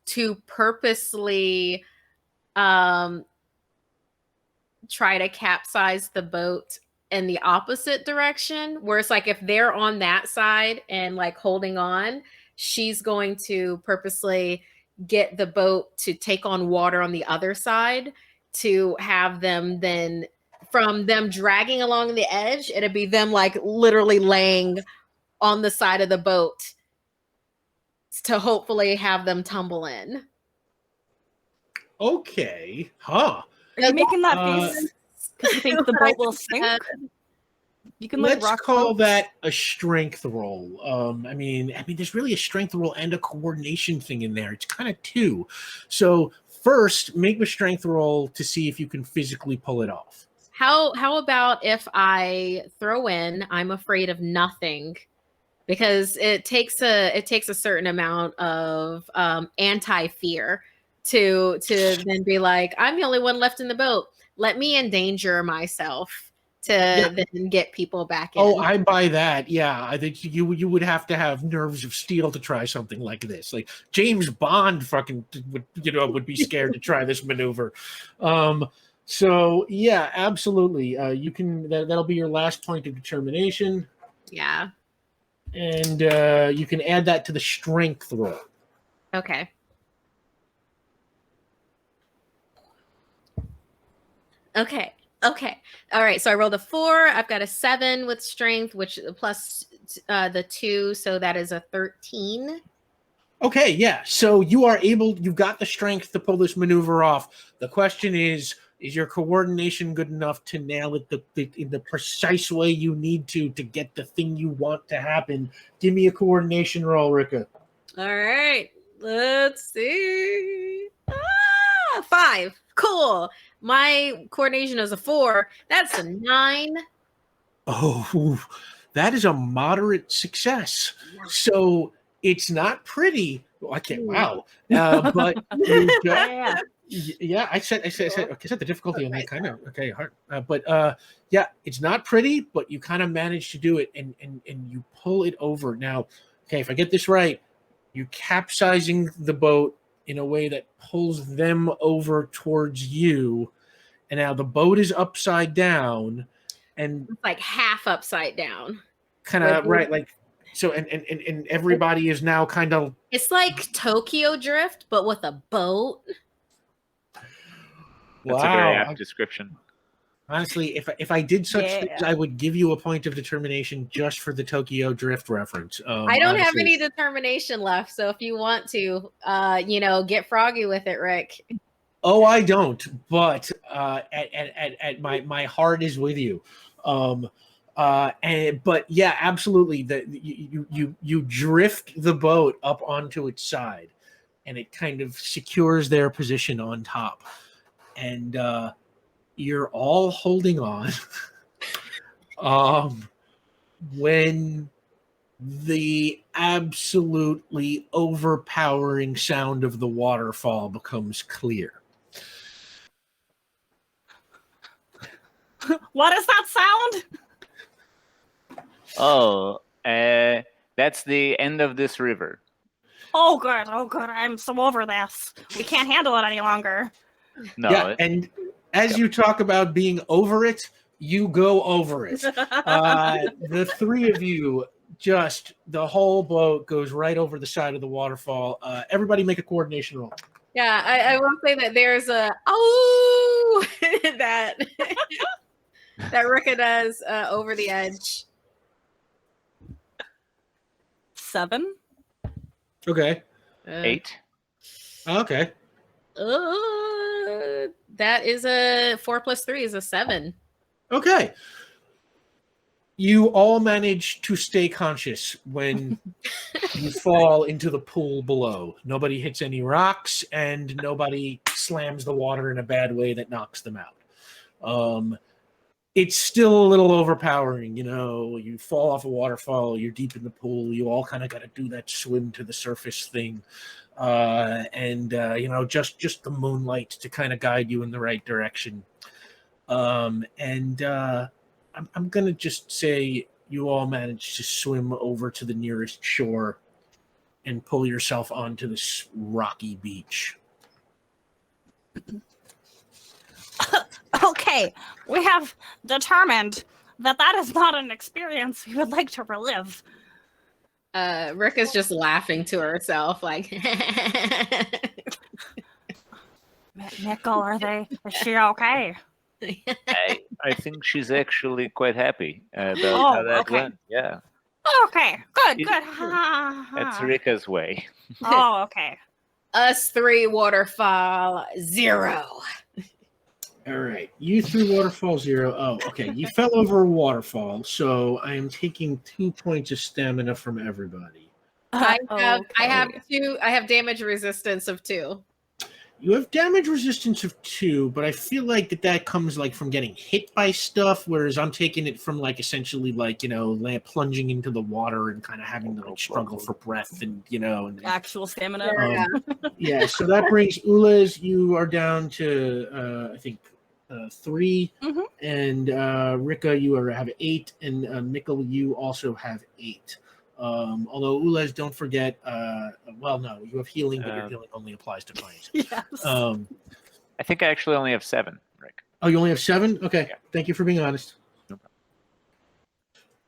to purposely try to capsize the boat in the opposite direction, where it's like if they're on that side and holding on, she's going to purposely get the boat to take on water on the other side to have them then from them dragging along the edge, it'd be them like literally laying on the side of the boat to hopefully have them tumble in. Okay. Huh. Are you making that Uh, face because you think the boat will sink? You can like Let's rock call boats. that a strength roll. I mean, there's really a strength roll and a coordination thing in there. It's kind of two. So first, make a strength roll to see if you can physically pull it off. How about if I throw in I'm afraid of nothing, because it takes a certain amount of anti-fear to then be like, I'm the only one left in the boat. Let me endanger myself to then get people back in. Oh, I buy that. Yeah, I think you would have to have nerves of steel to try something like this. Like James Bond fucking would be scared to try this maneuver. So yeah, absolutely. You can that'll be your last point of determination. Yeah. And you can add that to the strength roll. Okay. Okay. All right. So I rolled a 4. I've got a 7 with strength, which plus the 2. So that is a 13. Okay. Yeah. So you've got the strength to pull this maneuver off. The question is your coordination good enough to nail it in the precise way you need to get the thing you want to happen? Give me a coordination roll, Rika. All right. Let's see. 5. Cool. My coordination is a 4. That's a 9. Oh, that is a moderate success. So it's not pretty. Okay, wow. But you got, yeah, I said the difficulty on that kind of okay hard. But yeah, it's not pretty, but you kind of managed to do it, and you pull it over. Now, okay, if I get this right, you're capsizing the boat in a way that pulls them over towards you, and now the boat is upside down, and It's like half upside down. kind of right, like so, and everybody is now kind of. It's like Tokyo Drift, but with a boat. That's a very apt description. Honestly, if I did such things, I would give you a point of determination just for the Tokyo Drift reference. I don't have any determination left, so if you want to, get froggy with it, Rick. Oh, I don't, but at my heart is with you. But yeah, absolutely. You drift the boat up onto its side, and it kind of secures their position on top, and you're all holding on. When the absolutely overpowering sound of the waterfall becomes clear. What is that sound? Oh, that's the end of this river. Oh, good. I'm so over this. We can't handle it any longer. No. Yeah, and as you talk about being over it, you go over it. The three of you, just the whole boat goes right over the side of the waterfall. Everybody make a coordination roll. Yeah, I will say that there's a that Rika does over the edge. 7. Okay. 8. Okay. That is a 4 plus 3 is a 7. Okay. You all manage to stay conscious when you fall into the pool below. Nobody hits any rocks, and nobody slams the water in a bad way that knocks them out. It's still a little overpowering, you fall off a waterfall, you're deep in the pool, you all kind of got to do that swim to the surface thing. Just the moonlight to kind of guide you in the right direction. I'm going to just say you all managed to swim over to the nearest shore and pull yourself onto this rocky beach. Okay, we have determined that is not an experience we would like to relive. Rika's just laughing to herself, like. Nickel, is she okay? I think she's actually quite happy about how that okay. went. Yeah, Okay, good, It- good. that's Rika's way. Oh, okay. Us 3 waterfall 0. All right, you threw waterfall 0. Oh, okay. You fell over a waterfall, so I am taking 2 points of stamina from everybody. I have Okay. 2. I have damage resistance of 2. You have damage resistance of 2, but I feel like that comes like from getting hit by stuff, whereas I'm taking it from like essentially like plunging into the water and kind of having to like struggle for breath and Actual stamina. Yeah. So that brings Ulez. You are down to I think 3, Mhm. and Rika, you have 8, and Mikkel, you also have 8. Although Ulez, don't forget. Well, no, you have healing, but your healing only applies to clients. Yes. I think I actually only have 7, Rick. Oh, you only have 7? Okay. Yeah. Thank you for being honest.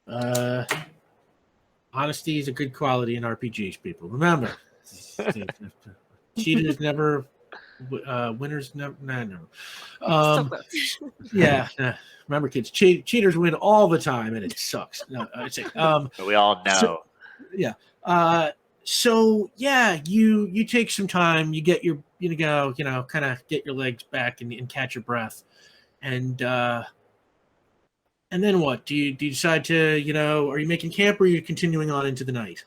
No Honesty is a good quality in RPGs, people. Remember, cheaters never, winners never. No. So close. Yeah. Remember, kids, cheaters win all the time, and it sucks. No, But we all know. So yeah, you take some time, you get your kind of get your legs back and catch your breath, and then what? Do you decide to are you making camp or are you continuing on into the night?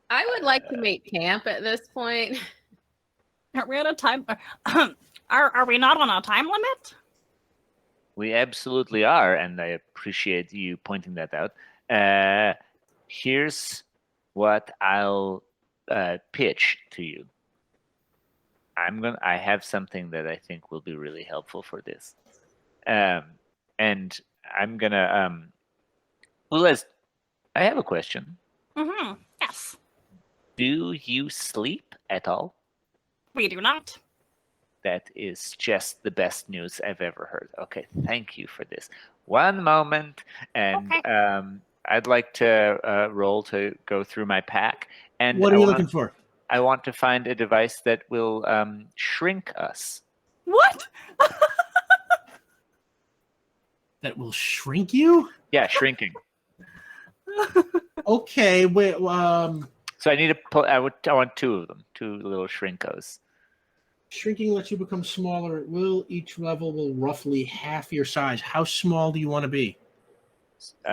I would like to make camp at this point. Are we on a time? Are we not on a time limit? We absolutely are, and I appreciate you pointing that out. Here's what I'll pitch to you. I have something that I think will be really helpful for this, and I'm gonna. Ulez, I have a question. Mm-hmm. Yes. Do you sleep at all? We do not. That is just the best news I've ever heard. Okay, thank you for this. One moment, and Okay. I'd like to roll to go through my pack. And What are you looking for? I want to find a device that will shrink us. What? That will shrink you? Yeah, shrinking. Okay, wait. So I need to pull. I want 2 of them, 2 little shrinkos. Shrinking lets you become smaller. Each level will roughly half your size. How small do you want to be?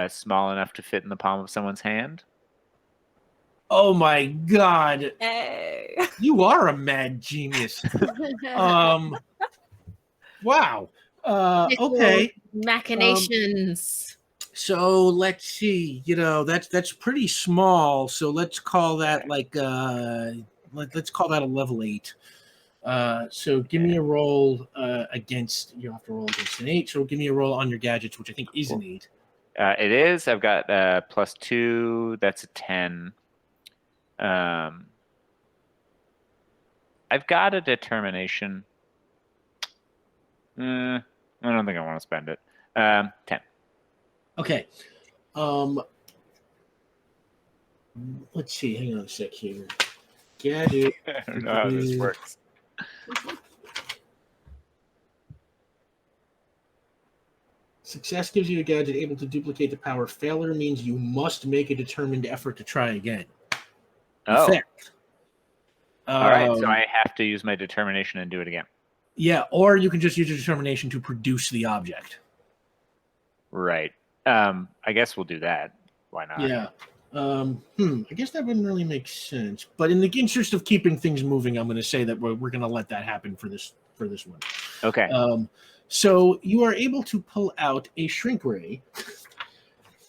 Small enough to fit in the palm of someone's hand. Oh my god. Hey. You are a mad genius. Wow. Okay. Machinations. So let's see. That's pretty small. So let's call that like let's call that a level 8. So give me a roll against. You have to roll against an 8. So give me a roll on your gadgets, which I think is an 8. It is. I've got +2. That's a 10. I've got a determination. I don't think I want to spend it. 10. Okay. Let's see. Hang on a sec here. Gadget. I don't know how this works. Success gives you a gadget able to duplicate the power. Failure means you must make a determined effort to try again. Oh. Effect. All right. So I have to use my determination and do it again. Yeah, or you can just use your determination to produce the object. Right. I guess we'll do that. Why not? Yeah. I guess that wouldn't really make sense. But in the interest of keeping things moving, I'm going to say that we're going to let that happen for this one. Okay. So you are able to pull out a shrink ray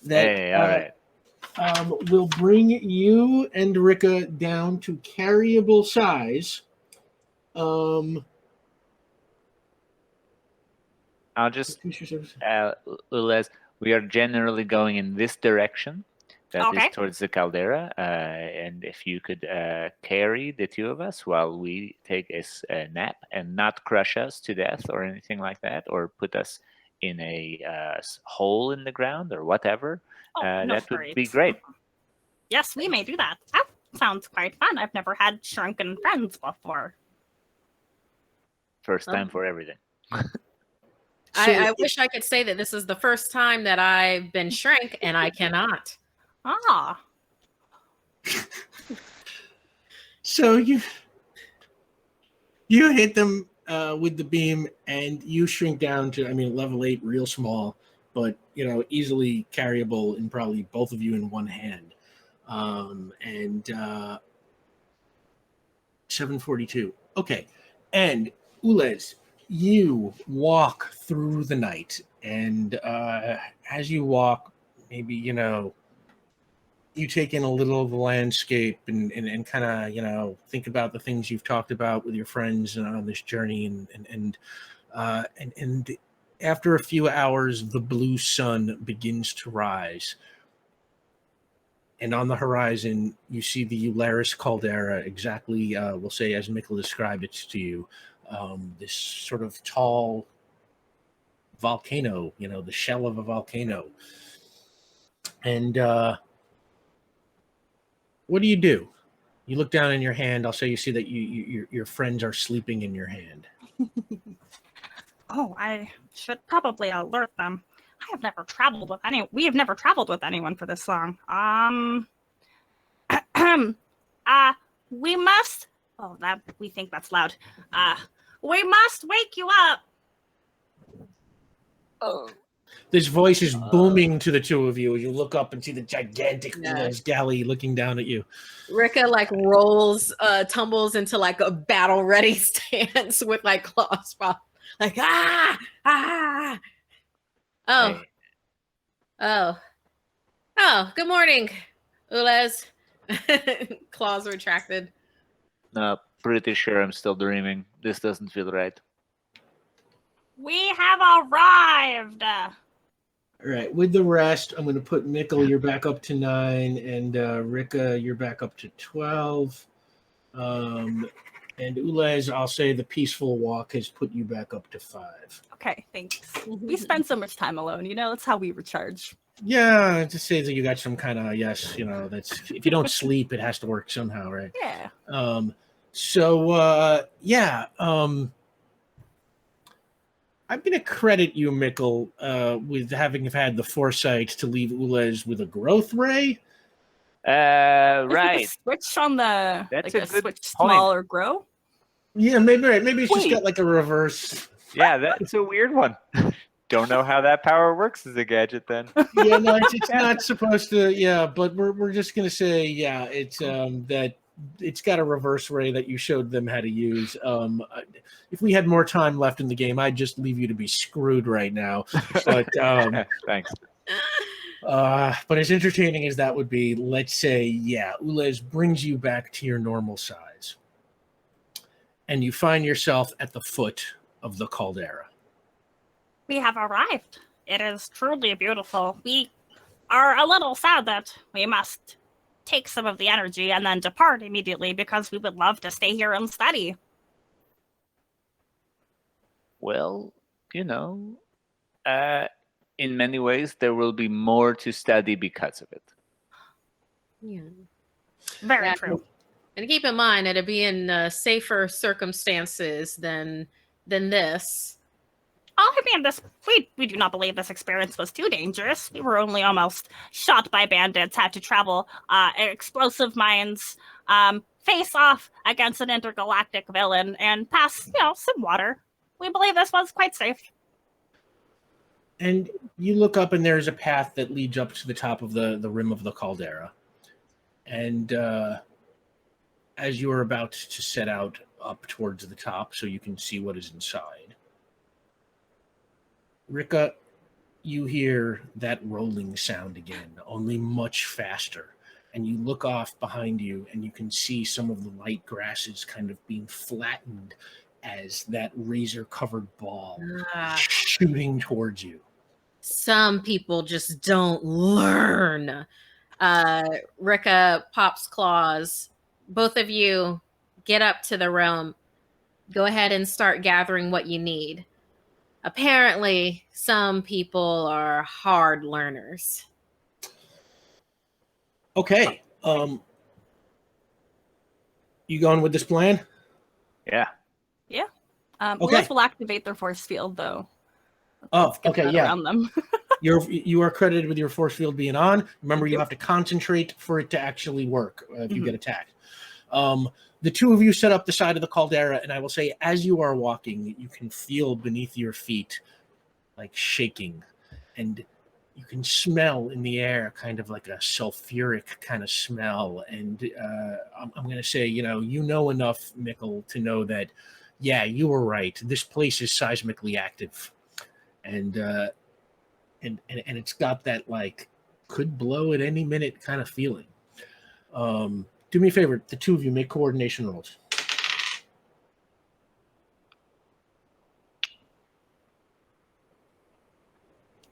that all right. will bring you and Rika down to carryable size. I'll just, Ulez, we are generally going in this direction. That is towards the caldera. And if you could carry the 2 of us while we take a nap and not crush us to death or anything like that, or put us in a hole in the ground or whatever, that would be great. Yes, we may do that. That sounds quite fun. I've never had shrunken friends before. First time for everything. I wish I could say that this is the first time that I've been shrank, and I cannot. Ah. So you hit them with the beam, and you shrink down to, I mean, level 8, real small, but easily carryable in probably both of you in one hand. And 742. Okay, and Ulez, you walk through the night, and as you walk, maybe you take in a little of the landscape and kind of think about the things you've talked about with your friends on this journey, and after a few hours, the blue sun begins to rise. And on the horizon, you see the Ulez caldera, exactly, we'll say, as Mikkel described it to you. This sort of tall volcano, the shell of a volcano. And what do? You look down in your hand. I'll say you see that your friends are sleeping in your hand. Oh, I should probably alert them. We have never traveled with anyone for this long. We must. Oh, we think that's loud. We must wake you up. Oh. This voice is booming to the two of you. You look up and see the gigantic Ulez Gallii looking down at you. Rika tumbles into like a battle ready stance with like claws, like ah. Oh. Hey. Oh, good morning, Ulez. Claws retracted. No, pretty sure I'm still dreaming. This doesn't feel right. We have arrived. All right, with the rest, I'm going to put Mikkel, you're back up to 9, and Rika, you're back up to 12. And Ulez, I'll say the peaceful walk has put you back up to 5. Okay, thanks. We spend so much time alone, that's how we recharge. Yeah, to say that you got some kind of, that's, if you don't sleep, it has to work somehow, right? Yeah. I'm going to credit you, Mikkel, with having had the foresight to leave Ulez with a growth ray. Right. Switch on the That's a good switch point. small or grow. Yeah, maybe it's just got like a reverse. Yeah, that's a weird one. Don't know how that power works as a gadget then. Yeah, no, it's not supposed to. Yeah, but we're just gonna say, yeah, it's that it's got a reverse ray that you showed them how to use. If we had more time left in the game, I'd just leave you to be screwed right now. But Thanks. But as entertaining as that would be, let's say, yeah, Ulez brings you back to your normal size, and you find yourself at the foot of the caldera. We have arrived. It is truly beautiful. We are a little sad that we must take some of the energy and then depart immediately because we would love to stay here and study. Well, in many ways, there will be more to study because of it. Yeah. Very true. And keep in mind, it'd be in safer circumstances than this. Oh, I mean, we do not believe this experience was too dangerous. We were only almost shot by bandits, had to travel explosive mines, face off against an intergalactic villain, and pass, some water. We believe this was quite safe. And you look up, and there's a path that leads up to the top of the rim of the caldera. And as you are about to set out up towards the top so you can see what is inside, Rika, you hear that rolling sound again, only much faster. And you look off behind you, and you can see some of the light grasses kind of being flattened as that razor-covered ball shooting towards you. Some people just don't learn. Rika pops claws. Both of you get up to the realm. Go ahead and start gathering what you need. Apparently, some people are hard learners. Okay. You going with this plan? Yeah. Yeah. Okay. Ulez will activate their force field, though. Oh, Get okay, that yeah. around them. You are credited with your force field being on. Remember, you have to concentrate for it to actually work if you get attacked. The two of you set up the side of the caldera, and I will say, as you are walking, you can feel beneath your feet like shaking, and you can smell in the air kind of like a sulfuric kind of smell. And I'm going to say, you know enough, Mikkel, to know that, yeah, you were right. This place is seismically active, and it's got that like could blow at any minute kind of feeling. Do me a favor, the two of you make coordination rolls.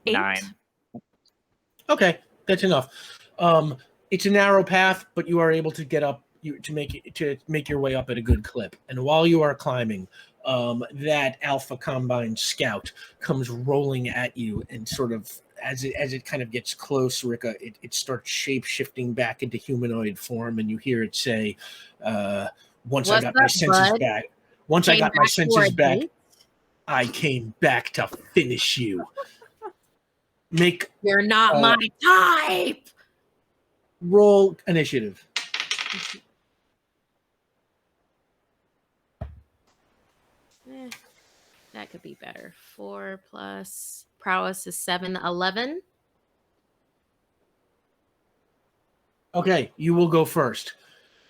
9. Okay, that's enough. It's a narrow path, but you are able to get up to make your way up at a good clip. And while you are climbing, that Alpha Combine Scout comes rolling at you, and sort of as it kind of gets close, Rika, it starts shape shifting back into humanoid form, and you hear it say, "Once I got my senses back, I came back to finish you." You're not my type. Roll initiative. That could be better. 4 plus prowess is 7, 11. Okay, you will go first.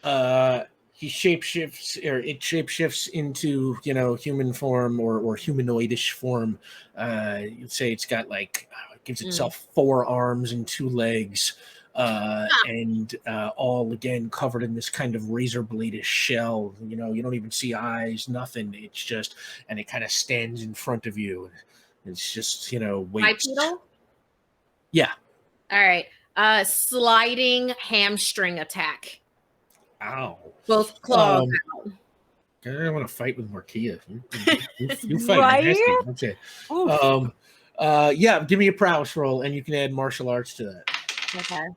He shapeshifts, or it shapeshifts into, human form or humanoidish form. You'd say it's got it gives itself 4 arms and 2 legs, and all again covered in this kind of razor blade-ish shell. You don't even see eyes, nothing. It's just, and it kind of stands in front of you. It's just, waits. Bipedal? Yeah. All right. Sliding hamstring attack. Ow. Both claws out. I don't want to fight with Markia. You fight Right? nasty. Okay. Yeah, give me a prowess roll, and you can add martial arts to that. Okay.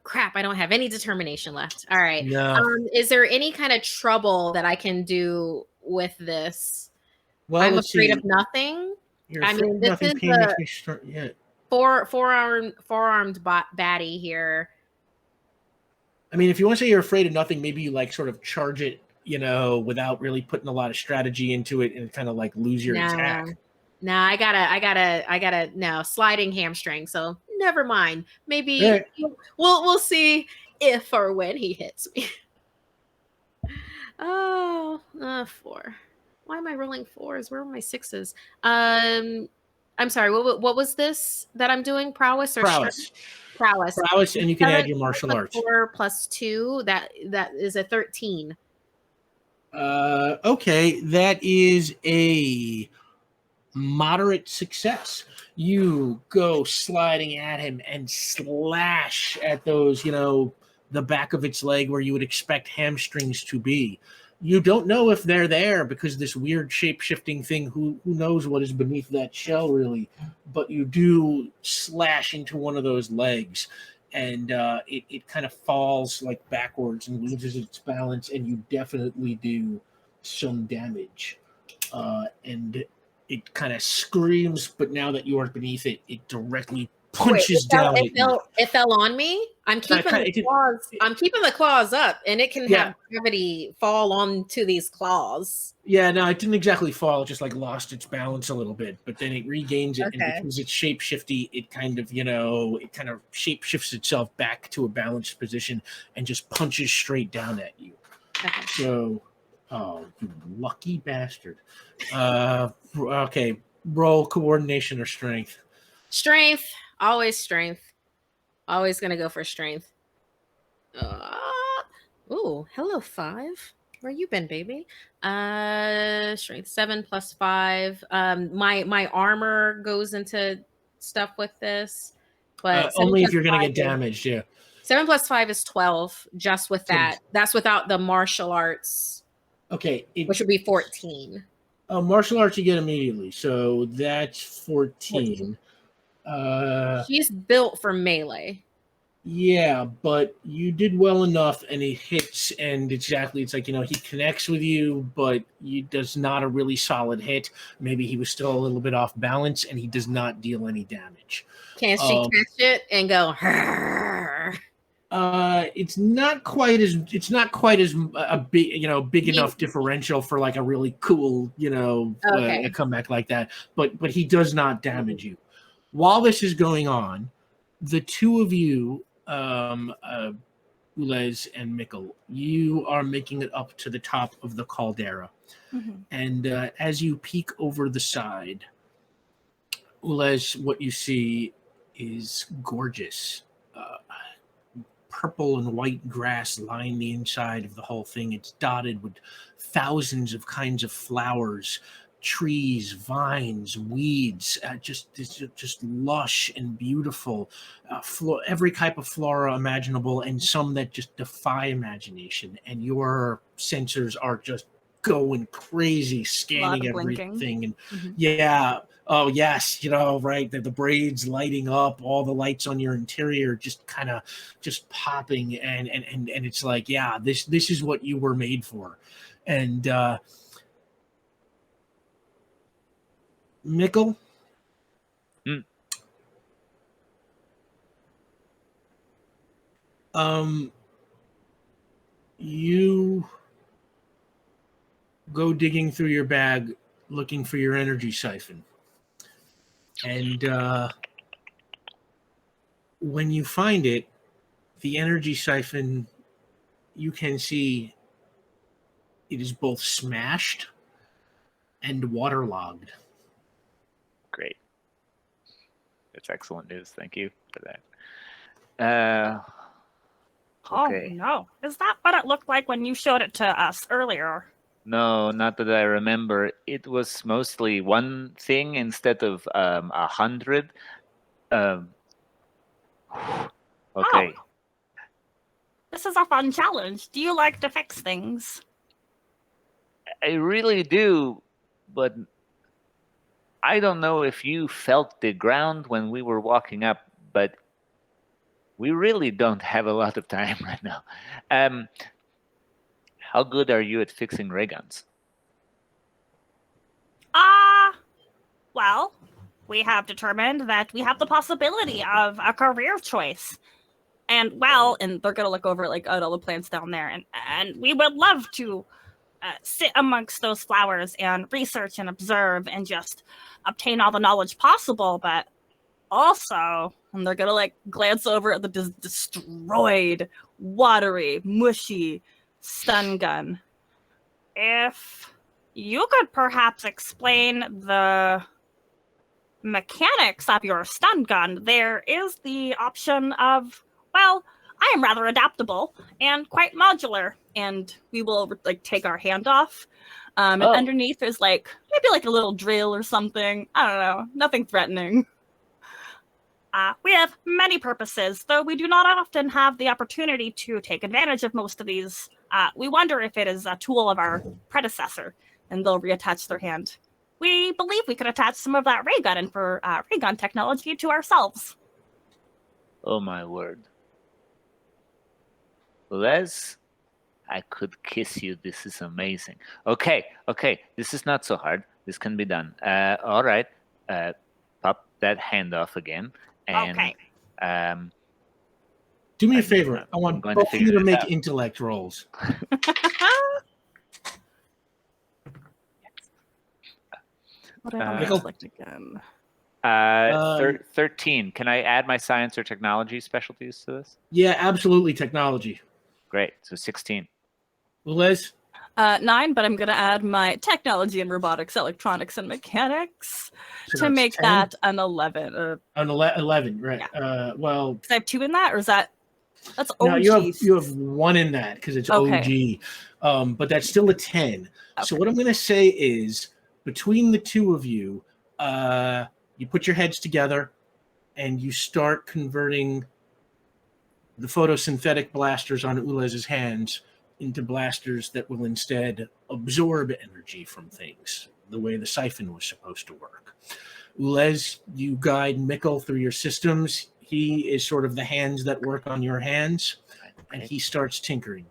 Crap, I don't have any determination left. All right. No. Is there any kind of trouble that I can do with this? Well, I'm let's afraid see. of nothing. You're I mean, this nothing is pain makes me start yet. four-armed baddie here. I mean, if you want to say you're afraid of nothing, maybe you sort of charge it, without really putting a lot of strategy into it, and kind of lose your attack. No, I gotta no sliding hamstring. So never mind. Maybe right. we'll see if or when he hits me. 4. Why am I rolling 4s? Where are my 6s? I'm sorry. What was this that I'm doing? Prowess or prowess? Prowess, and you can add your martial arts. 4 plus 2. That is a 13. Okay, that is a moderate success. You go sliding at him and slash at those, the back of its leg where you would expect hamstrings to be. You don't know if they're there because this weird shape-shifting thing, who knows what is beneath that shell, really. But you do slash into one of those legs, and it kind of falls backwards and loses its balance, and you definitely do some damage. And it kind of screams, but now that you are beneath it, it directly punches down. It fell on me. I'm keeping the claws. I'm keeping the claws up, and it can have gravity fall onto these claws. Yeah, no, it didn't exactly fall. It just lost its balance a little bit, but then it regains it, and because it's shape-shifty, it kind of shape-shifts itself back to a balanced position and just punches straight down at you. Okay. So, you lucky bastard. Okay, roll coordination or strength. Strength. Always strength. Always gonna go for strength. Hello 5. Where you been, baby? Strength 7 plus 5. My armor goes into stuff with this, but only if you're gonna get damaged. Yeah. 7 plus 5 is 12. Just with that, that's without the martial arts. Okay, which would be 14. Martial arts you get immediately, so that's 14. She's built for melee. Yeah, but you did well enough, and it hits, and it's like, he connects with you, but he does not a really solid hit. Maybe he was still a little bit off balance, and he does not deal any damage. Can she catch it and go? "Rrrr"? It's not quite as a big, big enough differential for like a really cool, Okay. a comeback like that. But he does not damage you. While this is going on, the two of you, Ulez and Mikkel, you are making it up to the top of the caldera. Mhm. And as you peek over the side, Ulez, what you see is gorgeous. Purple and white grass line the inside of the whole thing. It's dotted with thousands of kinds of flowers, trees, vines, weeds, just lush and beautiful. Every type of flora imaginable, and some that just defy imagination. And your sensors are just going crazy, scanning blinking. everything. And Mhm. yeah, oh yes, right. The braids lighting up, all the lights on your interior just kind of just popping, and it's like, yeah, this is what you were made for. And Mikkel, Hmm. You go digging through your bag looking for your energy siphon. And when you find it, the energy siphon, you can see it is both smashed and waterlogged. Great. That's excellent news. Thank you for that. Okay. Oh no. Is that what it looked like when you showed it to us earlier? No, not that I remember. It was mostly one thing instead of 100. Okay. Oh. This is a fun challenge. Do you like to fix things? I really do, but I don't know if you felt the ground when we were walking up, but we really don't have a lot of time right now. How good are you at fixing ray guns? Well, we have determined that we have the possibility of a career choice. And they're gonna look over at all the plants down there, and we would love to sit amongst those flowers and research and observe and just obtain all the knowledge possible. But also, and they're gonna glance over at the destroyed, watery, mushy stun gun. If you could perhaps explain the mechanics of your stun gun, there is the option of, I am rather adaptable and quite modular, and we will take our hand off. And underneath there's maybe a little drill or something. I don't know, nothing threatening. We have many purposes, though we do not often have the opportunity to take advantage of most of these. We wonder if it is a tool of our predecessor, and they'll reattach their hand. We believe we could attach some of that ray gun and for ray gun technology to ourselves. Oh my word. Les, I could kiss you. This is amazing. Okay. This is not so hard. This can be done. All right. Pop that hand off again. And, Okay. Do me a favor. I want both of you to make intellect rolls. What do I intellect again? 13. Can I add my science or technology specialties to this? Yeah, absolutely. Technology. Great. So 16. Liz? 9, but I'm going to add my technology and robotics, electronics, and mechanics to make 10? that an 11. An 11, right? Yeah. Well, Because I have 2 in that, or is that's OG? No, you have 1 in that because it's Okay. OG. But that's still a 10. Okay. So what I'm going to say is, between the two of you, you put your heads together and you start converting the photosynthetic blasters on Ulez's hands into blasters that will instead absorb energy from things, the way the siphon was supposed to work. Ulez, you guide Mikkel through your systems. He is sort of the hands that work on your hands, and Okay. he starts tinkering.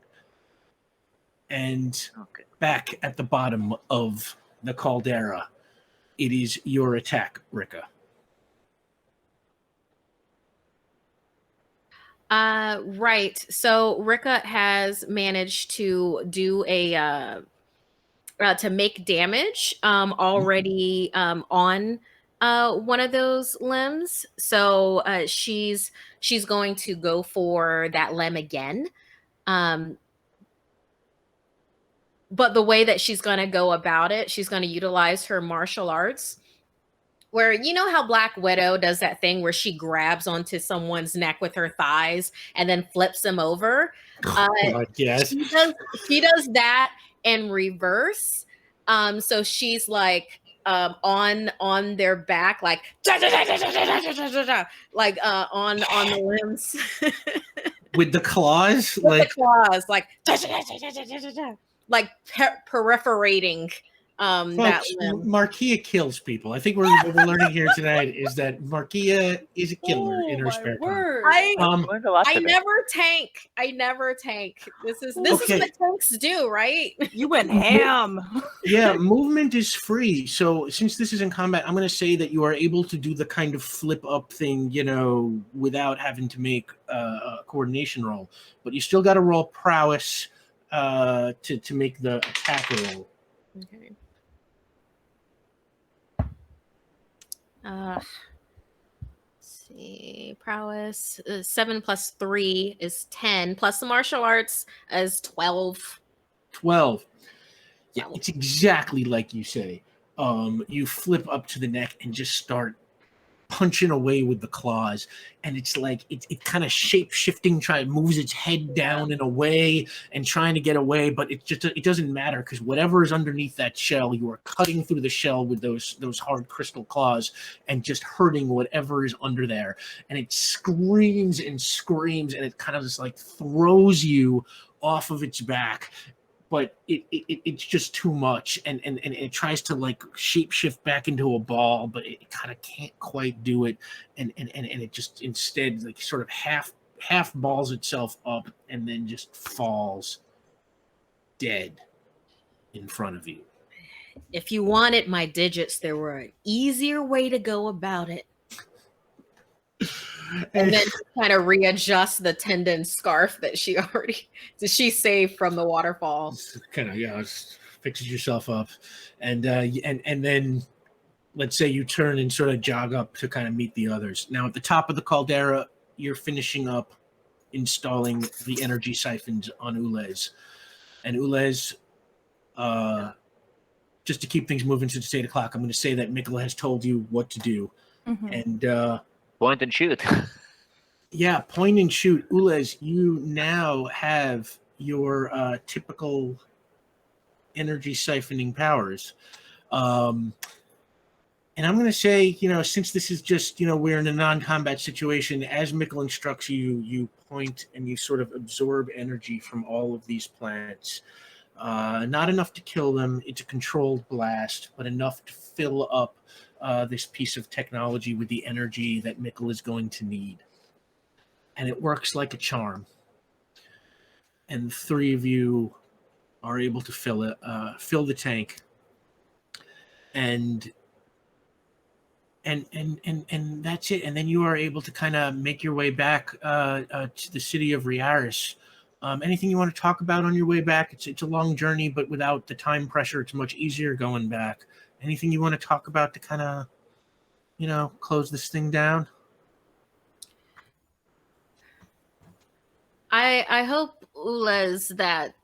And Okay. back at the bottom of the caldera, it is your attack, Rika. Right. So Rika has managed to do a to make damage already on one of those limbs. So she's going to go for that limb again. But the way that she's going to go about it, she's going to utilize her martial arts. Where you know how Black Widow does that thing where she grabs onto someone's neck with her thighs and then flips them over. Yes. She does that in reverse. So she's like on their back, like like on the limbs With the claws, with the claws, like perforating that folks, limb. Markia kills people. I think what we're learning here tonight is that Markia is a killer in her spare time. I Learned a lot today. never tank. I never tank. This is Okay. what tanks do, right? You went ham. Yeah, movement is free. So since this is in combat, I'm going to say that you are able to do the kind of flip up thing, without having to make a coordination roll. But you still got to roll prowess to make the attack roll. Okay. Let's see, prowess 7 plus 3 is 10, plus the martial arts is 12. 12. Yeah, it's exactly like you say. You flip up to the neck and just start punching away with the claws, and it's like it kind of shape shifting, moves its head down in a way and trying to get away, but it doesn't matter because whatever is underneath that shell, you are cutting through the shell with those hard crystal claws and just hurting whatever is under there, and it screams and screams, and it kind of just like throws you off of its back. But it's just too much, and it tries to like shape shift back into a ball, but it kind of can't quite do it, and it just instead like sort of half balls itself up and then just falls dead in front of you. If you wanted my digits, there were an easier way to go about it. And then kind of readjust the tendon scarf that she saved from the waterfall. Kind of fixes yourself up, and then let's say you turn and sort of jog up to kind of meet the others. Now at the top of the caldera, you're finishing up installing the energy siphons on Ulez, and Ulez, just to keep things moving since it's 8 o'clock, I'm going to say that Mikkel has told you what to do, and. Point and shoot. Yeah, point and shoot. Ulez, you now have your typical energy siphoning powers. And I'm going to say, since this is just, we're in a non-combat situation, as Mikkel instructs you, you point and you sort of absorb energy from all of these plants. Not enough to kill them. It's a controlled blast, but enough to fill up this piece of technology with the energy that Mikkel is going to need. And it works like a charm. And the three of you are able to fill the tank. And that's it. And then you are able to kind of make your way back to the city of Riaris. Anything you want to talk about on your way back? It's a long journey, but without the time pressure, it's much easier going back. Anything you want to talk about to kind of, close this thing down? I hope, Ulez, that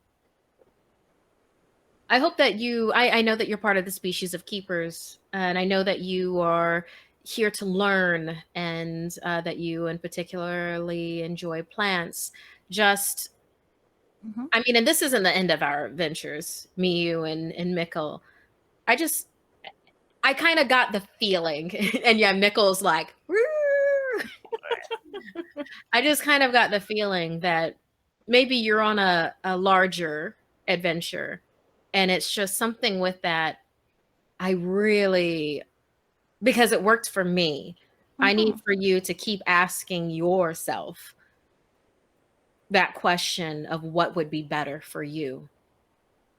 I know that you're part of the species of keepers, and I know that you are here to learn, and that you in particularly enjoy plants. Just, I mean, and this isn't the end of our adventures, me, you, and Mikkel. I kind of got the feeling, and yeah, Mikkel's like, woo! I just kind of got the feeling that maybe you're on a larger adventure, and it's just something with that. I really, because it worked for me. I need for you to keep asking yourself that question of what would be better for you.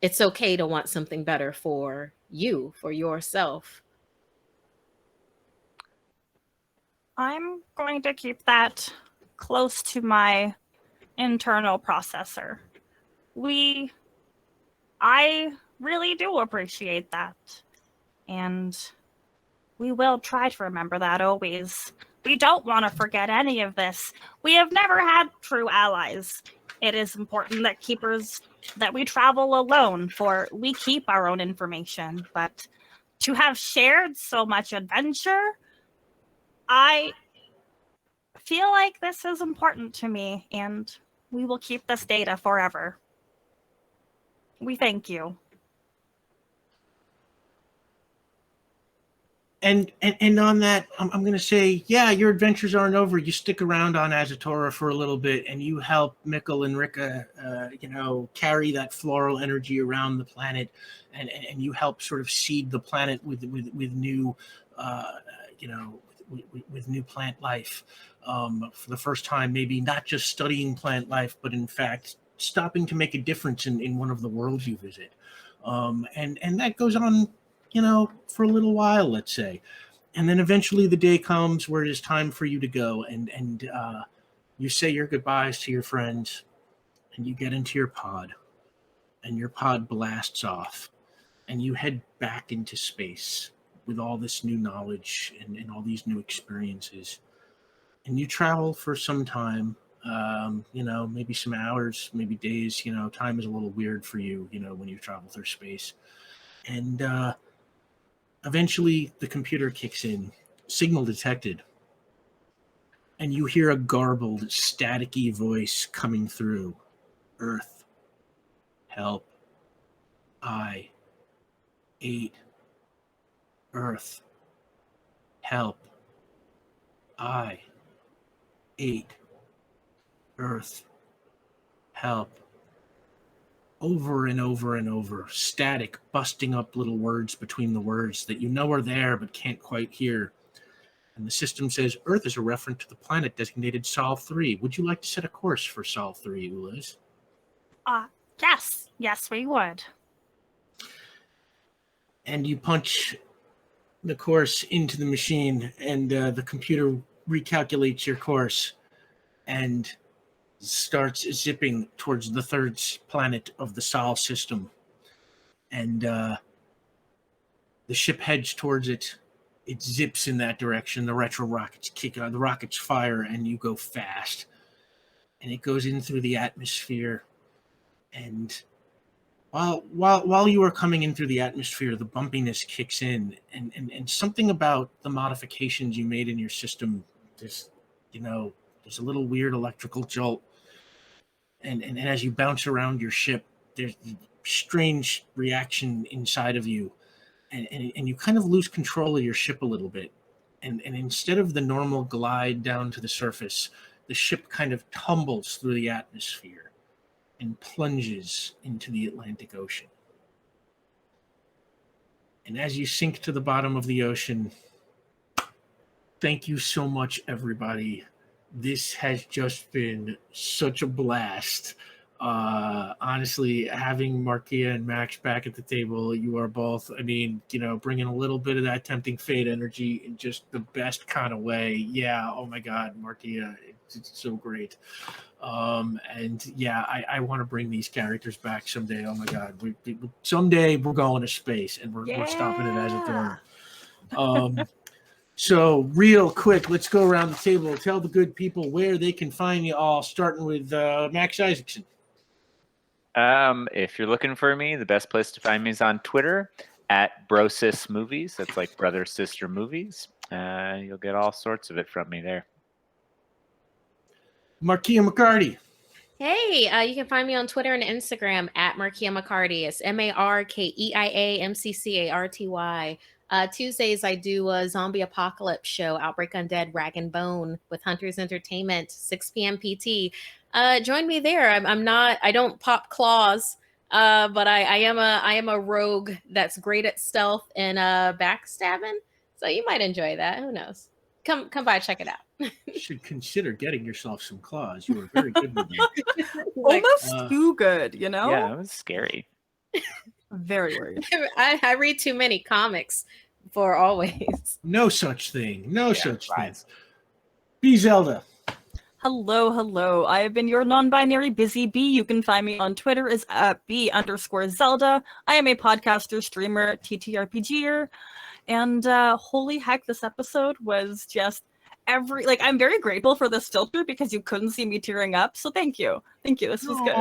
It's okay to want something better for you, for yourself. I'm going to keep that close to my internal processor. I really do appreciate that. And we will try to remember that always. We don't want to forget any of this. We have never had true allies. It is important that we travel alone, for we keep our own information. But to have shared so much adventure, I feel like this is important to me, and we will keep this data forever. We thank you. And on that, I'm going to say, yeah, your adventures aren't over. You stick around on Azitora for a little bit, and you help Mikkel and Rika, carry that floral energy around the planet, and you help sort of seed the planet with new, with new plant life. For the first time, maybe not just studying plant life, but in fact stopping to make a difference in one of the worlds you visit. And that goes on, for a little while, let's say. And then eventually the day comes where it is time for you to go, and you say your goodbyes to your friends, and you get into your pod, and your pod blasts off, and you head back into space with all this new knowledge and all these new experiences. And you travel for some time, maybe some hours, maybe days. Time is a little weird for you, when you travel through space. And eventually the computer kicks in, signal detected, and you hear a garbled, staticky voice coming through. Earth, help. I, 8. Earth, help. I, 8. Earth, help. Over and over and over, static, busting up little words between the words that are there but can't quite hear. And the system says, Earth is a reference to the planet designated Sol 3. Would you like to set a course for Sol 3, Ulez? Yes. Yes, we would. And you punch the course into the machine, and the computer recalculates your course and starts zipping towards the third planet of the Sol system. And the ship heads towards it. It zips in that direction. The retro rockets kick out. The rockets fire, and you go fast. And it goes in through the atmosphere. And while you are coming in through the atmosphere, the bumpiness kicks in, and something about the modifications you made in your system, there's a little weird electrical jolt. And as you bounce around your ship, there's a strange reaction inside of you. And you kind of lose control of your ship a little bit. And instead of the normal glide down to the surface, the ship kind of tumbles through the atmosphere and plunges into the Atlantic Ocean. And as you sink to the bottom of the ocean, thank you so much, everybody. This has just been such a blast. Honestly, having Markia and Max back at the table, you are both, bringing a little bit of that tempting fate energy in just the best kind of way. Yeah, oh my God, Markia, it's so great. And yeah, I want to bring these characters back someday. Oh my God, someday we're going to space, and we're stopping at Azitora. So real quick, let's go around the table. Tell the good people where they can find you all, starting with Max Isaacson. If you're looking for me, the best place to find me is on Twitter at Brosis Movies. That's like brother sister movies. You'll get all sorts of it from me there. Markia McCarty. Hey, you can find me on Twitter and Instagram at Markia McCarty. It's MarkeiaMccarty. Tuesdays, I do a zombie apocalypse show, Outbreak Undead, Rag and Bone, with Hunters Entertainment, 6 p.m. PT. Join me there. I don't pop claws, but I am a rogue that's great at stealth and backstabbing. So you might enjoy that. Who knows? come by, check it out. You should consider getting yourself some claws. You were very good with me. Like, Almost too good, you know? Yeah, it was scary. Very worried. I read too many comics for always. No such thing. No Yeah, such right. thing. Be Zelda. Hello. I have been your non-binary busy bee. You can find me on Twitter as @b_Zelda. I am a podcaster, streamer, TTRPGer, and holy heck, this episode was just I'm very grateful for this filter because you couldn't see me tearing up. So thank you. This was good.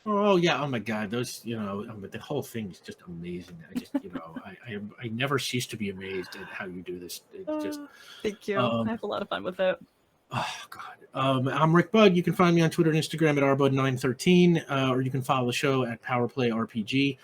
Oh yeah. Oh my God. Those, the whole thing is just amazing. I just, I never cease to be amazed at how you do this. It's just, Thank you. I have a lot of fun with it. oh God. I'm Rick Bud. You can find me on Twitter and Instagram at rbud913, or you can follow the show at PowerPlay RPG,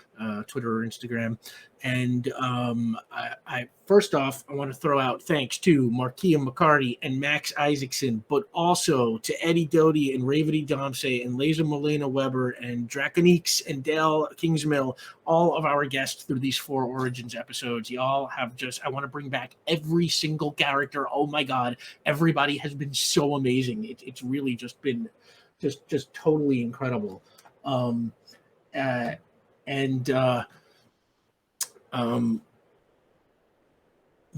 Twitter or Instagram. And I first off, I want to throw out thanks to Markia McCarty and Max Isaacson, but also to Eddie Doty and Ravity Domse and Laser Molina Weber and Draconix and Dale Kingsmill, all of our guests through these 4 Origins episodes. Y'all have I want to bring back every single character. Oh my God, everybody has been so amazing. It's really just been just totally incredible.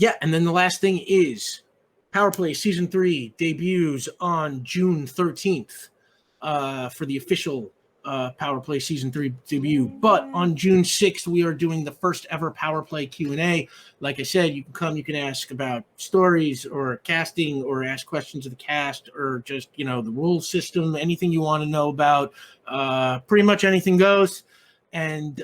Yeah, and then the last thing is PowerPlay Season 3 debuts on June 13th for the official PowerPlay Season 3 debut. But on June 6th, we are doing the first ever PowerPlay Q&A. Like I said, you can come, you can ask about stories or casting or ask questions of the cast or just, the rule system, anything you want to know about. Pretty much anything goes. And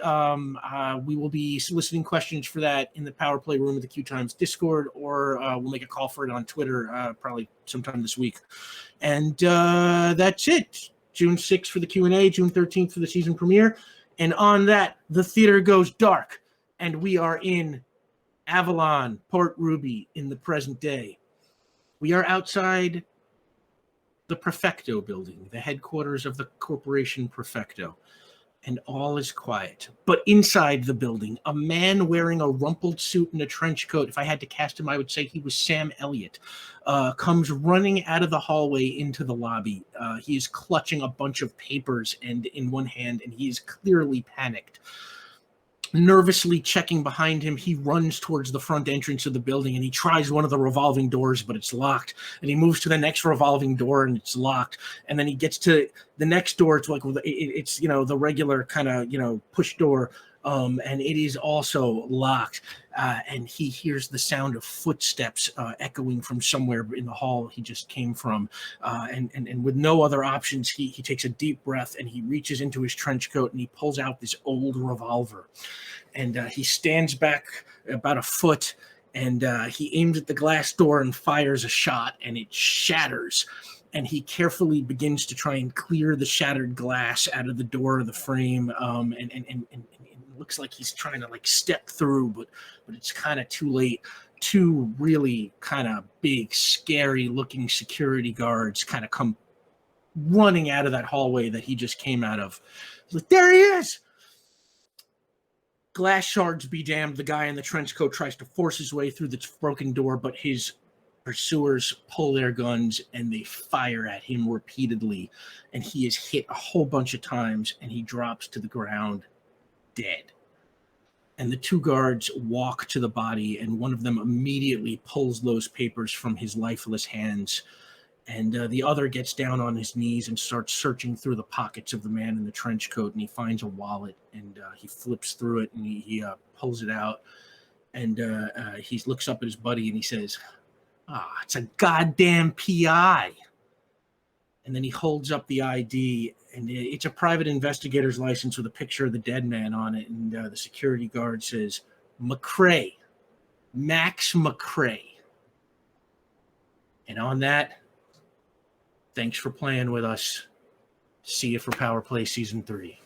we will be soliciting questions for that in the PowerPlay room of the QueueTimes Discord, or we'll make a call for it on Twitter probably sometime this week. And that's it. June 6th for the Q&A, June 13th for the season premiere. And on that, the theater goes dark, and we are in Avalon, Port Ruby in the present day. We are outside the Prefecto building, the headquarters of the corporation Prefecto. And all is quiet. But inside the building, a man wearing a rumpled suit and a trench coat, if I had to cast him, I would say he was Sam Elliott, comes running out of the hallway into the lobby. He is clutching a bunch of papers in one hand, and he is clearly panicked. Nervously checking behind him, he runs towards the front entrance of the building, and he tries one of the revolving doors, but it's locked. And he moves to the next revolving door, and it's locked. And then he gets to the next door. It's like it's the regular kind of push door, and it is also locked. And he hears the sound of footsteps echoing from somewhere in the hall he just came from. And with no other options, he takes a deep breath, and he reaches into his trench coat, and he pulls out this old revolver. And he stands back about a foot, and he aims at the glass door and fires a shot, and it shatters. And he carefully begins to try and clear the shattered glass out of the door of the frame. And it looks like he's trying to step through, but it's kind of too late. 2 really kind of big, scary looking security guards kind of come running out of that hallway that he just came out of. He's like, there he is! Glass shards be damned. The guy in the trench coat tries to force his way through the broken door, but his pursuers pull their guns and they fire at him repeatedly. And he is hit a whole bunch of times, and he drops to the ground dead. And the 2 guards walk to the body, and one of them immediately pulls those papers from his lifeless hands. And the other gets down on his knees and starts searching through the pockets of the man in the trench coat, and he finds a wallet, and he flips through it, and he pulls it out, and he looks up at his buddy, and he says, it's a goddamn PI. And then he holds up the ID, and it's a private investigator's license with a picture of the dead man on it, and the security guard says, McCrae, Max McCrae. And on that, thanks for playing with us. See you for PowerPlay Season 3.